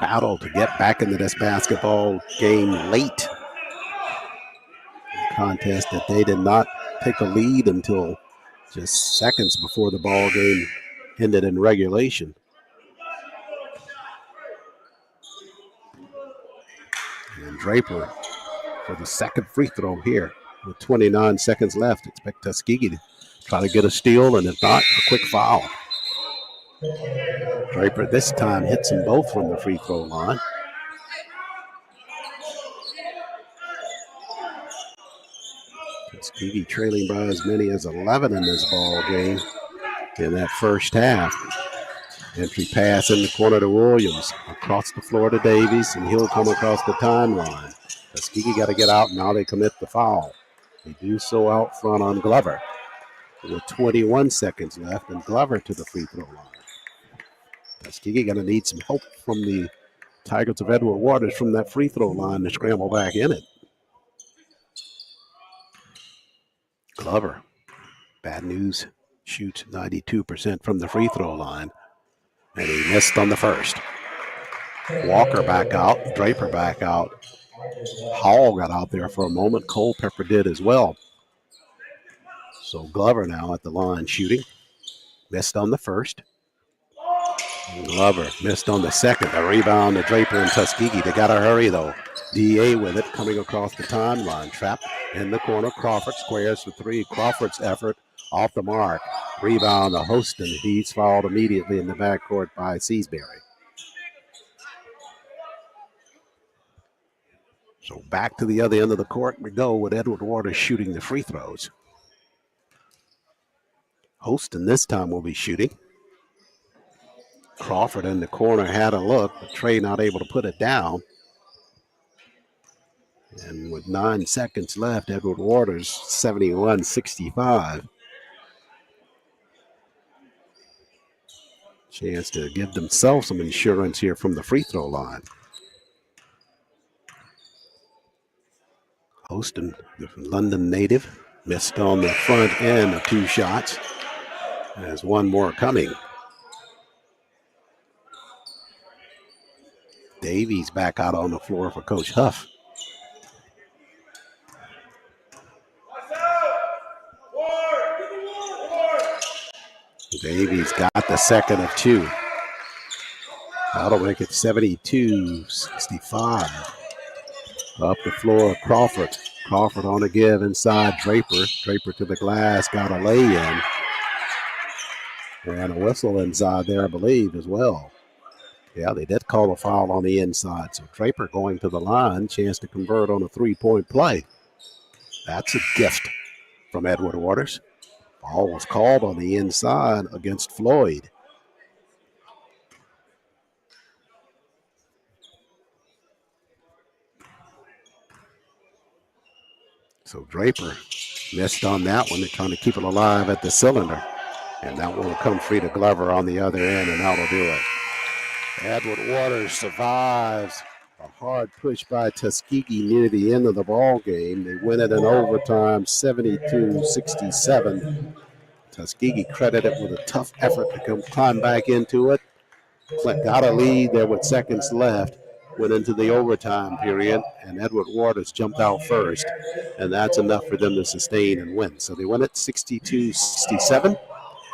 Battle to get back into this basketball game late. Contest that they did not take a lead until just seconds before the ball game ended in regulation. And Draper for the second free throw here with 29 seconds left. Expect Tuskegee to try to get a steal, and if not, a quick foul. Draper this time hits them both from the free throw line. Tuskegee trailing by as many as 11 in this ball game in that first half. Entry pass in the corner to Williams. Across the floor to Davies, and he'll come across the timeline. Tuskegee got to get out, now they commit the foul. They do so out front on Glover with 21 seconds left, and Glover to the free throw line. Tuskegee going to need some help from the Tigers of Edward Waters from that free throw line to scramble back in it. Glover, bad news, shoots 92% from the free throw line, and he missed on the first. Walker back out, Draper back out. Hall got out there for a moment. Culpepper did as well. So Glover now at the line shooting. Missed on the first. Glover missed on the second. A rebound to Draper and Tuskegee. They got to hurry, though. DA with it, coming across the timeline. Trapped in the corner. Crawford squares for 3. Crawford's effort off the mark. Rebound to Hostin. He's fouled immediately in the backcourt by Seasbury. So back to the other end of the court we go with Edward Waters shooting the free throws. Holston this time will be shooting. Crawford in the corner had a look, but Trey not able to put it down. And with 9 seconds left, Edward Waters 71-65. Chance to give themselves some insurance here from the free throw line. Holston, the London native, missed on the front end of 2 shots. There's one more coming. Davies back out on the floor for Coach Huff. Davies got the second of 2. That'll make it 72-65. Up the floor, Crawford. Crawford on a give inside Draper. Draper to the glass, got a lay-in. And a whistle inside there, I believe, as well. Yeah, they did call a foul on the inside. So Draper going to the line, chance to convert on a 3-point play. That's a gift from Edward Waters. Ball was called on the inside against Floyd. So Draper missed on that one. They're trying to keep it alive at the cylinder. And that one will come free to Glover on the other end, and that'll do it. Edward Waters survives a hard push by Tuskegee near the end of the ball game. They win it in overtime, 72-67. Tuskegee credited with a tough effort to climb back into it. Got a lead there with seconds left. Went into the overtime period, and Edward Waters jumped out first, and that's enough for them to sustain and win. So they win it 62-67.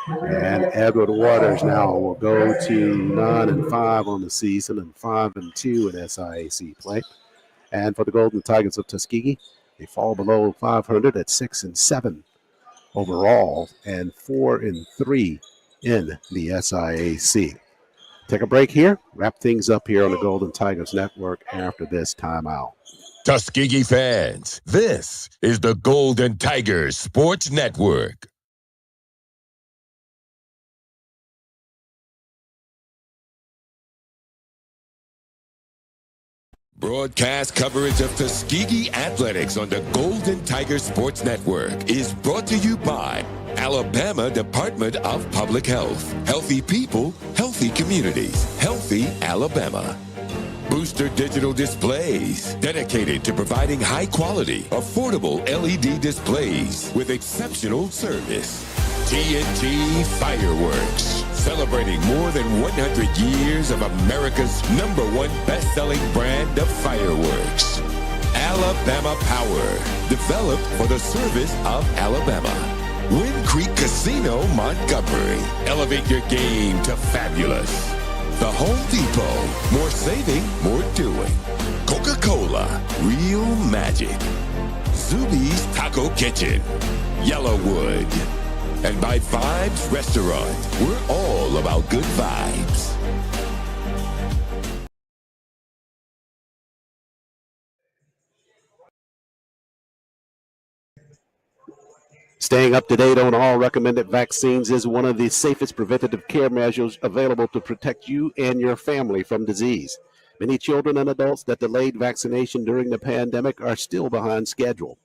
And Edward Waters now will go to 9-5 on the season and 5-2 in SIAC play. And for the Golden Tigers of Tuskegee, they fall below 500 at 6-7 overall and 4-3 in the SIAC. Take a break here. Wrap things up here on the Golden Tigers Network after this timeout. Tuskegee fans, this is the Golden Tigers Sports Network. Broadcast coverage of Tuskegee athletics on the Golden Tiger Sports Network is brought to you by Alabama Department of Public Health. Healthy people, healthy communities, healthy Alabama. Booster Digital Displays, dedicated to providing high-quality, affordable LED displays with exceptional service. TNT Fireworks, celebrating more than 100 years of America's #1 best-selling brand of fireworks. Alabama Power, developed for the service of Alabama. Wind Creek Casino, Montgomery. Elevate your game to fabulous. The Home Depot, more saving, more doing. Coca-Cola, real magic. Zuby's Taco Kitchen, Yellowwood. And by Vibes Restaurant, we're all about good vibes. Staying up to date on all recommended vaccines is one of the safest preventative care measures available to protect you and your family from disease. Many children and adults that delayed vaccination during the pandemic are still behind schedule.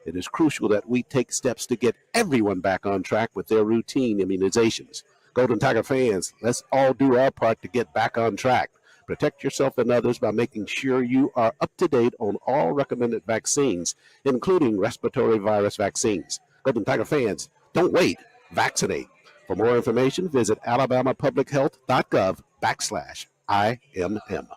It is crucial that we take steps to get everyone back on track with their routine immunizations. Golden Tiger fans, let's all do our part to get back on track. Protect yourself and others by making sure you are up to date on all recommended vaccines, including respiratory virus vaccines. Golden Tiger fans, don't wait. Vaccinate. For more information, visit alabamapublichealth.gov/IMM.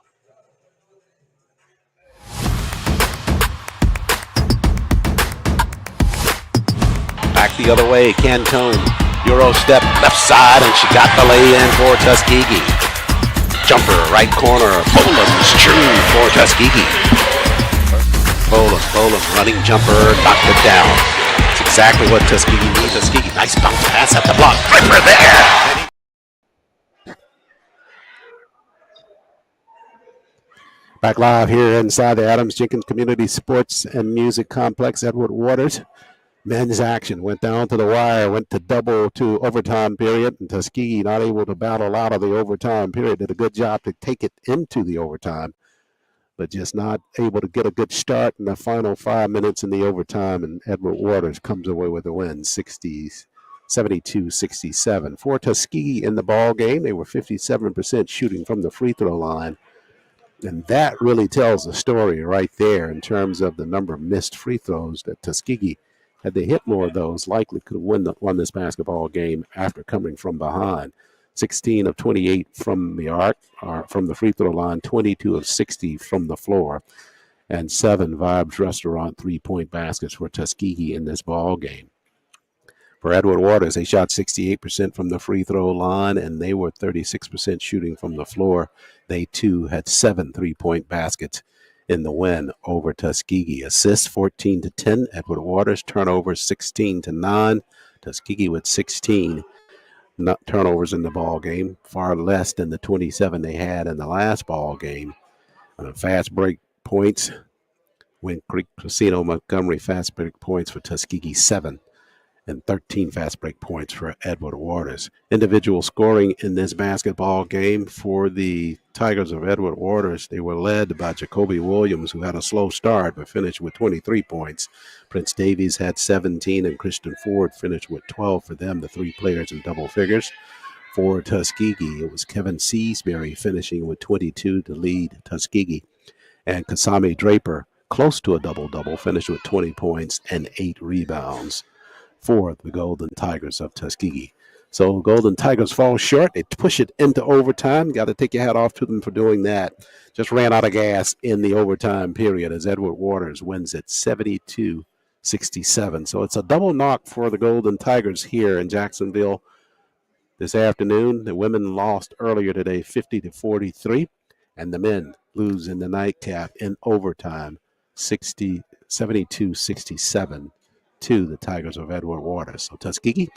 Back the other way, Cantone. Euro step left side, and she got the lay-in for Tuskegee. Jumper, right corner. Boland's true for Tuskegee. Boland, running jumper, knocked it down. That's exactly what Tuskegee needs. Tuskegee, nice bounce pass at the block. Ripper there. Back live here inside the Adams-Jenkins Community Sports and Music Complex. Edward Waters Men's action went down to the wire, went to overtime period, and Tuskegee not able to battle out of the overtime period. Did a good job to take it into the overtime, but just not able to get a good start in the final 5 minutes in the overtime, and Edward Waters comes away with the win, 72-67. For Tuskegee in the ball game, they were 57% shooting from the free throw line, and that really tells the story right there in terms of the number of missed free throws that Tuskegee, had they hit more of those, likely could have won this basketball game after coming from behind. 16 of 28 from the arc, or from the free throw line, 22 of 60 from the floor, and 7 Vibes Restaurant three-point baskets for Tuskegee in this ball game. For Edward Waters, they shot 68% from the free throw line, and they were 36% shooting from the floor. They, too, had 7 three-point baskets in the win over Tuskegee. Assists 14-10, Edward Waters. Turnovers 16-9, Tuskegee with 16 turnovers in the ball game, far less than the 27 they had in the last ball game. Fast break points, Wind Creek Casino Montgomery fast break points for Tuskegee 7, and 13 fast break points for Edward Waters. Individual scoring in this basketball game for the Tigers of Edward Waters, they were led by Jacoby Williams, who had a slow start but finished with 23 points. Prince Davies had 17, and Christian Ford finished with 12 for them, the 3 players in double figures. For Tuskegee, it was Kevin Seasbury finishing with 22 to lead Tuskegee, and Kasami Draper, close to a double-double, finished with 20 points and 8 rebounds for the Golden Tigers of Tuskegee. So Golden Tigers fall short. They push it into overtime. Got to take your hat off to them for doing that. Just ran out of gas in the overtime period as Edward Waters wins it 72-67. So it's a double knock for the Golden Tigers here in Jacksonville this afternoon. The women lost earlier today 50-43, and the men lose in the nightcap in overtime 72-67. To the Tigers of Edward Waters. So Tuskegee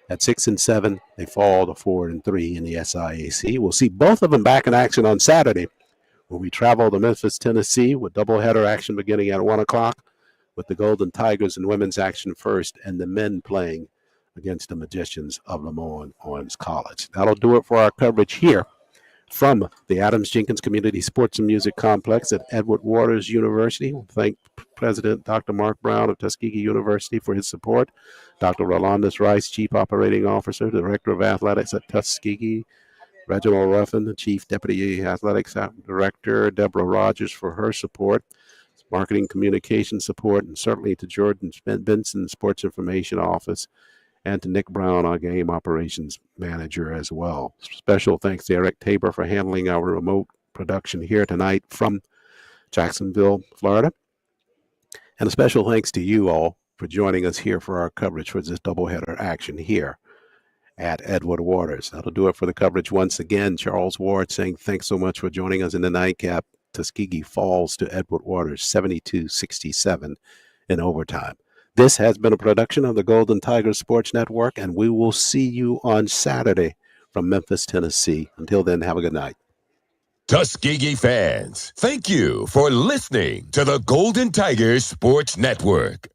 at 6-7, they fall to 4-3 in the SIAC. We'll see both of them back in action on Saturday when we travel to Memphis, Tennessee, with doubleheader action beginning at 1 o'clock, with the Golden Tigers and women's action first, and the men playing against the Magicians of Lemoyne-Owens College. That'll do it for our coverage here from the Adams-Jenkins Community Sports and Music Complex at Edward Waters University. We'll thank President Dr. Mark Brown of Tuskegee University for his support, Dr. Rolandis Rice, Chief Operating Officer, Director of Athletics at Tuskegee, Reginald Ruffin, the Chief Deputy Athletics Director, Deborah Rogers for her support, marketing communication support, and certainly to Jordan Benson, Sports Information Office, and to Nick Brown, our game operations manager as well. Special thanks to Eric Tabor for handling our remote production here tonight from Jacksonville, Florida. And a special thanks to you all for joining us here for our coverage for this doubleheader action here at Edward Waters. That'll do it for the coverage once again. Charles Ward saying thanks so much for joining us in the nightcap. Tuskegee falls to Edward Waters 72-67 in overtime. This has been a production of the Golden Tigers Sports Network, and we will see you on Saturday from Memphis, Tennessee. Until then, have a good night. Tuskegee fans, thank you for listening to the Golden Tigers Sports Network.